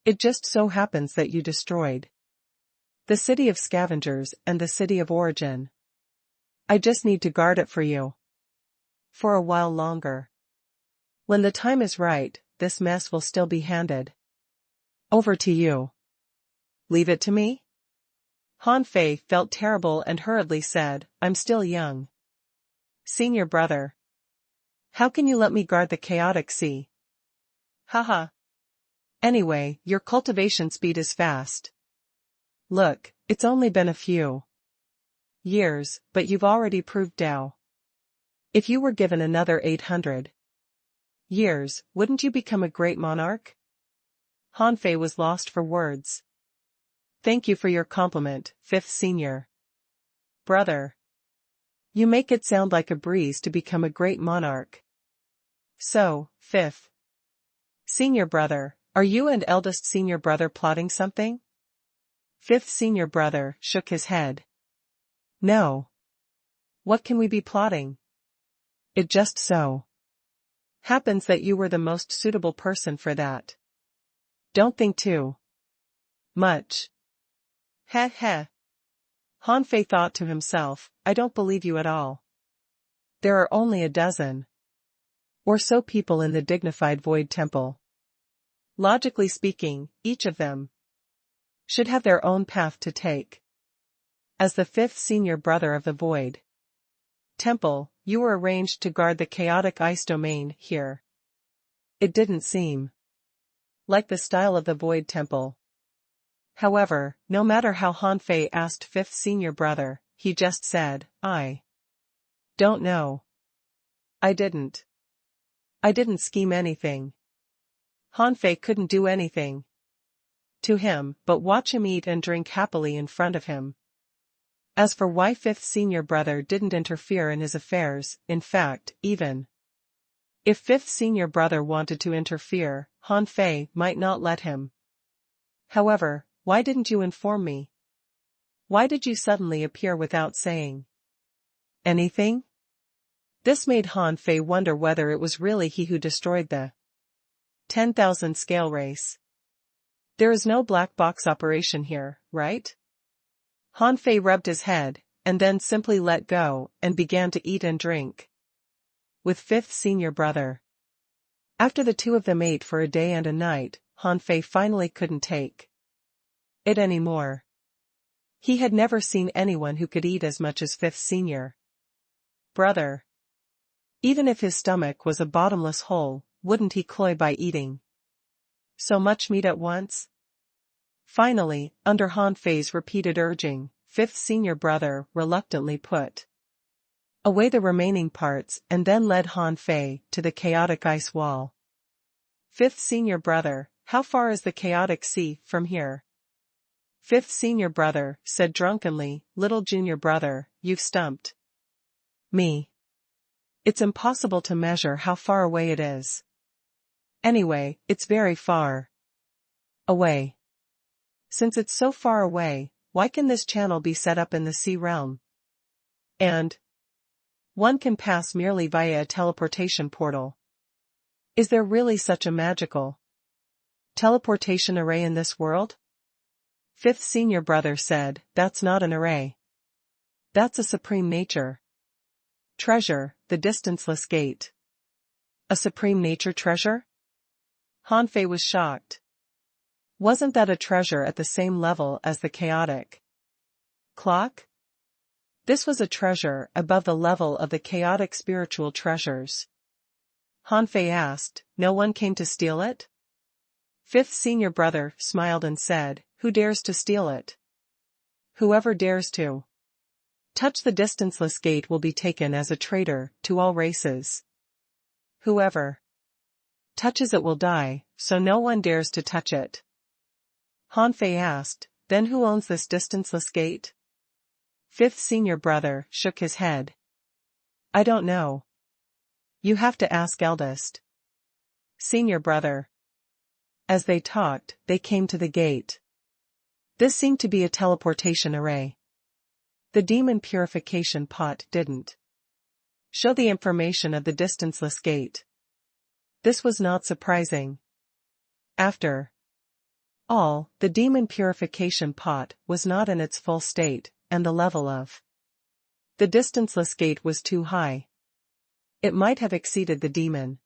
[SPEAKER 1] It just so happens that you destroyed the city of scavengers and the city of origin. I just need to guard it for you. For a while longer. When the time is right, this mess will still be handed over to you. Leave it to me? Hanfei felt terrible and hurriedly said, I'm still young. Senior brother. How can you let me guard the chaotic sea? Haha. Anyway, your cultivation speed is fast. Look, it's only been a few years, but you've already proved Tao. If you were given another 800 years, wouldn't you become a great monarch? Hanfei was lost for words. Thank you for your compliment, fifth senior brother. You make it sound like a breeze to become a great monarch. So, fifth senior brother, are you and eldest senior brother plotting something? Fifth senior brother shook his head. No. What can we be plotting? It just so happens that you were the most suitable person for that. Don't think too much. Heh heh. Hanfei thought to himself, I don't believe you at all. There are only a dozen or so people in the dignified Void Temple. Logically speaking, each of them should have their own path to take. As the fifth senior brother of the Void Temple, you were arranged to guard the chaotic ice domain here. It didn't seem like the style of the Void Temple. However, no matter how Hanfei asked fifth senior brother, he just said, I don't know. I didn't scheme anything. Hanfei couldn't do anything to him but watch him eat and drink happily in front of him. As for why fifth senior brother didn't interfere in his affairs, in fact, even if fifth senior brother wanted to interfere, Hanfei might not let him. However, why didn't you inform me? Why did you suddenly appear without saying anything? This made Hanfei wonder whether it was really he who destroyed the 10,000 scale race. There is no black box operation here, right? Hanfei rubbed his head, and then simply let go, and began to eat and drink with fifth senior brother. After the two of them ate for a day and a night, Hanfei finally couldn't take it anymore. He had never seen anyone who could eat as much as fifth senior brother. Even if his stomach was a bottomless hole, wouldn't he cloy by eating so much meat at once? Finally, under Han Fei's repeated urging, fifth senior brother reluctantly put away the remaining parts and then led Han Fei to the chaotic ice wall. Fifth senior brother, how far is the chaotic sea from here? Fifth senior brother said drunkenly, little junior brother, you've stumped me. It's impossible to measure how far away it is. Anyway, it's very far away. Since it's so far away, why can this channel be set up in the sea realm? And one can pass merely via a teleportation portal. Is there really such a magical teleportation array in this world? Fifth senior brother said, that's not an array. That's a supreme nature treasure, the distanceless gate. A supreme nature treasure? Han Fei was shocked. Wasn't that a treasure at the same level as the chaotic clock? This was a treasure above the level of the chaotic spiritual treasures. Han Fei asked, no one came to steal it? Fifth senior brother smiled and said, who dares to steal it? Whoever dares to touch the distanceless gate will be taken as a traitor to all races. Whoever touches it will die, so no one dares to touch it. Han Fei asked, then who owns this distanceless gate? Fifth senior brother shook his head. I don't know. You have to ask eldest senior brother. As they talked, they came to the gate. This seemed to be a teleportation array. The demon purification pot didn't show the information of the distanceless gate. This was not surprising. After all, the demon purification pot was not in its full state, and the level of the distanceless gate was too high. It might have exceeded the demon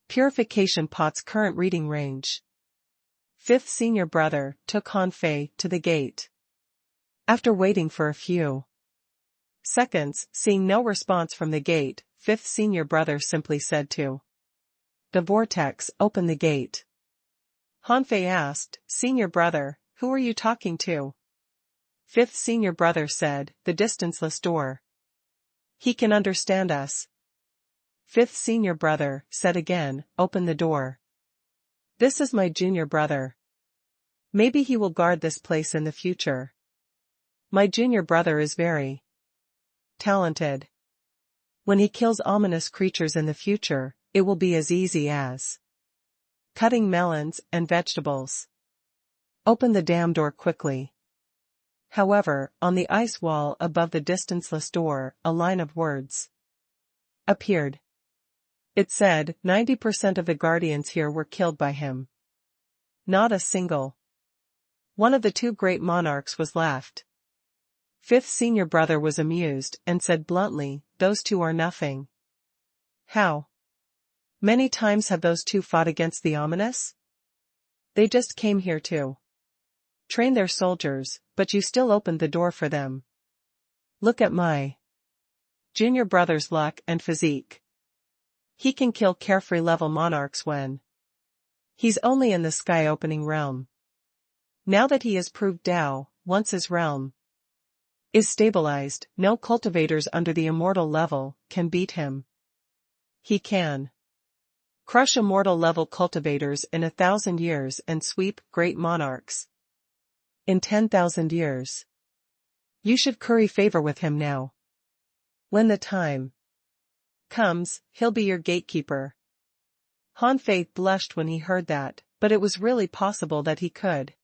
[SPEAKER 1] purification pot's current reading range. Fifth senior brother took Han Fei to the gate. After waiting for a few seconds, seeing no response from the gate, fifth senior brother simply said to the vortex, open the gate. Han Fei asked, senior brother, who are you talking to? Fifth senior brother said, the distanceless door. He can understand us. Fifth senior brother said again, open the door. This is my junior brother. Maybe he will guard this place in the future. My junior brother is very talented. When he kills ominous creatures in the future, it will be as easy as cutting melons and vegetables. Open the damn door quickly. However, on the ice wall above the distanceless door, a line of words appeared. It said, 90% of the guardians here were killed by him. Not a single one of the two great monarchs was left. Fifth senior brother was amused and said bluntly, those two are nothing. How many times have those two fought against the ominous? They just came here to train their soldiers, but you still opened the door for them. Look at my junior brother's luck and physique. He can kill carefree level monarchs when he's only in the sky opening realm. Now that he has proved Tao, once his realm is stabilized, no cultivators under the immortal level can beat him. He can crush immortal level cultivators in 1,000 years and sweep great monarchs in 10,000 years. You should curry favor with him now. When the time comes, he'll be your gatekeeper. Han Fei blushed when he heard that, but it was really possible that he could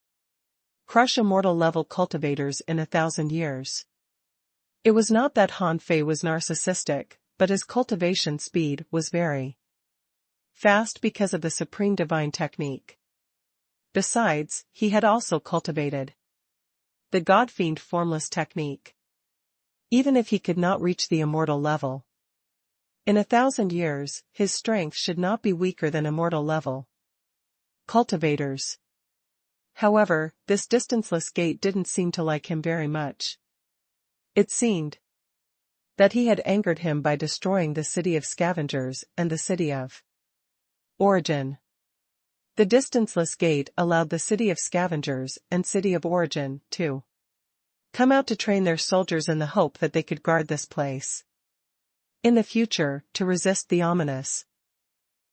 [SPEAKER 1] crush immortal level cultivators in 1,000 years. It was not that Han Fei was narcissistic, but his cultivation speed was very fast because of the supreme divine technique. Besides, he had also cultivated the God-fiend formless technique. Even if he could not reach the immortal level in 1,000 years, his strength should not be weaker than immortal level cultivators. However, this distanceless gate didn't seem to like him very much. It seemed that he had angered him by destroying the city of scavengers and the city of origin. The distanceless gate allowed the city of scavengers and city of origin to come out to train their soldiers in the hope that they could guard this place in the future, to resist the ominous.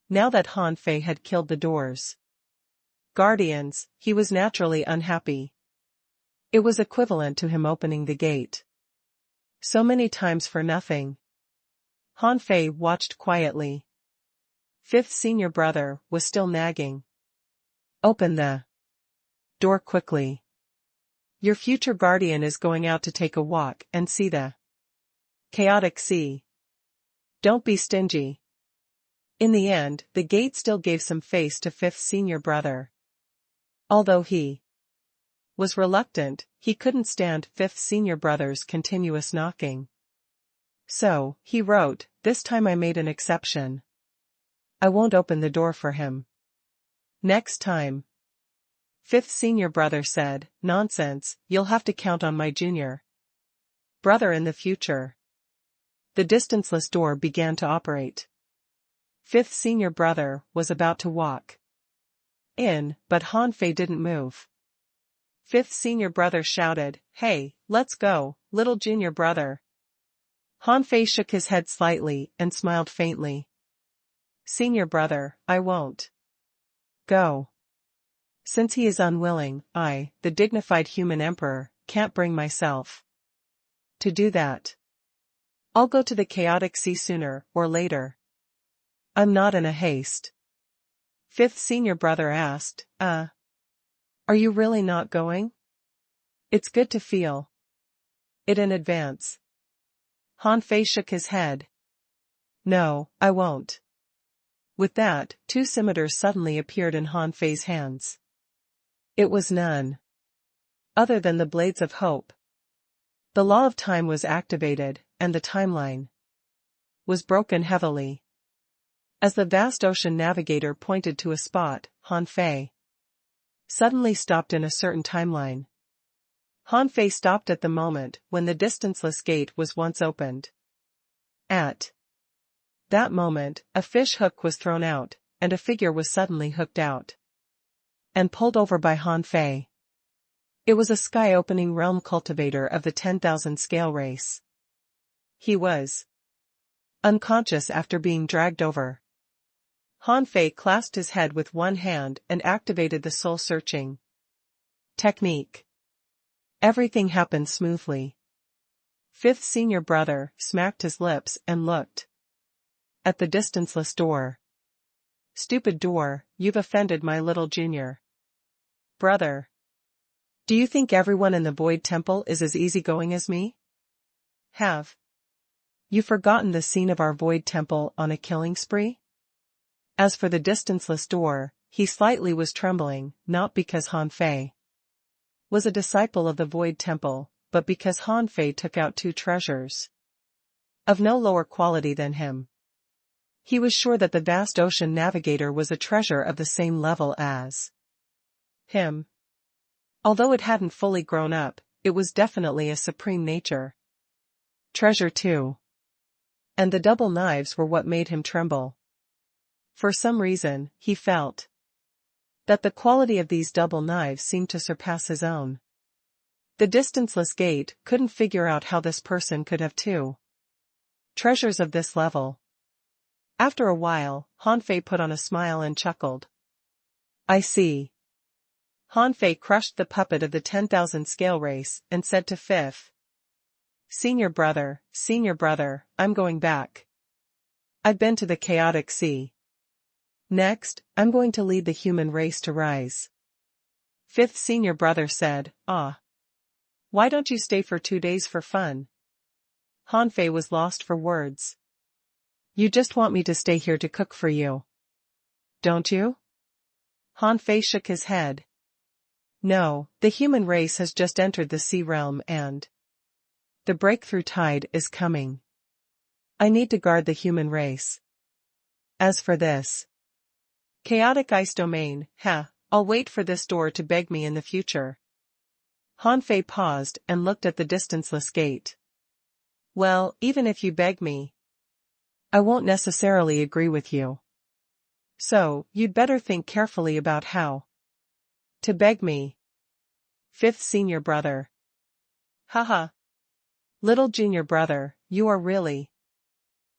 [SPEAKER 1] Now that Han Fei had killed the door's guardians, he was naturally unhappy. It was equivalent to him opening the gate so many times for nothing. Han Fei watched quietly. Fifth senior brother was still nagging. Open the door quickly. Your future guardian is going out to take a walk and see the chaotic sea. Don't be stingy. In the end, the gate still gave some face to fifth senior brother. Although he was reluctant, he couldn't stand fifth senior brother's continuous knocking. So, he wrote, "This time I made an exception. I won't open the door for him. Next time." Fifth senior brother said, "Nonsense, you'll have to count on my junior brother in the future." The distanceless door began to operate. Fifth senior brother was about to walk in, but Han Fei didn't move. Fifth senior brother shouted, "Hey, let's go, little junior brother." Han Fei shook his head slightly and smiled faintly. "Senior brother, I won't go. Since he is unwilling, I, the dignified human emperor, can't bring myself to do that. I'll go to the chaotic sea sooner or later. I'm not in a haste." Fifth senior brother asked, Are you really not going? It's good to feel it in advance." Han Fei shook his head. "No, I won't." With that, two scimitars suddenly appeared in Han Fei's hands. It was none other than the blades of hope. The law of time was activated, and the timeline was broken heavily. As the vast ocean navigator pointed to a spot, Han Fei suddenly stopped in a certain timeline. Han Fei stopped at the moment when the distanceless gate was once opened. At that moment, a fish hook was thrown out, and a figure was suddenly hooked out and pulled over by Han Fei. It was a sky-opening realm cultivator of the 10,000 scale race. He was unconscious after being dragged over. Han Fei clasped his head with one hand and activated the soul-searching technique. Everything happened smoothly. Fifth senior brother smacked his lips and looked at the distanceless door. "Stupid door, you've offended my little junior brother. Do you think everyone in the Void Temple is as easygoing as me? Have you forgotten the scene of our Void Temple on a killing spree?" As for the distanceless door, he slightly was trembling, not because Han Fei was a disciple of the Void Temple, but because Han Fei took out two treasures of no lower quality than him. He was sure that the vast ocean navigator was a treasure of the same level as him. Although it hadn't fully grown up, it was definitely a supreme nature treasure too. And the double knives were what made him tremble. For some reason, he felt that the quality of these double knives seemed to surpass his own. The distanceless gate couldn't figure out how this person could have two treasures of this level. After a while, Han Fei put on a smile and chuckled. "I see." Han Fei crushed the puppet of the 10,000 scale race and said to Fifth senior brother, I'm going back. I've been to the chaotic sea. Next, I'm going to lead the human race to rise. Fifth senior brother said, Why don't you stay for 2 days for fun?" Han Fei was lost for words. "You just want me to stay here to cook for you, don't you?" Han Fei shook his head. "No, the human race has just entered the sea realm and the breakthrough tide is coming. I need to guard the human race. As for this chaotic ice domain, I'll wait for this door to beg me in the future." Han Fei paused and looked at the distanceless gate. "Well, even if you beg me, I won't necessarily agree with you. So, you'd better think carefully about how to beg me. Fifth senior brother. Haha. Little junior brother, you are really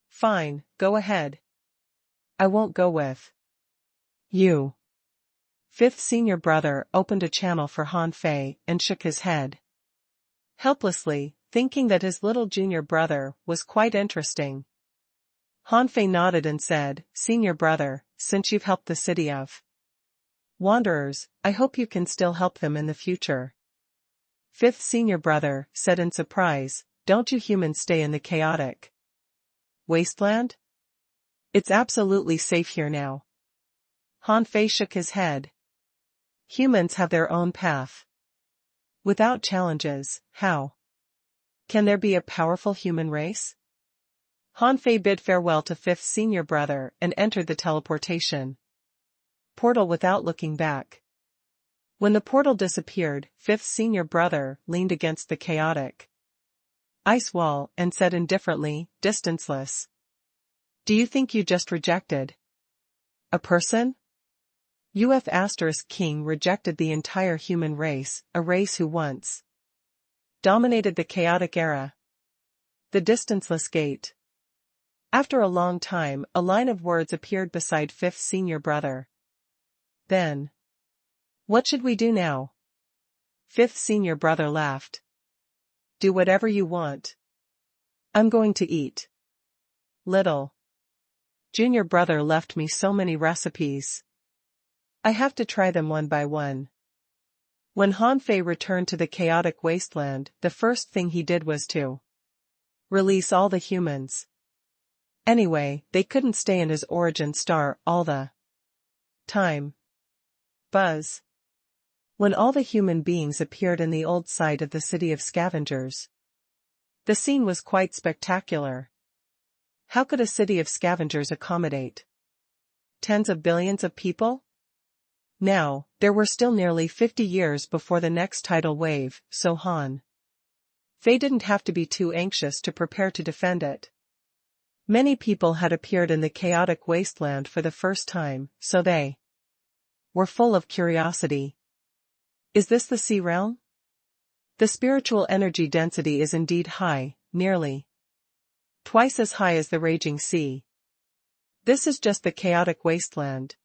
[SPEAKER 1] fine, go ahead. I won't go with you. Fifth senior brother opened a channel for Han Fei and shook his head helplessly, thinking that his little junior brother was quite interesting. Han Fei nodded and said, Senior brother, since you've helped the city of wanderers, I hope you can still help them in the future. Fifth senior brother said in surprise, don't you humans stay in the chaotic wasteland? It's absolutely safe here now. Han Fei shook his head. Humans have their own path. Without challenges, how can there be a powerful human race? Han Fei bid farewell to fifth senior brother and entered the teleportation portal without looking back. When the portal disappeared, fifth senior brother leaned against the chaotic ice wall and said indifferently, distanceless. Do you think you just rejected a person? King rejected the entire human race, a race who once dominated the chaotic era. The distanceless gate. After a long time, a line of words appeared beside fifth senior brother. Then, what should we do now? Fifth senior brother laughed. Do whatever you want. I'm going to eat. Little junior brother left me so many recipes. I have to try them one by one. When Han Fei returned to the chaotic wasteland, the first thing he did was to release all the humans. Anyway, they couldn't stay in his origin star all the time. Buzz. When all the human beings appeared in the old site of the city of scavengers, the scene was quite spectacular. How could a city of scavengers accommodate tens of billions of people? Now, there were still nearly 50 years before the next tidal wave, so Han Fei didn't have to be too anxious to prepare to defend it. Many people had appeared in the chaotic wasteland for the first time, so they were full of curiosity. Is this the sea realm? The spiritual energy density is indeed high, nearly twice as high as the raging sea. This is just the chaotic wasteland.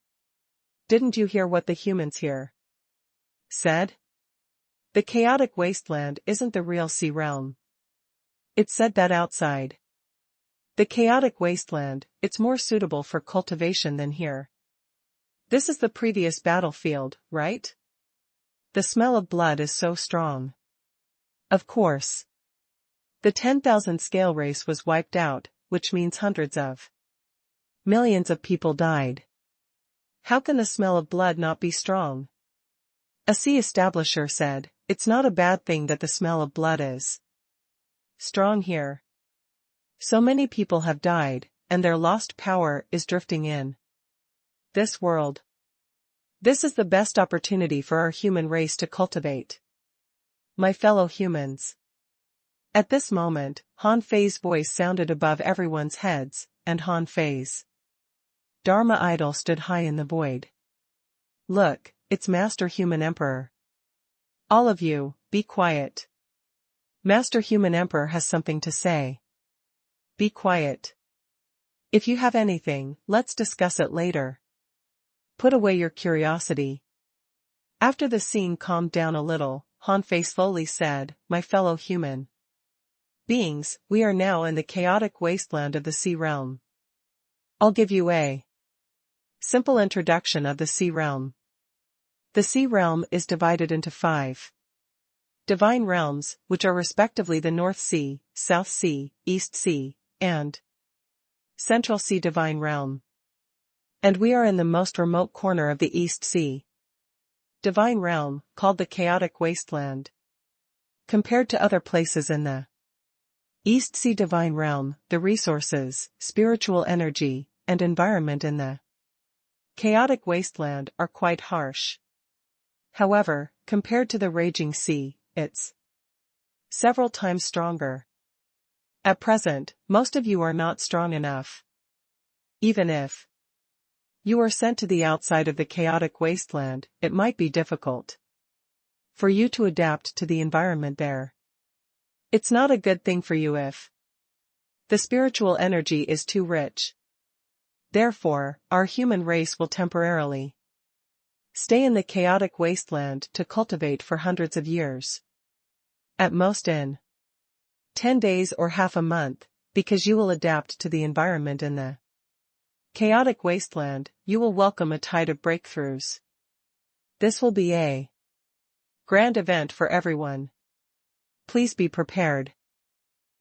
[SPEAKER 1] Didn't you hear what the humans here said? The chaotic wasteland isn't the real sea realm. It said that outside the chaotic wasteland, it's more suitable for cultivation than here. This is the previous battlefield, right? The smell of blood is so strong. Of course. The 10,000 scale race was wiped out, which means hundreds of millions of people died. How can the smell of blood not be strong? A sea establisher said, it's not a bad thing that the smell of blood is strong here. So many people have died, and their lost power is drifting in this world. This is the best opportunity for our human race to cultivate. My fellow humans. At this moment, Han Fei's voice sounded above everyone's heads, and Han Fei's Dharma idol stood high in the void. Look, it's Master Human Emperor. All of you, be quiet. Master Human Emperor has something to say. Be quiet. If you have anything, let's discuss it later. Put away your curiosity. After the scene calmed down a little, Han Fei slowly said, My fellow human beings, we are now in the chaotic wasteland of the sea realm. I'll give you a simple introduction of the sea realm. The sea realm is divided into 5 divine realms, which are respectively the North Sea, South Sea, East Sea, and Central Sea divine realm. And we are in the most remote corner of the East Sea divine realm, called the chaotic wasteland. Compared to other places in the East Sea divine realm, the resources, spiritual energy, and environment in the chaotic wasteland are quite harsh. However, compared to the raging sea, it's several times stronger. At present, most of you are not strong enough. Even if You are sent to the outside of the chaotic wasteland. It might be difficult for you to adapt to the environment there. It's not a good thing for you if the spiritual energy is too rich. Therefore, our human race will temporarily stay in the chaotic wasteland to cultivate for hundreds of years. At most in 10 days or half a month, because you will adapt to the environment in the chaotic wasteland. You will welcome a tide of breakthroughs. This will be a grand event for everyone. Please be prepared.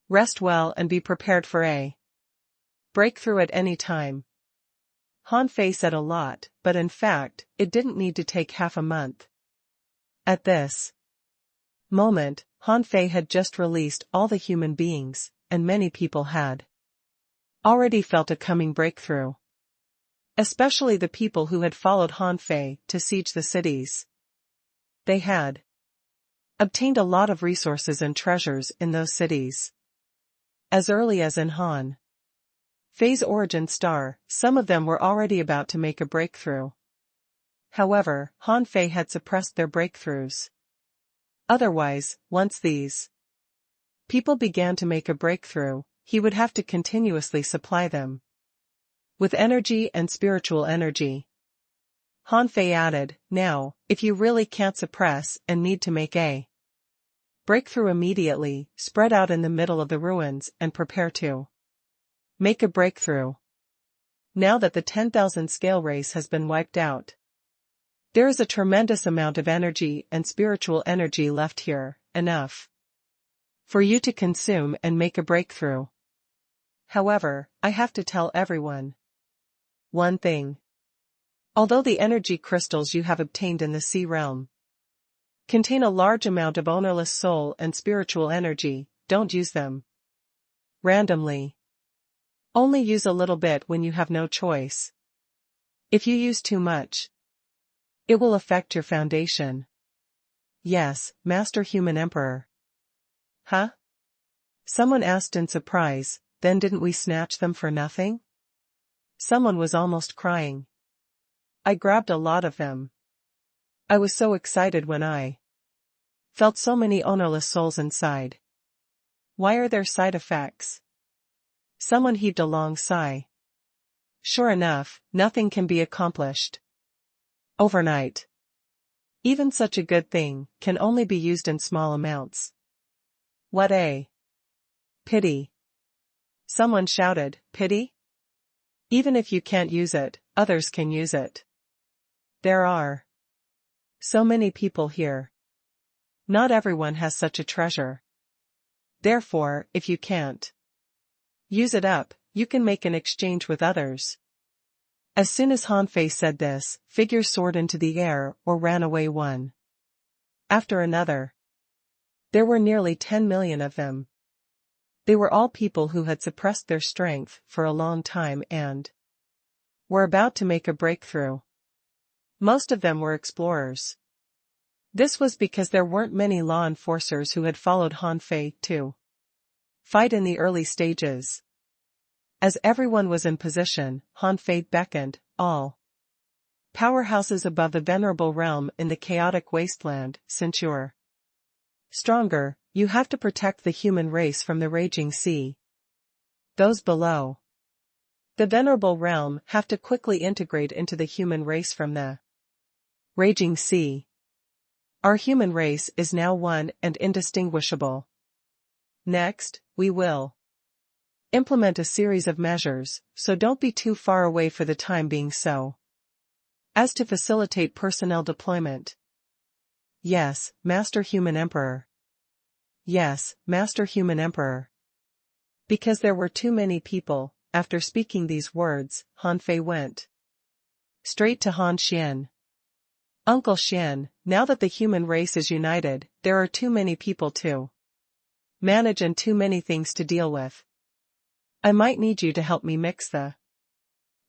[SPEAKER 1] Rest well and be prepared for a breakthrough at any time. Han Fei said a lot, but in fact, it didn't need to take half a month. At this moment, Han Fei had just released all the human beings, and many people had already felt a coming breakthrough. Especially the people who had followed Han Fei to siege the cities. They had obtained a lot of resources and treasures in those cities. As early as in Han Fei's origin star, some of them were already about to make a breakthrough. However, Han Fei had suppressed their breakthroughs. Otherwise, once these people began to make a breakthrough, he would have to continuously supply them with energy and spiritual energy. Han Fei added, now, if you really can't suppress and need to make a breakthrough immediately, spread out in the middle of the ruins and prepare to make a breakthrough. Now that the 10,000 scale race has been wiped out, there is a tremendous amount of energy and spiritual energy left here, enough for you to consume and make a breakthrough. However, I have to tell everyone one thing. Although the energy crystals you have obtained in the sea realm contain a large amount of ownerless soul and spiritual energy, don't use them randomly. Only use a little bit when you have no choice. If you use too much, it will affect your foundation. Yes, Master Human Emperor. Huh? Someone asked in surprise, then didn't we snatch them for nothing? Someone was almost crying. I grabbed a lot of them. I was so excited when I felt so many ownerless souls inside. Why are there side effects? Someone heaved a long sigh. Sure enough, nothing can be accomplished overnight. Even such a good thing can only be used in small amounts. What a pity. Someone shouted, pity? Even if you can't use it, others can use it. There are so many people here. Not everyone has such a treasure. Therefore, if you can't use it up, you can make an exchange with others. As soon as Han Fei said this, figures soared into the air or ran away one after another. There were nearly 10 million of them. They were all people who had suppressed their strength for a long time and were about to make a breakthrough. Most of them were explorers. This was because there weren't many law enforcers who had followed Han Fei to fight in the early stages. As everyone was in position, Han Fei beckoned all powerhouses above the venerable realm in the chaotic wasteland. Since you're stronger, you have to protect the human race from the raging sea. Those below the venerable realm have to quickly integrate into the human race from the raging sea. Our human race is now one and indistinguishable. Next, we will implement a series of measures, so don't be too far away for the time being so as to facilitate personnel deployment. Yes, Master Human Emperor. Yes, Master Human Emperor. Because there were too many people, after speaking these words, Han Fei went straight to Han Xian. Uncle Xian, now that the human race is united, there are too many people to manage and too many things to deal with. I might need you to help me mix the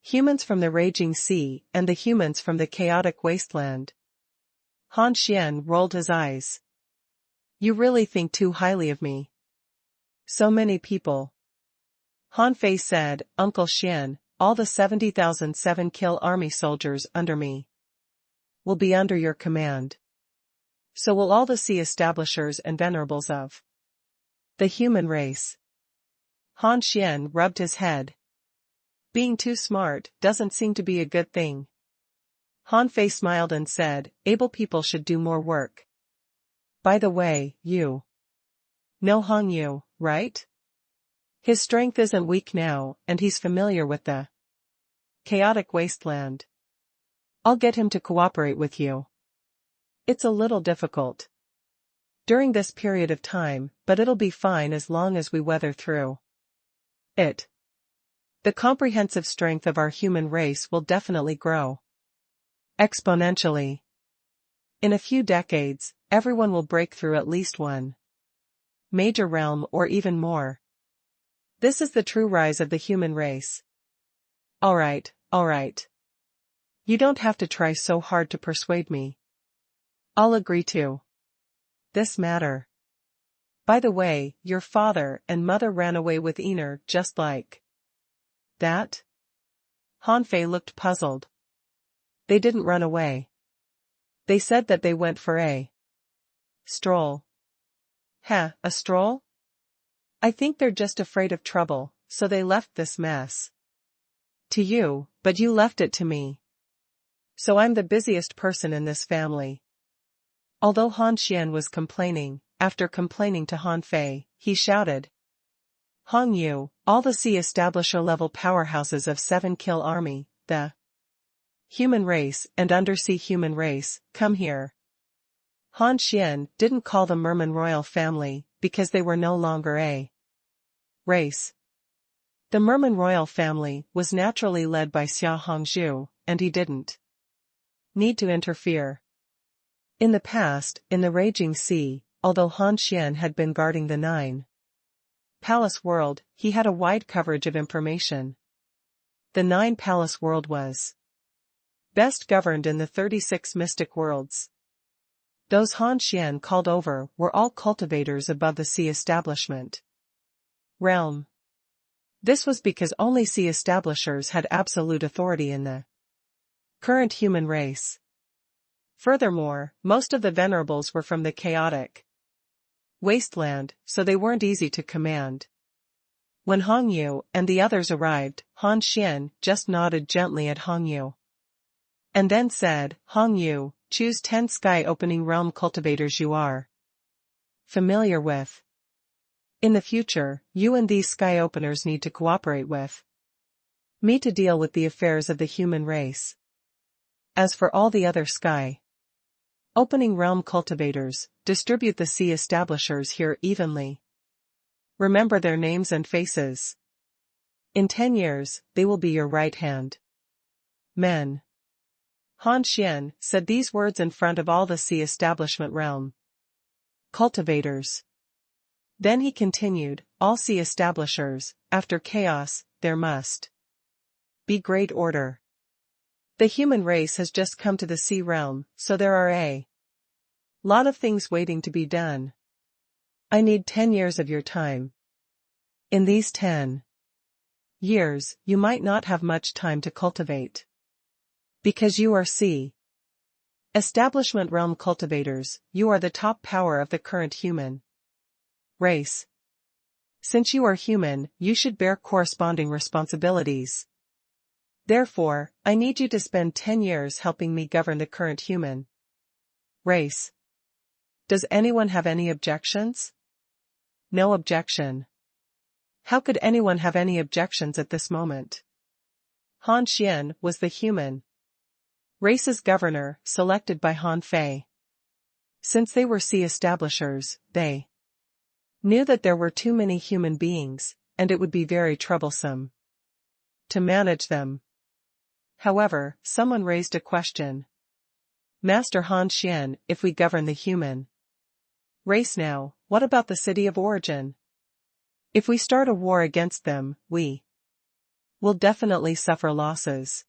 [SPEAKER 1] humans from the raging sea and the humans from the chaotic wasteland. Han Xian rolled his eyes. You really think too highly of me. So many people. Han Fei said, Uncle Xian, all the 70,000 7-kill army soldiers under me will be under your command. So will all the sea establishers and venerables of the human race. Han Xian rubbed his head. Being too smart doesn't seem to be a good thing. Han Fei smiled and said, able people should do more work. By the way, you know Hong Yu, right? His strength isn't weak now, and he's familiar with the chaotic wasteland. I'll get him to cooperate with you. It's a little difficult during this period of time, but it'll be fine as long as we weather through it. The comprehensive strength of our human race will definitely grow exponentially. In a few decades, everyone will break through at least one major realm or even more. This is the true rise of the human race. Alright. You don't have to try so hard to persuade me. I'll agree to this matter. By the way, your father and mother ran away with Ener just like that? Han Fei looked puzzled. They didn't run away. They said that they went for a stroll. A stroll? I think they're just afraid of trouble, so they left this mess to you, but you left it to me. So I'm the busiest person in this family. Although Han Xian was complaining, after complaining to Han Fei, he shouted, Hong Yu, all the sea establisher level powerhouses of 7-kill army, the human race and undersea human race, come here. Han Xian didn't call the Merman royal family, because they were no longer a race. The Merman royal family was naturally led by Xia Hongzhu, and he didn't need to interfere. In the past, in the Raging Sea, although Han Xian had been guarding the 9 Palace world, he had a wide coverage of information. The 9 Palace world was best governed in the 36 mystic worlds. Those Han Xian called over were all cultivators above the sea establishment realm. This was because only sea establishers had absolute authority in the current human race. Furthermore, most of the venerables were from the chaotic wasteland, so they weren't easy to command. When Hong Yu and the others arrived, Han Xian just nodded gently at Hong Yu and then said, Hong Yu, choose 10 sky-opening realm cultivators you are familiar with. In the future, you and these sky-openers need to cooperate with me to deal with the affairs of the human race. As for all the other sky-opening realm cultivators, distribute the sea establishers here evenly. Remember their names and faces. In 10 years, they will be your right-hand men. Han Xian said these words in front of all the sea establishment realm cultivators. Then he continued, all sea establishers, after chaos, there must be great order. The human race has just come to the sea realm, so there are a lot of things waiting to be done. I need 10 years of your time. In these 10 years, you might not have much time to cultivate. Because you are sea establishment realm cultivators, you are the top power of the current human race. Since you are human, you should bear corresponding responsibilities. Therefore, I need you to spend 10 years helping me govern the current human race. Does anyone have any objections? No objection. How could anyone have any objections at this moment? Han Xian was the human race's governor, selected by Han Fei. Since they were sea establishers, they knew that there were too many human beings, and it would be very troublesome to manage them. However, someone raised a question. Master Han Xian, if we govern the human race now, what about the city of origin? If we start a war against them, we will definitely suffer losses.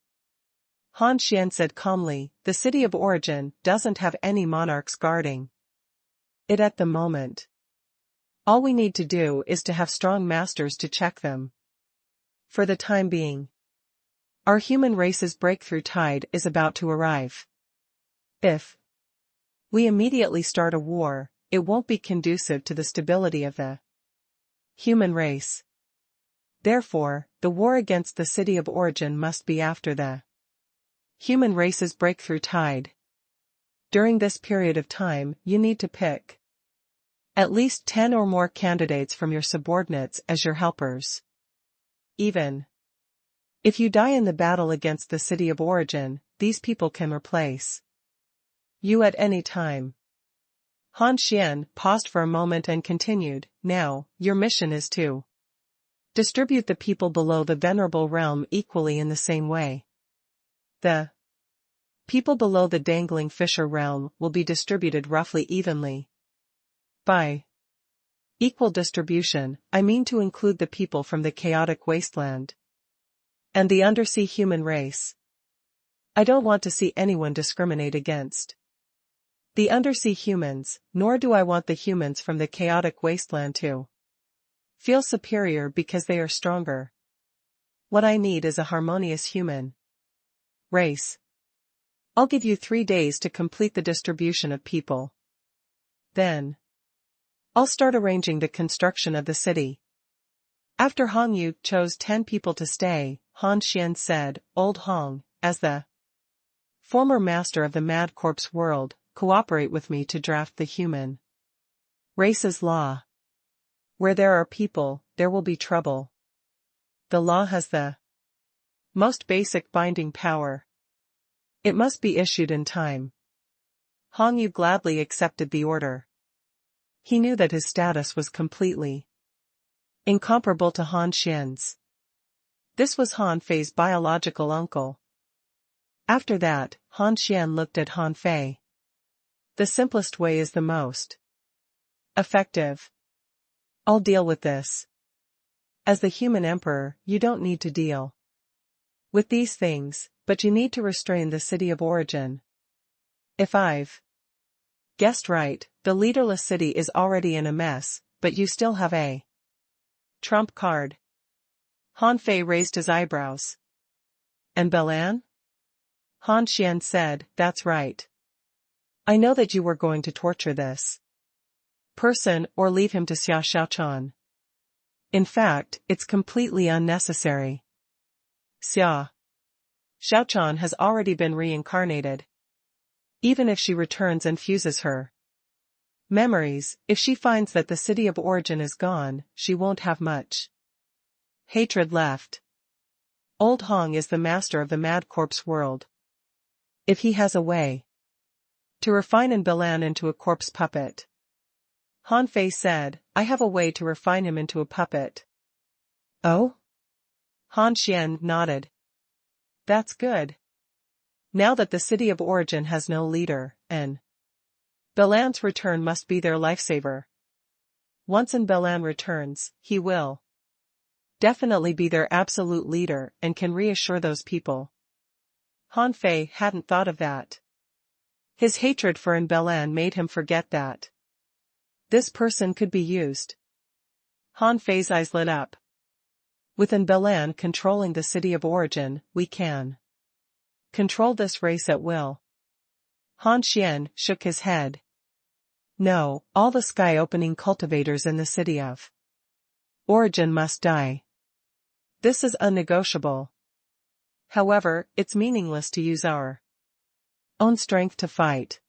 [SPEAKER 1] Han Xian said calmly, the city of origin doesn't have any monarchs guarding it at the moment. All we need to do is to have strong masters to check them. For the time being, Our human race's breakthrough tide is about to arrive. If we immediately start a war, it won't be conducive to the stability of the human race. Therefore, the war against the city of origin must be after the human race's breakthrough tide. During this period of time, you need to pick at least 10 or more candidates from your subordinates as your helpers. Even if you die in the battle against the city of origin, these people can replace you at any time. Han Xian paused for a moment and continued, now, your mission is to distribute the people below the venerable realm equally in the same way. The people below the dangling fisher realm will be distributed roughly evenly. By equal distribution, I mean to include the people from the chaotic wasteland and the undersea human race. I don't want to see anyone discriminate against the undersea humans, nor do I want the humans from the chaotic wasteland to feel superior because they are stronger. What I need is a harmonious human race. I'll give you 3 days to complete the distribution of people. Then I'll start arranging the construction of the city. After Hong Yu chose 10 people to stay, Han Xian said, Old Hong, as the former master of the Mad Corpse world, cooperate with me to draft the human race's law. Where there are people, there will be trouble. The law has the most basic binding power. It must be issued in time. Hong Yu gladly accepted the order. He knew that his status was completely incomparable to Han Xian's. This was Han Fei's biological uncle. After that, Han Xian looked at Han Fei. The simplest way is the most effective. I'll deal with this. As the human emperor, you don't need to deal with these things, but you need to restrain the city of origin. If I've guessed right, the leaderless city is already in a mess, but you still have a trump card. Han Fei raised his eyebrows. And Belan? Han Xian said, that's right. I know that you were going to torture this person or leave him to Xia Xiaochan. In fact, it's completely unnecessary. Xia Xiaochan has already been reincarnated. Even if she returns and fuses her memories, if she finds that the city of origin is gone, she won't have much hatred left. Old Hong is the master of the Mad Corpse world. If he has a way to refine and Belan into a corpse puppet. Han Fei said, I have a way to refine him into a puppet. Oh? Han Xian nodded. That's good. Now that the city of origin has no leader, and Belan's return must be their lifesaver. Once Belan returns, he will definitely be their absolute leader and can reassure those people. Han Fei hadn't thought of that. His hatred for Belan made him forget that this person could be used. Han Fei's eyes lit up. With Belan controlling the city of origin, we can control this race at will. Han Xian shook his head. No, all the sky-opening cultivators in the city of origin must die. This is unnegotiable. However, it's meaningless to use our own strength to fight.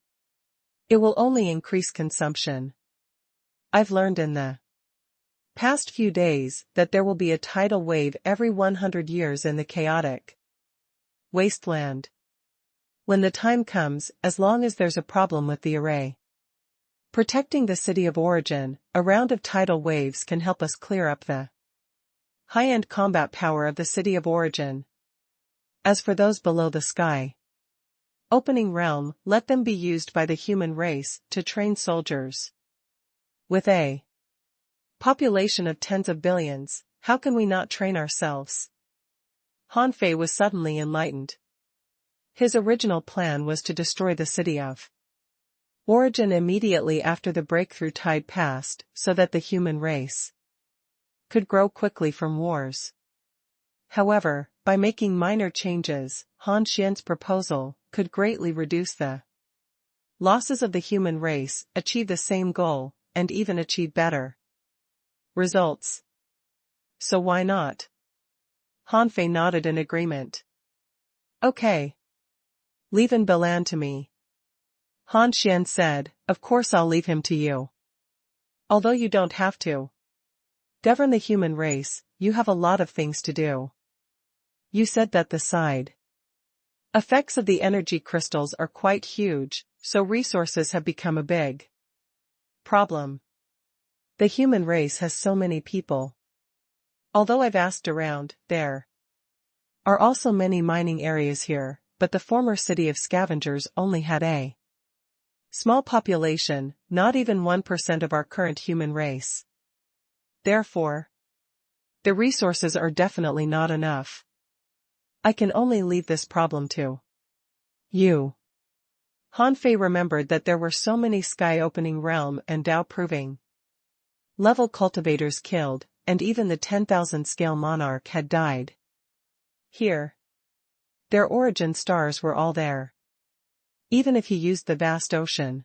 [SPEAKER 1] It will only increase consumption. I've learned in the past few days that there will be a tidal wave every 100 years in the chaotic wasteland. When the time comes, as long as there's a problem with the array protecting the city of origin, a round of tidal waves can help us clear up the high-end combat power of the city of origin. As for those below the sky opening realm, let them be used by the human race to train soldiers. With a population of tens of billions, how can we not train ourselves? Han Fei was suddenly enlightened. His original plan was to destroy the city of origin immediately after the breakthrough tide passed, so that the human race could grow quickly from wars. However, by making minor changes, Han Xian's proposal could greatly reduce the losses of the human race, achieve the same goal, and even achieve better results. So why not? Han Fei nodded in agreement. Okay. Leave Balan to me. Han Xian said, of course I'll leave him to you. Although you don't have to govern the human race, you have a lot of things to do. You said that the side effects of the energy crystals are quite huge, so resources have become a big problem. The human race has so many people. Although I've asked around, there are also many mining areas here, but the former city of scavengers only had a small population, not even 1% of our current human race. Therefore, the resources are definitely not enough. I can only leave this problem to you. Han Fei remembered that there were so many sky-opening realm and Dao-proving level cultivators killed, and even the 10,000 scale monarch had died. Here, their origin stars were all there. Even if he used the vast ocean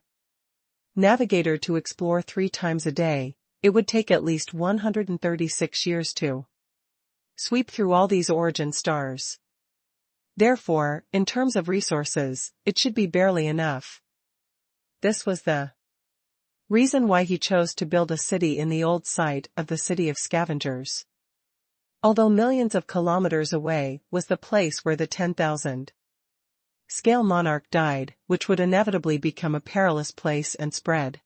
[SPEAKER 1] navigator to explore 3 times a day, it would take at least 136 years to sweep through all these origin stars. Therefore, in terms of resources, it should be barely enough. This was the reason why he chose to build a city in the old site of the city of scavengers. Although millions of kilometers away was the place where the 10,000 scale monarch died, which would inevitably become a perilous place and spread.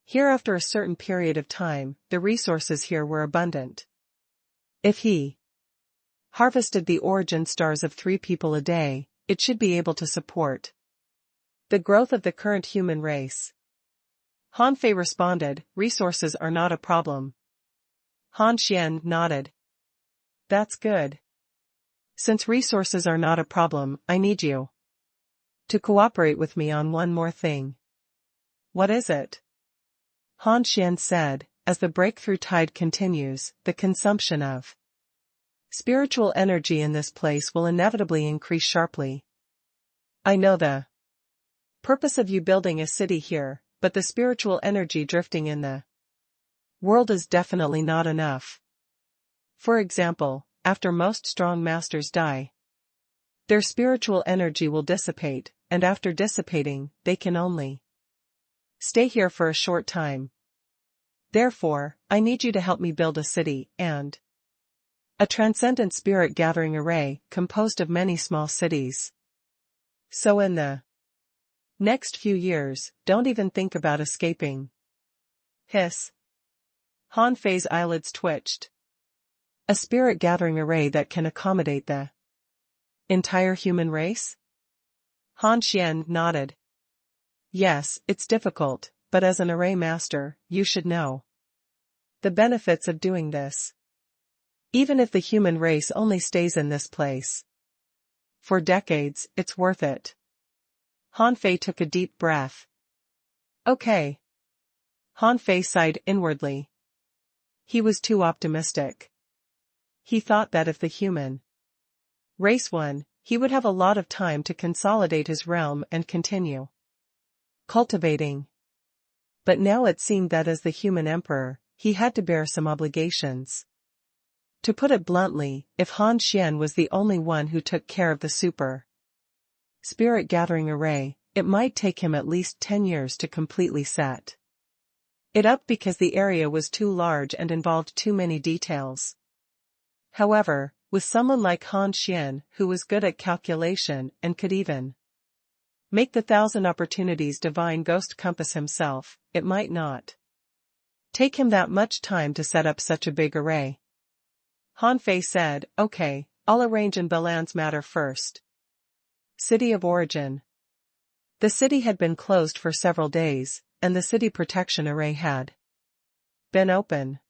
[SPEAKER 1] Here after a certain period of time, the resources here were abundant. If he harvested the origin stars of 3 people a day, it should be able to support the growth of the current human race. Han Fei responded, resources are not a problem. Han Xian nodded. That's good. Since resources are not a problem, I need you to cooperate with me on one more thing. What is it? Han Xian said, as the breakthrough tide continues, the consumption of spiritual energy in this place will inevitably increase sharply. I know the purpose of you building a city here, but the spiritual energy drifting in the world is definitely not enough. For example, after most strong masters die, their spiritual energy will dissipate, and after dissipating, they can only stay here for a short time. Therefore, I need you to help me build a city, and a transcendent spirit gathering array, composed of many small cities. So in the next few years, don't even think about escaping. Hiss. Han Fei's eyelids twitched. A spirit gathering array that can accommodate the entire human race? Han Xian nodded. Yes, it's difficult, but as an array master, you should know the benefits of doing this. Even if the human race only stays in this place for decades, it's worth it. Han Fei took a deep breath. Okay. Han Fei sighed inwardly. He was too optimistic. He thought that if the human race won, he would have a lot of time to consolidate his realm and continue cultivating. But now it seemed that as the human emperor, he had to bear some obligations. To put it bluntly, if Han Xian was the only one who took care of the super spirit gathering array, it might take him at least 10 years to completely set it up because the area was too large and involved too many details. However, with someone like Han Xian who was good at calculation and could even make the 1,000 opportunities divine ghost compass himself, it might not take him that much time to set up such a big array. Han Fei said, okay, I'll arrange in Balan's matter first. City of Origin. The city had been closed for several days, and the city protection array had been open.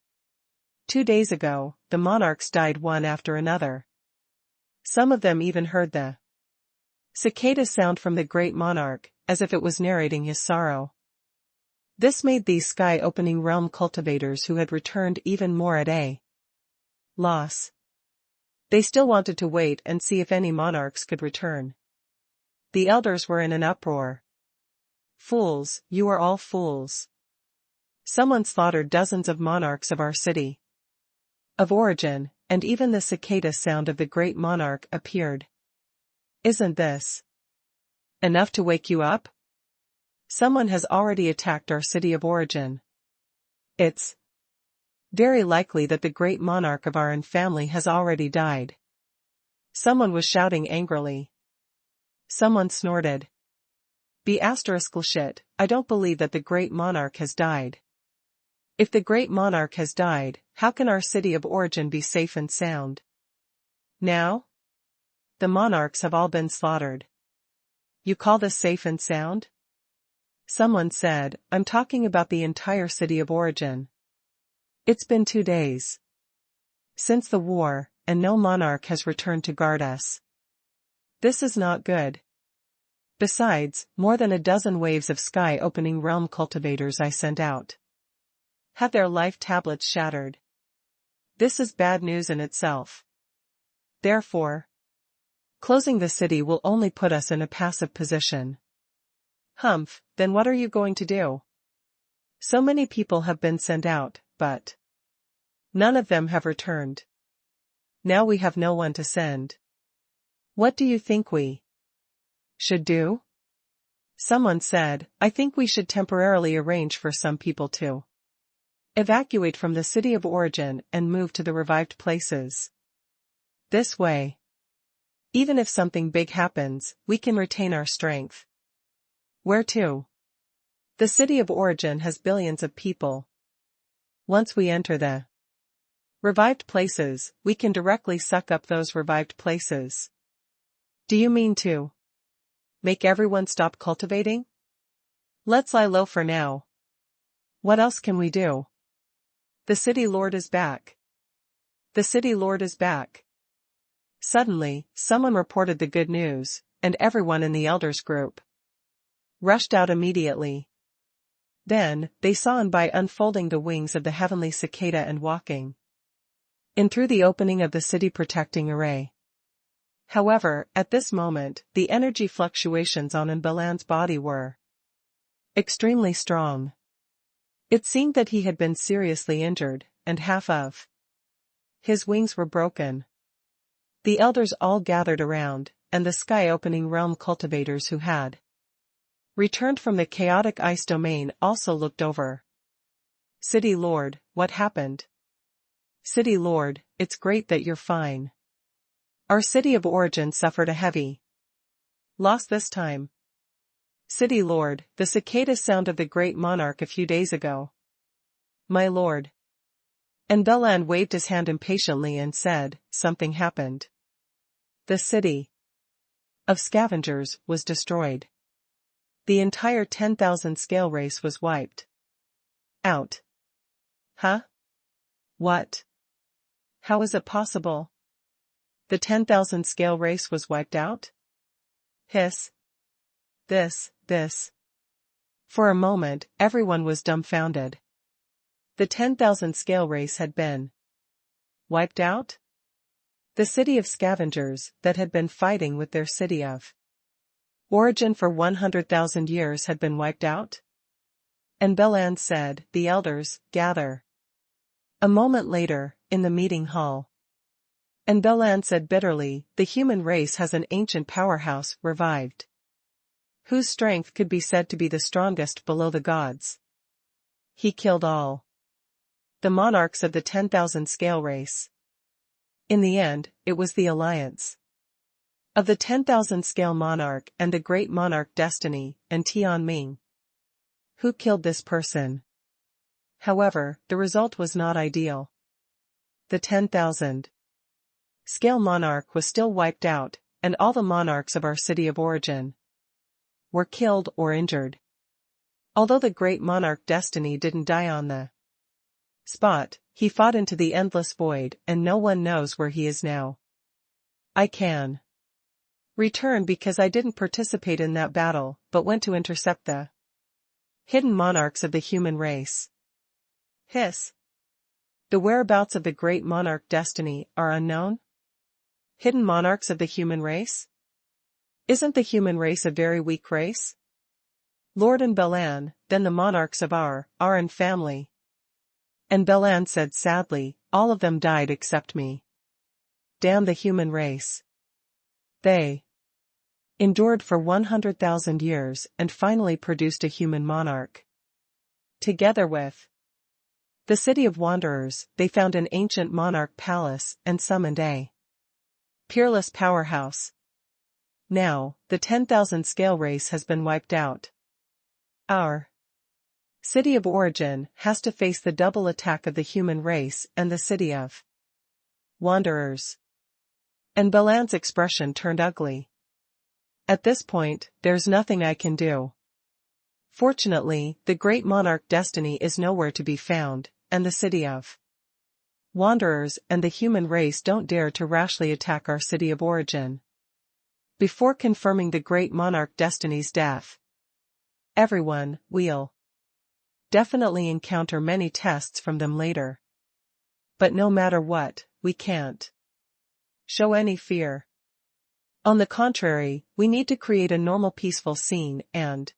[SPEAKER 1] 2 days ago, the monarchs died one after another. Some of them even heard the cicada sound from the great monarch, as if it was narrating his sorrow. This made these sky-opening realm cultivators who had returned even more at a loss. They still wanted to wait and see if any monarchs could return. The elders were in an uproar. Fools, you are all fools. Someone slaughtered dozens of monarchs of our city of origin, and even the cicada sound of the great monarch appeared. Isn't this enough to wake you up? Someone has already attacked our city of origin. It's very likely that the great monarch of our family has already died. Someone was shouting angrily. Someone snorted. Shit, I don't believe that the great monarch has died. If the great monarch has died, how can our city of origin be safe and sound? Now? The monarchs have all been slaughtered. You call this safe and sound? Someone said, I'm talking about the entire city of origin. It's been 2 days since the war, and no monarch has returned to guard us. This is not good. Besides, more than a dozen waves of sky-opening realm cultivators I sent out have their life tablets shattered. This is bad news in itself. Therefore, closing the city will only put us in a passive position. Humph, then what are you going to do? So many people have been sent out, but none of them have returned. Now we have no one to send. What do you think we should do? Someone said, I think we should temporarily arrange for some people to evacuate from the city of origin and move to the revived places. This way, even if something big happens, we can retain our strength. Where to? The city of origin has billions of people. Once we enter the revived places, we can directly suck up those revived places. Do you mean to make everyone stop cultivating? Let's lie low for now. What else can we do? The city lord is back. The city lord is back. Suddenly, someone reported the good news, and everyone in the elders group rushed out immediately. Then, they saw and by unfolding the wings of the heavenly cicada and walking in through the opening of the city protecting array. However, at this moment, the energy fluctuations on Imbalan's body were extremely strong. It seemed that he had been seriously injured, and half of his wings were broken. The elders all gathered around, and the sky-opening realm cultivators who had returned from the chaotic ice domain also looked over. City Lord, what happened? City Lord, it's great that you're fine. Our city of origin suffered a heavy loss this time. City Lord, the cicada sound of the great monarch a few days ago. My lord. And Belan waved his hand impatiently and said, something happened. The city of scavengers was destroyed. The entire 10,000 scale race was wiped out. Huh? What? How is it possible? The 10,000 scale race was wiped out? Hiss. This. For a moment, everyone was dumbfounded. The 10,000 scale race had been wiped out? The city of scavengers that had been fighting with their city of origin for 100,000 years had been wiped out? And Belan said, the elders, gather. A moment later, in the meeting hall. And Belan said bitterly, the human race has an ancient powerhouse revived, whose strength could be said to be the strongest below the gods. He killed all the monarchs of the 10,000 scale race. In the end, it was the alliance of the 10,000 scale monarch and the great monarch Destiny and Tian Ming who killed this person. However, the result was not ideal. The 10,000 scale monarch was still wiped out, and all the monarchs of our city of origin were killed or injured. Although the great monarch Destiny didn't die on the spot, he fought into the endless void and no one knows where he is now. I can return because I didn't participate in that battle, but went to intercept the hidden monarchs of the human race. Hiss. The whereabouts of the great monarch Destiny are unknown? hidden monarchs of the human race? Isn't the human race a very weak race? Lord and Belan, then the monarchs of our family. And Belan said sadly, all of them died except me. Damn the human race. They endured for 100,000 years and finally produced a human monarch. Together with the city of wanderers, they found an ancient monarch palace and summoned a peerless powerhouse. Now, the 10,000 scale race has been wiped out. Our city of origin has to face the double attack of the human race and the city of wanderers. And Belan's expression turned ugly. At this point, there's nothing I can do. Fortunately, the great monarch destiny is nowhere to be found, and the city of wanderers and the human race don't dare to rashly attack our city of origin. Before confirming the great monarch destiny's death, everyone will definitely encounter many tests from them later. But no matter what, we can't show any fear. On the contrary, we need to create a normal peaceful scene and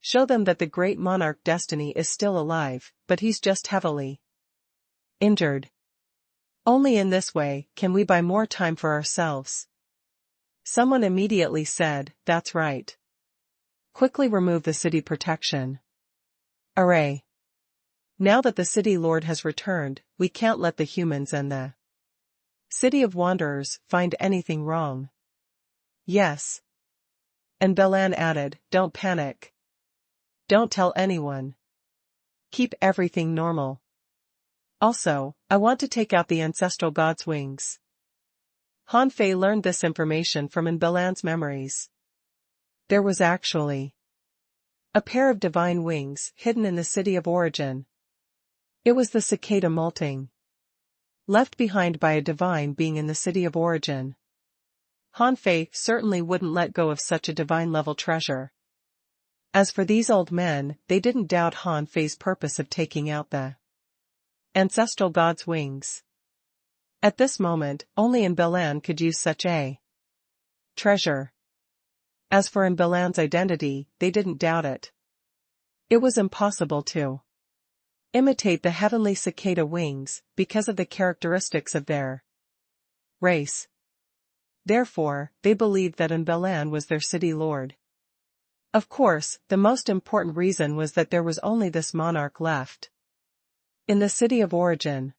[SPEAKER 1] show them that the great monarch destiny is still alive, but he's just heavily injured. Only in this way can we buy more time for ourselves. Someone immediately said, that's right. Quickly remove the city protection array. Now that the city lord has returned, we can't let the humans and the city of wanderers find anything wrong. Yes. And Belan added, don't panic. Don't tell anyone. Keep everything normal. Also, I want to take out the ancestral god's wings. Han Fei learned this information from Belan's memories. There was actually a pair of divine wings hidden in the city of origin. It was the cicada molting, left behind by a divine being in the city of origin. Han Fei certainly wouldn't let go of such a divine-level treasure. As for these old men, they didn't doubt Han Fei's purpose of taking out the ancestral god's wings. At this moment, only Belan could use such a treasure. As for Belan's identity, they didn't doubt it. It was impossible to imitate the heavenly cicada wings, because of the characteristics of their race. Therefore, they believed that Belan was their city lord. Of course, the most important reason was that there was only this monarch left in the city of origin.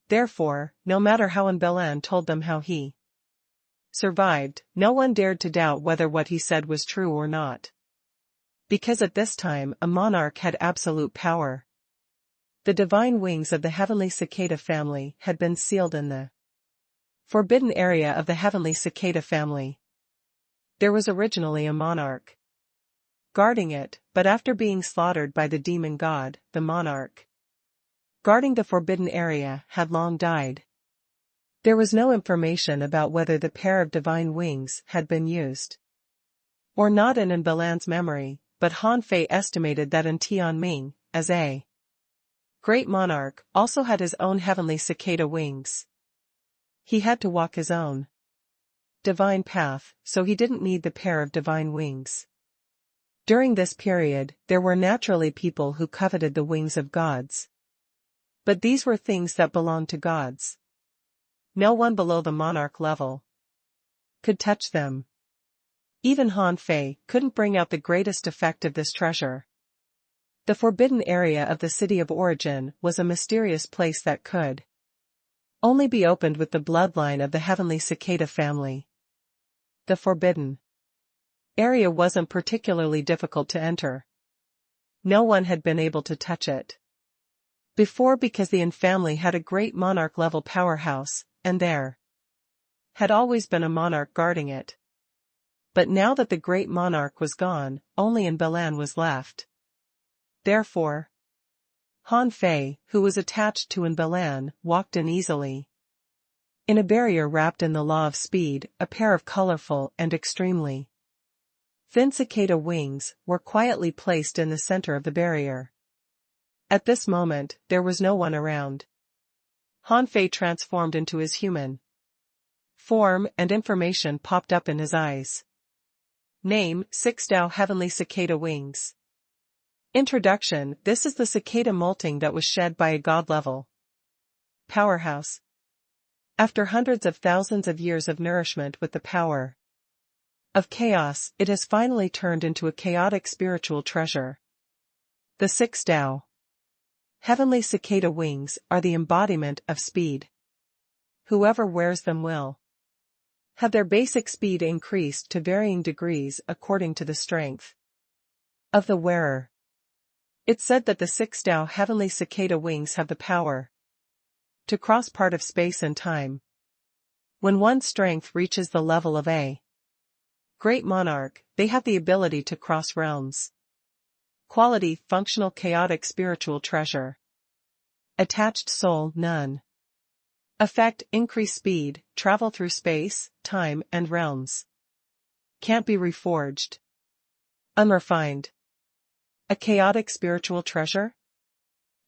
[SPEAKER 1] Therefore, no matter how Belan told them how he survived, no one dared to doubt whether what he said was true or not. Because at this time a monarch had absolute power. The divine wings of the heavenly cicada family had been sealed in the forbidden area of the heavenly cicada family. There was originally a monarch guarding it, but after being slaughtered by the demon god, the monarch guarding the forbidden area had long died. There was no information about whether the pair of divine wings had been used or not in Belan's memory, but Han Fei estimated that Tianming, as a great monarch, also had his own heavenly cicada wings. He had to walk his own divine path, so he didn't need the pair of divine wings. During this period, there were naturally people who coveted the wings of gods. But these were things that belonged to gods. No one below the monarch level could touch them. Even Han Fei couldn't bring out the greatest effect of this treasure. The forbidden area of the city of origin was a mysterious place that could only be opened with the bloodline of the heavenly cicada family. The forbidden area wasn't particularly difficult to enter. No one had been able to touch it before because the family had a great monarch-level powerhouse, and there had always been a monarch guarding it. But now that the great monarch was gone, only Belan was left. Therefore, Han Fei, who was attached to Belan, walked in easily. In a barrier wrapped in the law of speed, a pair of colorful and extremely thin cicada wings were quietly placed in the center of the barrier. At this moment, there was no one around. Han Fei transformed into his human form and information popped up in his eyes. Name, 6 Tao Heavenly Cicada Wings. Introduction. This is the cicada molting that was shed by a god level powerhouse. After hundreds of thousands of years of nourishment with the power of chaos, it has finally turned into a chaotic spiritual treasure. The 6 Tao Heavenly Cicada Wings are the embodiment of speed. Whoever wears them will have their basic speed increased to varying degrees according to the strength of the wearer. It's said that the 6 Tao Heavenly Cicada Wings have the power to cross part of space and time. When one's strength reaches the level of a great monarch, they have the ability to cross realms. Quality, functional chaotic spiritual treasure. Attached soul, none. Effect, increase speed, travel through space, time, and realms. Can't be reforged. Unrefined. A chaotic spiritual treasure?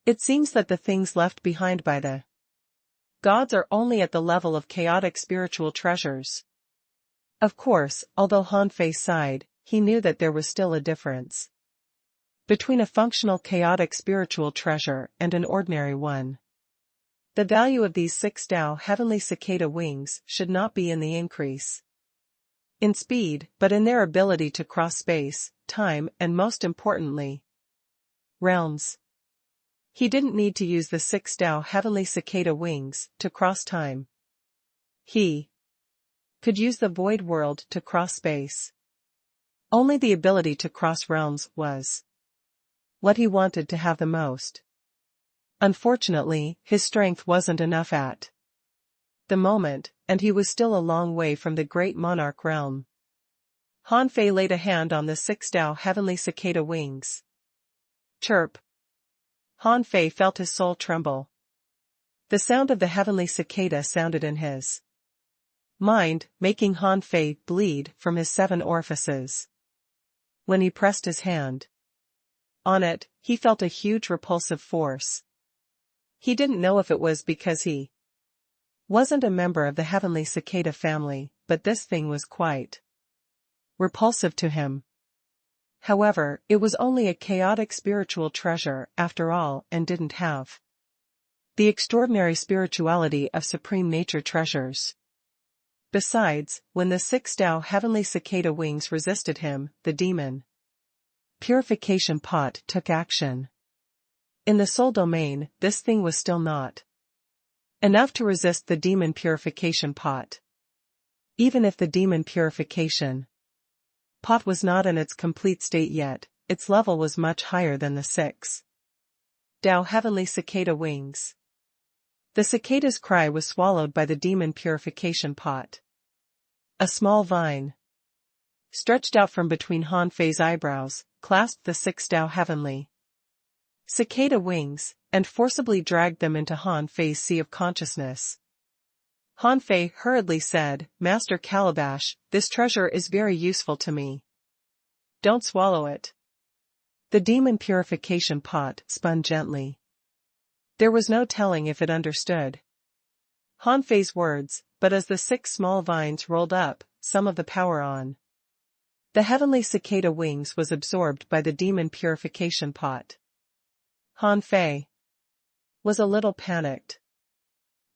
[SPEAKER 1] It seems that the things left behind by the gods are only at the level of chaotic spiritual treasures. Of course, although Han Fei sighed, he knew that there was still a difference between a functional chaotic spiritual treasure and an ordinary one. The value of these 6 Tao Heavenly Cicada Wings should not be in the increase in speed, but in their ability to cross space, time, and most importantly, realms. He didn't need to use the 6 Tao Heavenly Cicada Wings to cross time. He could use the void world to cross space. Only the ability to cross realms was what he wanted to have the most. Unfortunately, his strength wasn't enough at the moment, and he was still a long way from the great monarch realm. Han Fei laid a hand on the 6 Tao Heavenly Cicada Wings. Chirp. Han Fei felt his soul tremble. The sound of the heavenly cicada sounded in his mind, making Han Fei bleed from his 7 orifices. When he pressed his hand on it, he felt a huge repulsive force. He didn't know if it was because he wasn't a member of the heavenly cicada family, but this thing was quite repulsive to him. However, it was only a chaotic spiritual treasure after all and didn't have the extraordinary spirituality of supreme nature treasures. Besides, when the 6 Tao Heavenly Cicada Wings resisted him, the demon purification pot took action. In the soul domain, this thing was still not enough to resist the demon purification pot. Even if the demon purification pot was not in its complete state yet, its level was much higher than the 6 Tao Heavenly Cicada Wings. The cicada's cry was swallowed by the demon purification pot. A small vine stretched out from between Han Fei's eyebrows, clasped the 6 Tao Heavenly Cicada Wings, and forcibly dragged them into Han Fei's sea of consciousness. Han Fei hurriedly said, "Master Calabash, this treasure is very useful to me. Don't swallow it." The demon purification pot spun gently. There was no telling if it understood Han Fei's words, but as the 6 small vines rolled up, some of the power on the heavenly cicada wings was absorbed by the demon purification pot. Han Fei was a little panicked.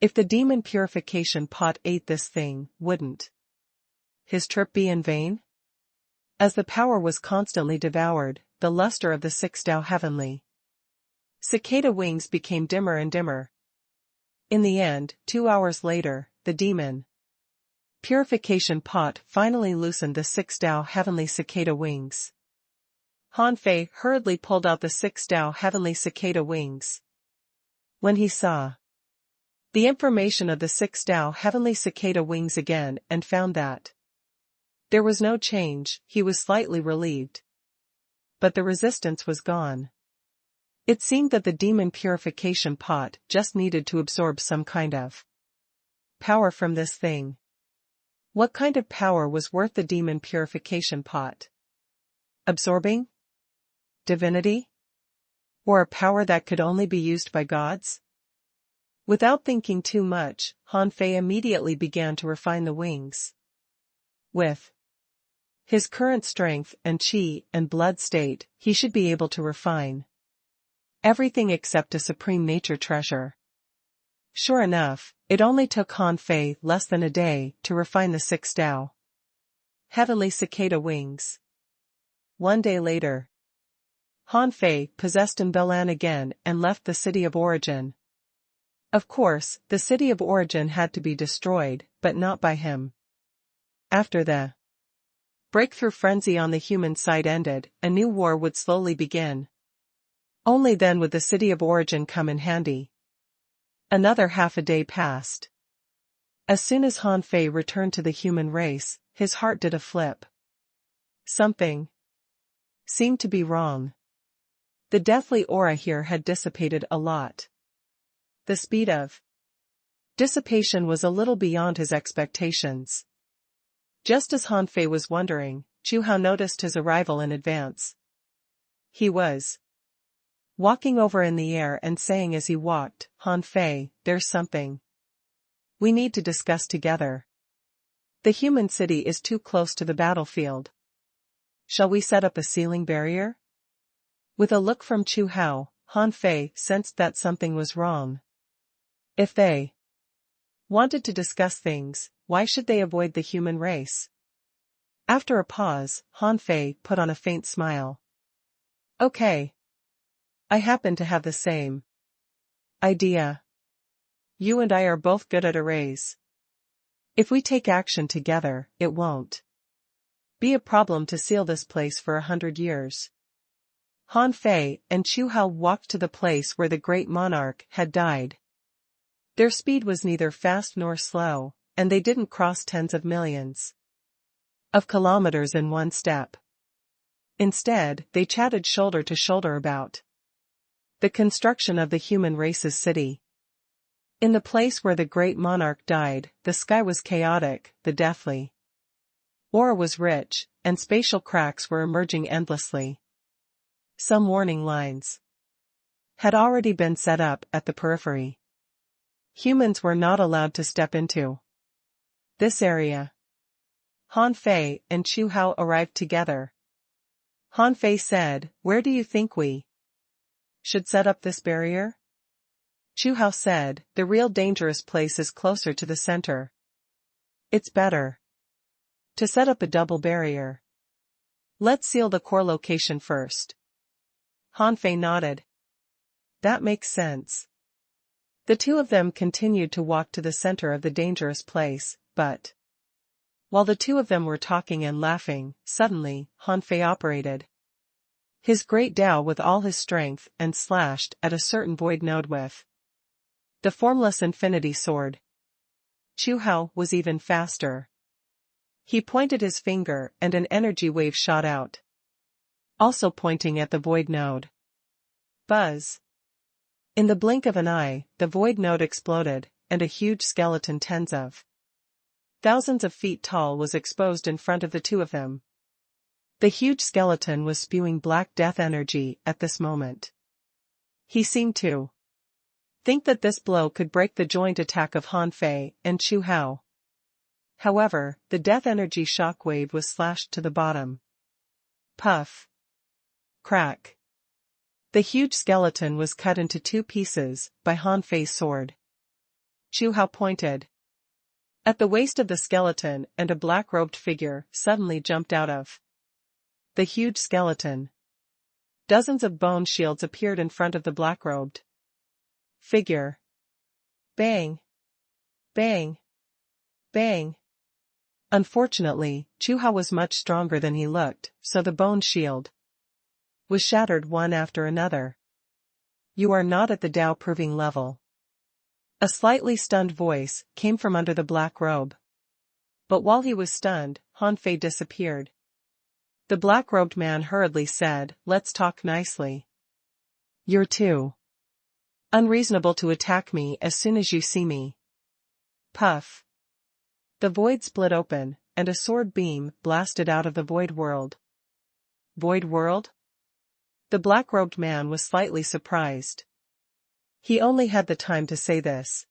[SPEAKER 1] If the demon purification pot ate this thing, wouldn't his trip be in vain? As the power was constantly devoured, the luster of the 6 Tao Heavenly Cicada Wings became dimmer and dimmer. In the end, 2 hours later, the demon purification pot finally loosened the 6 Tao Heavenly Cicada Wings. Han Fei hurriedly pulled out the 6 Tao Heavenly Cicada Wings. When he saw the information of the 6 Tao Heavenly Cicada Wings again and found that there was no change, he was slightly relieved. But the resistance was gone. It seemed that the demon purification pot just needed to absorb some kind of power from this thing. What kind of power was worth the demon purification pot absorbing? Divinity? Or a power that could only be used by gods? Without thinking too much, Han Fei immediately began to refine the wings. With his current strength and qi and blood state, he should be able to refine everything except a supreme nature treasure. Sure enough, it only took Han Fei less than a day to refine the 6 Tao heavenly cicada wings. 1 day later, Han Fei possessed Imbelan again and left the city of origin. Of course, the city of origin had to be destroyed, but not by him. After the breakthrough frenzy on the human side ended, a new war would slowly begin. Only then would the city of origin come in handy. Another half a day passed. As soon as Han Fei returned to the human race, his heart did a flip. Something seemed to be wrong. The deathly aura here had dissipated a lot. The speed of dissipation was a little beyond his expectations. Just as Han Fei was wondering, Chu Hao noticed his arrival in advance. He was walking over in the air and saying as he walked, Han Fei, there's something we need to discuss together. The human city is too close to the battlefield. Shall we set up a sealing barrier? With a look from Chu Hao, Han Fei sensed that something was wrong. If they wanted to discuss things, why should they avoid the human race? After a pause, Han Fei put on a faint smile. Okay. I happen to have the same idea. You and I are both good at arrays. If we take action together, it won't be a problem to seal this place for 100 years. Han Fei and Chu Hao walked to the place where the great monarch had died. Their speed was neither fast nor slow, and they didn't cross tens of millions of kilometers in one step. Instead, they chatted shoulder to shoulder about the construction of the human race's city. In the place where the great monarch died, the sky was chaotic, the deathly aura was rich, and spatial cracks were emerging endlessly. Some warning lines had already been set up at the periphery. Humans were not allowed to step into this area. Han Fei and Chu Hao arrived together. Han Fei said, "Where do you think we should set up this barrier?" Chu Hao said, "The real dangerous place is closer to the center. It's better to set up a double barrier. Let's seal the core location first." Han Fei nodded. That makes sense. The two of them continued to walk to the center of the dangerous place, but while the two of them were talking and laughing, suddenly, Han Fei operated his great Tao with all his strength and slashed at a certain void node with the formless infinity sword. Chu Hao was even faster. He pointed his finger and an energy wave shot out, also pointing at the void node. Buzz. In the blink of an eye, the void node exploded, and a huge skeleton tens of thousands of feet tall was exposed in front of the two of them. The huge skeleton was spewing black death energy at this moment. He seemed to think that this blow could break the joint attack of Han Fei and Chu Hao. However, the death energy shockwave was slashed to the bottom. Puff. Crack. The huge skeleton was cut into 2 pieces by Han Fei's sword. Chu Hao pointed at the waist of the skeleton, and a black-robed figure suddenly jumped out of the huge skeleton. Dozens of bone shields appeared in front of the black-robed figure. Bang! Bang! Bang! Unfortunately, Chu Hao was much stronger than he looked, so the bone shield was shattered one after another. You are not at the Tao-proving level. A slightly stunned voice came from under the black robe. But while he was stunned, Han Fei disappeared. The black-robed man hurriedly said, "Let's talk nicely. You're too unreasonable to attack me as soon as you see me." Puff. The void split open, and a sword beam blasted out of the void world. Void world? The black-robed man was slightly surprised. He only had the time to say this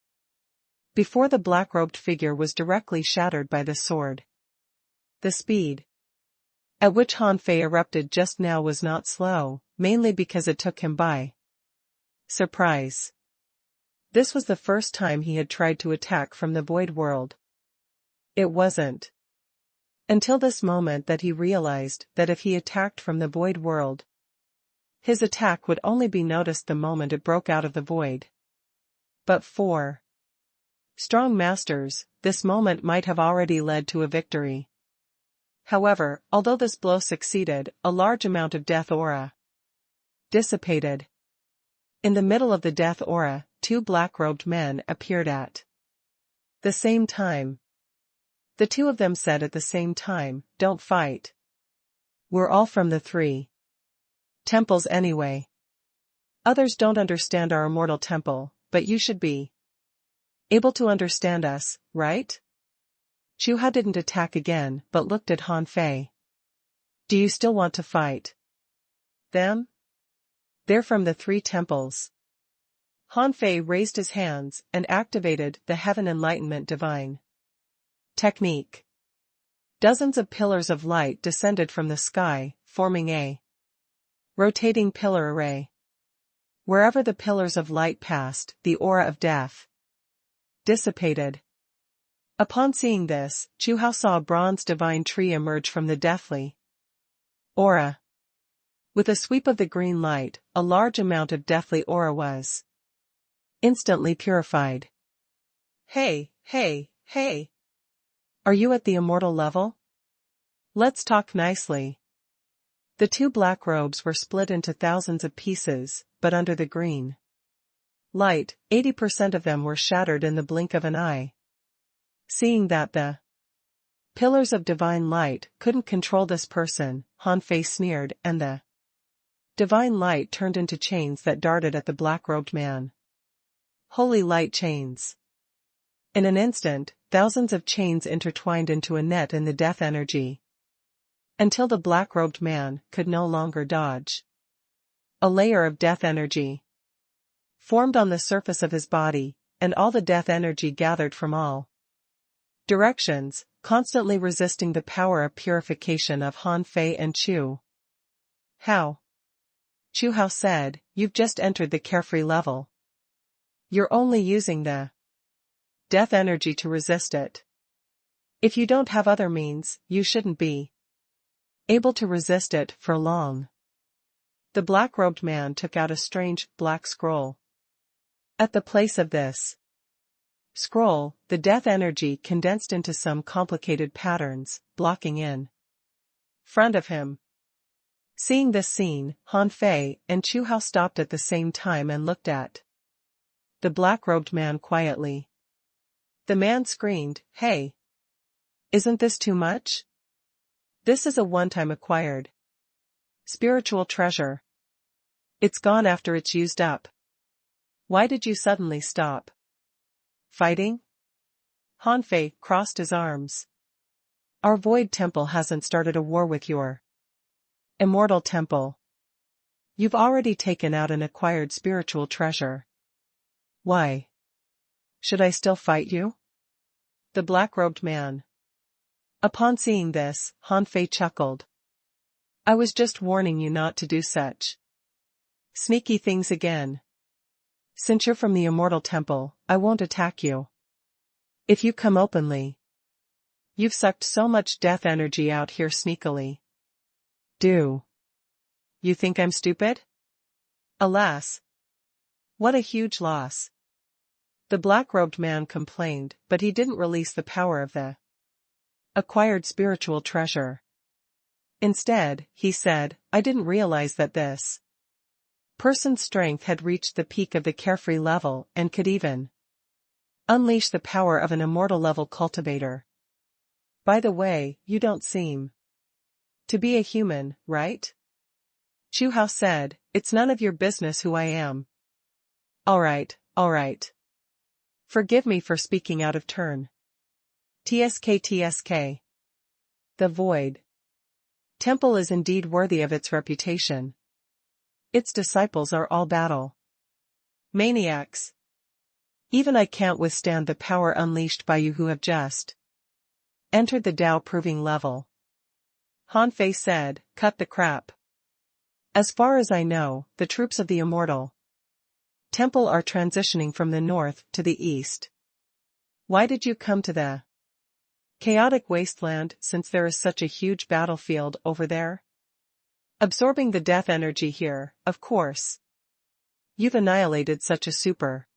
[SPEAKER 1] before the black-robed figure was directly shattered by the sword. The speed at which Han Fei erupted just now was not slow, mainly because it took him by surprise. This was the first time he had tried to attack from the void world. It wasn't until this moment that he realized that if he attacked from the void world, his attack would only be noticed the moment it broke out of the void. But for strong masters, this moment might have already led to a victory. However, although this blow succeeded, a large amount of death aura dissipated. In the middle of the death aura, two black-robed men appeared at the same time. The two of them said at the same time, "Don't fight. We're all from the 3 temples anyway. Others don't understand our immortal temple, but you should be able to understand us, right?" Chu Hao didn't attack again, but looked at Han Fei. "Do you still want to fight them? They're from the 3 temples." Han Fei raised his hands and activated the Heaven Enlightenment Divine technique. Dozens of pillars of light descended from the sky, forming a rotating pillar array. Wherever the pillars of light passed, the aura of death dissipated. Upon seeing this, Chu Hao saw a bronze divine tree emerge from the deathly aura. With a sweep of the green light, a large amount of deathly aura was instantly purified. Hey, hey, hey! Are you at the immortal level? Let's talk nicely. The two black robes were split into thousands of pieces, but under the green light, 80% of them were shattered in the blink of an eye. Seeing that the pillars of divine light couldn't control this person, Han Fei sneered, and the divine light turned into chains that darted at the black-robed man. Holy light chains. In an instant, thousands of chains intertwined into a net in the death energy, until the black-robed man could no longer dodge. A layer of death energy formed on the surface of his body, and all the death energy gathered from all directions, constantly resisting the power of purification of Han Fei and Chu Hao. Chu Hao said, "You've just entered the carefree level. You're only using the death energy to resist it. If you don't have other means, you shouldn't be able to resist it for long." The black-robed man took out a strange, black scroll. At the place of this scroll, the death energy condensed into some complicated patterns, blocking in front of him. Seeing this scene, Han Fei and Chu Hao stopped at the same time and looked at the black-robed man quietly. The man screamed, "Hey! Isn't this too much? This is a one-time acquired spiritual treasure. It's gone after it's used up. Why did you suddenly stop fighting?" Han Fei crossed his arms. "Our void temple hasn't started a war with your immortal temple. You've already taken out an acquired spiritual treasure. Why should I still fight you?" The black-robed man. Upon seeing this, Han Fei chuckled. "I was just warning you not to do such sneaky things again. Since you're from the immortal temple, I won't attack you. If you come openly, you've sucked so much death energy out here sneakily. Do you think I'm stupid? Alas! What a huge loss." The black-robed man complained, but he didn't release the power of the acquired spiritual treasure. Instead, he said, "I didn't realize that this person's strength had reached the peak of the carefree level and could even unleash the power of an immortal level cultivator. By the way, you don't seem to be a human, right?" Chu Hao said, "It's none of your business who I am." Alright. Forgive me for speaking out of turn. TSK. The Void Temple is indeed worthy of its reputation. Its disciples are all battle Maniacs. Even I can't withstand the power unleashed by you who have just entered the Tao proving level. Han Fei said, cut the crap. As far as I know, the troops of the Immortal Temple are transitioning from the north to the east. Why did you come to the chaotic wasteland since there is such a huge battlefield over there? Absorbing the death energy here, of course. You've annihilated such a super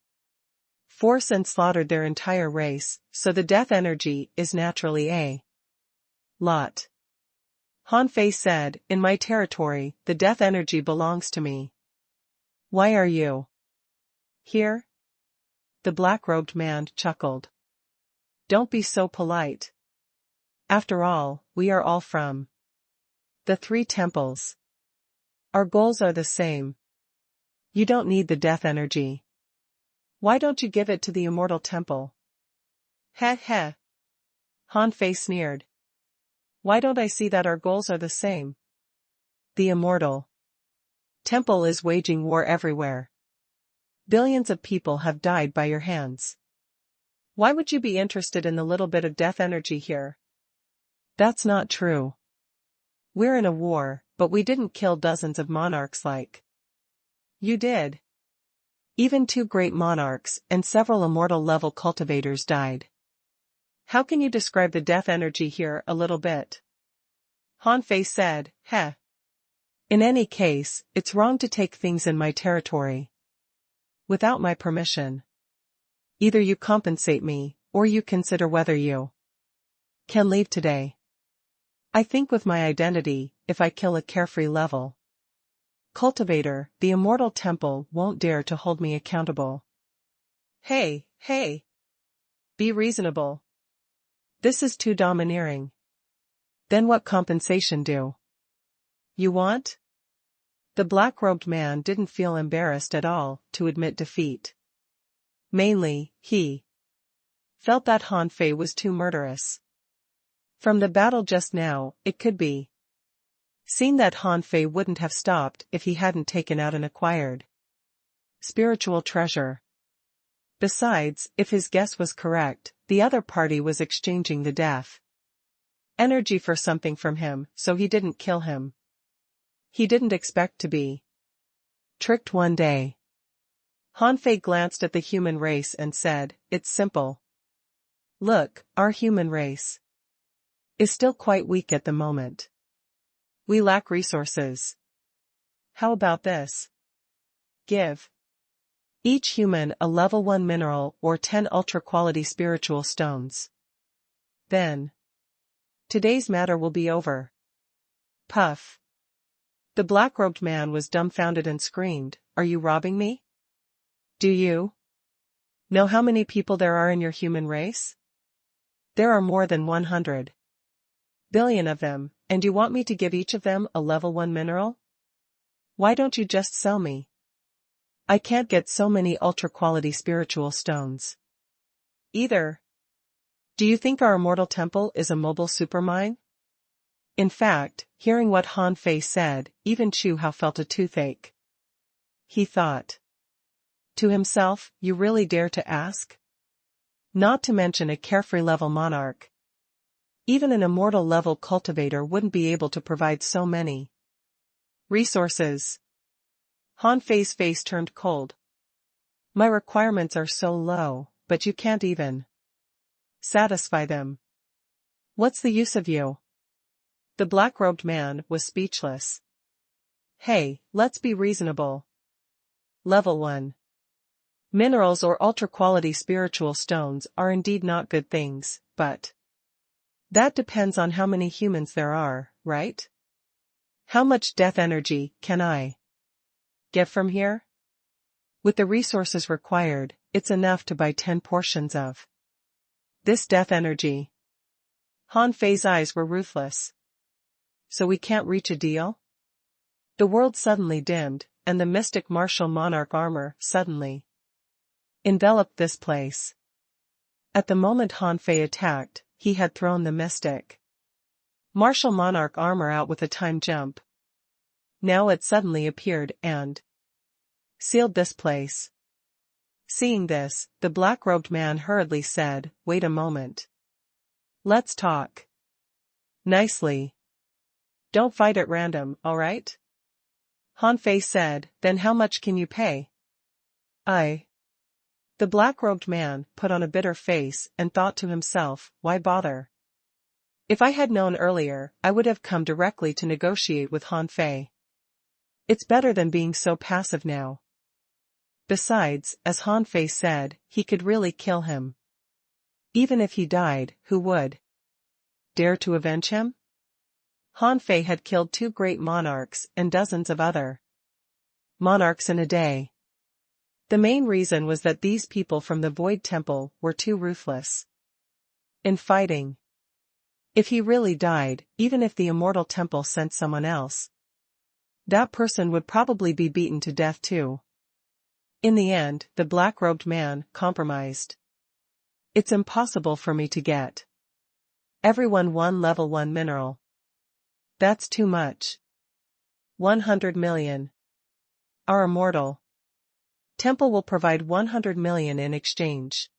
[SPEAKER 1] force and slaughtered their entire race, so the death energy is naturally a lot. Han Fei said, in my territory, the death energy belongs to me. Why are you here? The black-robed man chuckled. Don't be so polite. After all, we are all from the 3 temples. Our goals are the same. You don't need the death energy. Why don't you give it to the Immortal Temple? Heh heh. Han Fei sneered. Why don't I see that our goals are the same? The Immortal Temple is waging war everywhere. Billions of people have died by your hands. Why would you be interested in the little bit of death energy here? That's not true. We're in a war, but we didn't kill dozens of monarchs like you did. Even 2 great monarchs and several immortal-level cultivators died. How can you describe the death energy here a little bit? Han Fei said, heh. In any case, it's wrong to take things in my territory without my permission. Either you compensate me, or you consider whether you can leave today. I think with my identity, if I kill a carefree level cultivator, the Immortal Temple won't dare to hold me accountable. Hey, hey. Be reasonable. This is too domineering. Then what compensation do you want? The black-robed man didn't feel embarrassed at all to admit defeat. Mainly, he felt that Han Fei was too murderous. From the battle just now, it could be seen that Han Fei wouldn't have stopped if he hadn't taken out an acquired spiritual treasure. Besides, if his guess was correct, the other party was exchanging the death energy for something from him, so he didn't kill him. He didn't expect to be tricked one day. Han Fei glanced at the human race and said, it's simple. Look, our human race is still quite weak at the moment. We lack resources. How about this? Give each human a level 1 mineral or 10 ultra-quality spiritual stones. Then today's matter will be over. Puff. The black-robed man was dumbfounded and screamed, are you robbing me? Do you know how many people there are in your human race? There are more than 100 billion of them, and you want me to give each of them a level 1 mineral? Why don't you just sell me? I can't get so many ultra-quality spiritual stones either. Do you think our Immortal Temple is a mobile supermine? In fact, hearing what Han Fei said, even Chu Hao felt a toothache. He thought to himself, you really dare to ask? Not to mention a carefree-level monarch. Even an immortal-level cultivator wouldn't be able to provide so many resources. Han Fei's face turned cold. My requirements are so low, but you can't even satisfy them. What's the use of you? The black-robed man was speechless. Hey, let's be reasonable. Level 1. Minerals or ultra-quality spiritual stones are indeed not good things, but that depends on how many humans there are, right? How much death energy can I get from here? With the resources required, it's enough to buy 10 portions of this death energy. Han Fei's eyes were ruthless. So we can't reach a deal? The world suddenly dimmed, and the mystic martial monarch armor suddenly enveloped this place. At the moment Han Fei attacked, he had thrown the mystic martial monarch armor out with a time jump. Now it suddenly appeared and sealed this place. Seeing this, the black-robed man hurriedly said, "Wait a moment. Let's talk. Nicely. Don't fight at random, alright?" Han Fei said, "Then how much can you pay?" The black-robed man put on a bitter face and thought to himself, why bother? If I had known earlier, I would have come directly to negotiate with Han Fei. It's better than being so passive now. Besides, as Han Fei said, he could really kill him. Even if he died, who would dare to avenge him? Han Fei had killed 2 great monarchs and dozens of other monarchs in a day. The main reason was that these people from the Void Temple were too ruthless in fighting. If he really died, even if the Immortal Temple sent someone else, that person would probably be beaten to death too. In the end, the black-robed man compromised. It's impossible for me to get everyone 1 level 1 mineral. That's too much. 100 million. Our Immortal Temple will provide 100 million in exchange.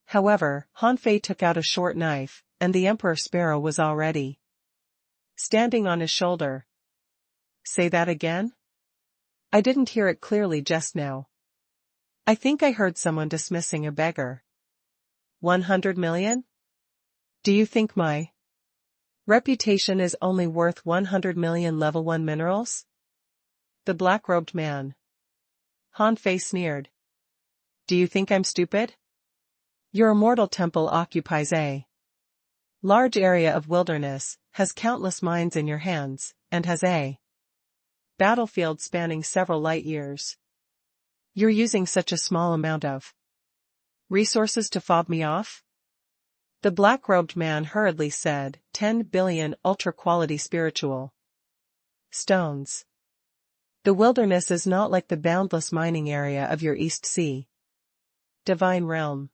[SPEAKER 1] However, Han Fei took out a short knife, and the Emperor Sparrow was already standing on his shoulder. Say that again? I didn't hear it clearly just now. I think I heard someone dismissing a beggar. 100 million? Do you think my reputation is only worth 100 million level 1 minerals? The black-robed man. Han Fei sneered. Do you think I'm stupid? Your Immortal Temple occupies a large area of wilderness, has countless mines in your hands, and has a battlefield spanning several light years. You're using such a small amount of resources to fob me off? The black-robed man hurriedly said, 10 billion ultra-quality spiritual stones. The wilderness is not like the boundless mining area of your East Sea divine realm.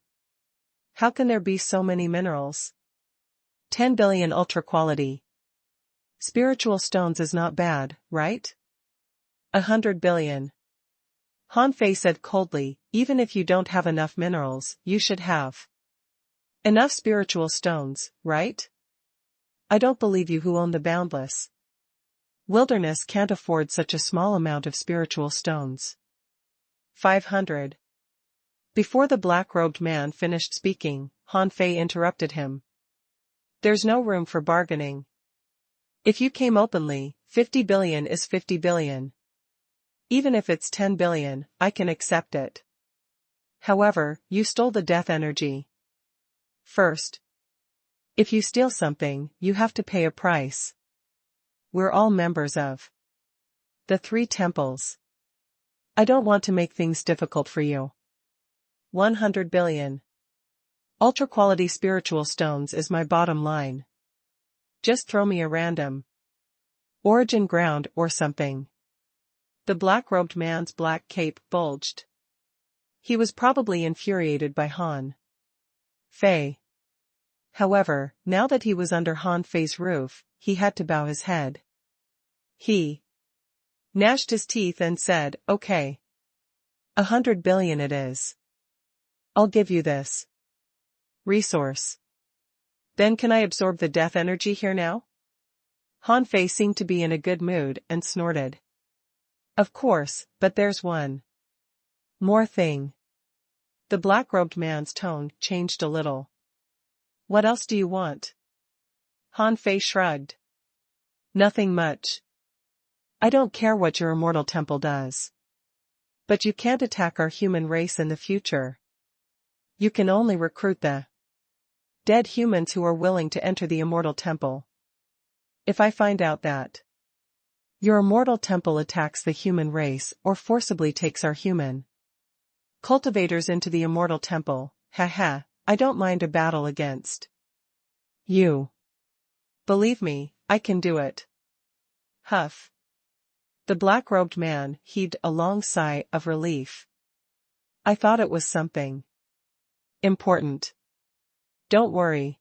[SPEAKER 1] How can there be so many minerals? 10 billion ultra-quality spiritual stones is not bad, right? 100 billion. Han Fei said coldly, even if you don't have enough minerals, you should have enough spiritual stones, right? I don't believe you who own the boundless wilderness can't afford such a small amount of spiritual stones. 500. Before the black-robed man finished speaking, Han Fei interrupted him. There's no room for bargaining. If you came openly, 50 billion is 50 billion. Even if it's 10 billion, I can accept it. However, you stole the death energy. First, if you steal something, you have to pay a price. We're all members of the 3 temples. I don't want to make things difficult for you. 100 billion. Ultra-quality spiritual stones is my bottom line. Just throw me a random origin ground or something. The black-robed man's black cape bulged. He was probably infuriated by Han Fei. However, now that he was under Han Fei's roof, he had to bow his head. He gnashed his teeth and said, okay. 100 billion it is. I'll give you this resource. Then can I absorb the death energy here now? Han Fei seemed to be in a good mood and snorted. Of course, but there's one more thing. The black-robed man's tone changed a little. What else do you want? Han Fei shrugged. Nothing much. I don't care what your Immortal Temple does. But you can't attack our human race in the future. You can only recruit the dead humans who are willing to enter the Immortal Temple. If I find out that your Immortal Temple attacks the human race or forcibly takes our human cultivators into the Immortal Temple, haha, I don't mind a battle against you. Believe me, I can do it. Huff. The black-robed man heaved a long sigh of relief. I thought it was something important. Don't worry.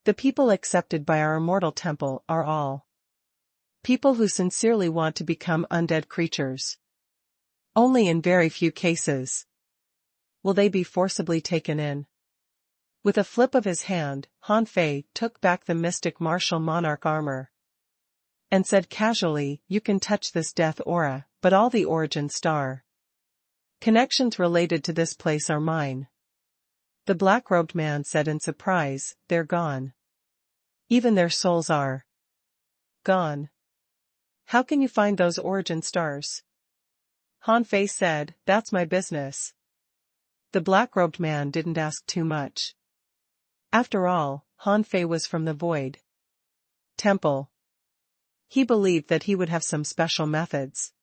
[SPEAKER 1] The people accepted by our Immortal Temple are all people who sincerely want to become undead creatures. Only in very few cases Will they be forcibly taken in? With a flip of his hand, Han Fei took back the mystic martial monarch armor and said casually, "You can touch this death aura, but all the origin star connections related to this place are mine." The black-robed man said in surprise, "They're gone. Even their souls are gone. How can you find those origin stars?" Han Fei said, "That's my business." The black-robed man didn't ask too much. After all, Han Fei was from the Void Temple. He believed that he would have some special methods.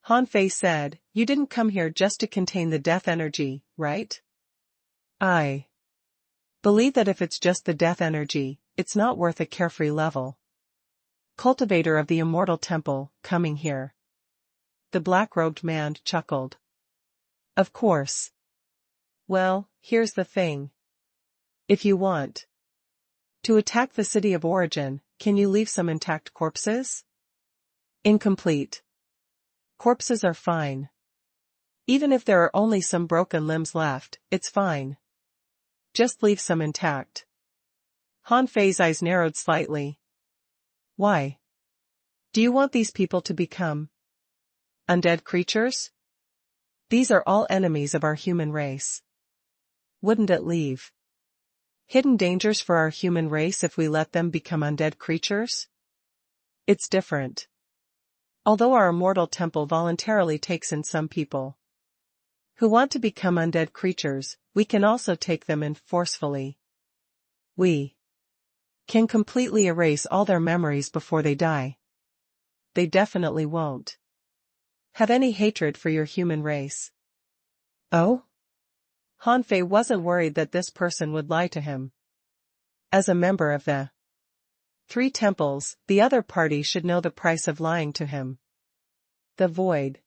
[SPEAKER 1] Han Fei said, "You didn't come here just to contain the death energy, right?" "I believe that if it's just the death energy, it's not worth a carefree level cultivator of the immortal temple coming here." The black-robed man chuckled. "Of course. Well, here's the thing. If you want to attack the city of origin, can you leave some intact corpses?" "Incomplete corpses are fine. Even if there are only some broken limbs left, it's fine. Just leave some intact." Han Fei's eyes narrowed slightly. "Why? Do you want these people to become undead creatures? These are all enemies of our human race. Wouldn't it leave hidden dangers for our human race if we let them become undead creatures?" "It's different. Although our immortal temple voluntarily takes in some people who want to become undead creatures, we can also take them in forcefully. We can completely erase all their memories before they die. They definitely won't have any hatred for your human race." "Oh?" Han Fei wasn't worried that this person would lie to him. As a member of the three temples, the other party should know the price of lying to him. The Void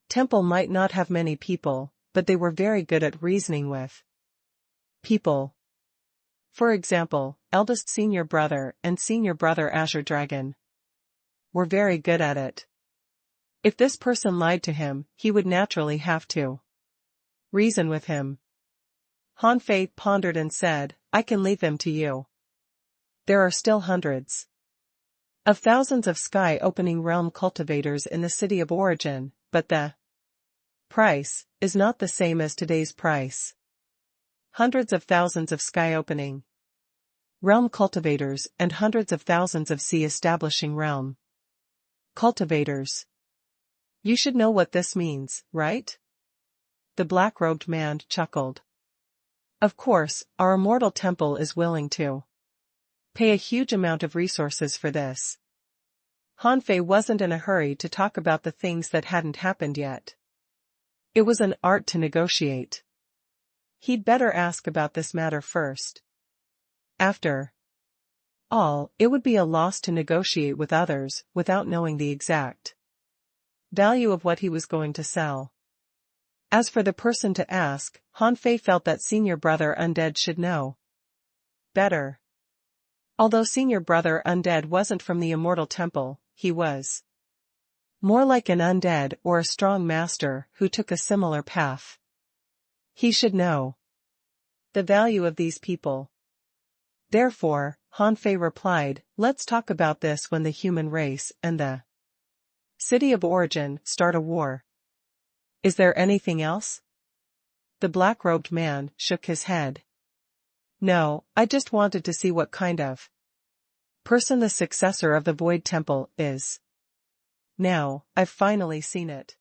[SPEAKER 1] Temple might not have many people, but they were very good at reasoning with people. For example, eldest senior brother and senior brother Azure Dragon were very good at it. If this person lied to him, he would naturally have to reason with him. Han Fei pondered and said, "I can leave them to you. There are still hundreds of thousands of sky-opening realm cultivators in the city of origin, but the price is not the same as today's price. Hundreds of thousands of sky-opening realm cultivators and hundreds of thousands of sea-establishing realm cultivators. You should know what this means, right?" The black-robed man chuckled. "Of course, our immortal temple is willing to pay a huge amount of resources for this." Han Fei wasn't in a hurry to talk about the things that hadn't happened yet. It was an art to negotiate. He'd better ask about this matter first. After all, it would be a loss to negotiate with others without knowing the exact value of what he was going to sell. As for the person to ask, Han Fei felt that senior brother Undead should know better. Although senior brother Undead wasn't from the immortal temple, he was more like an undead or a strong master who took a similar path. He should know the value of these people. Therefore, Han Fei replied, "Let's talk about this when the human race and the city of origin start a war." "Is there anything else?" The black-robed man shook his head. "No, I just wanted to see what kind of person the successor of the Void Temple is. Now, I've finally seen it."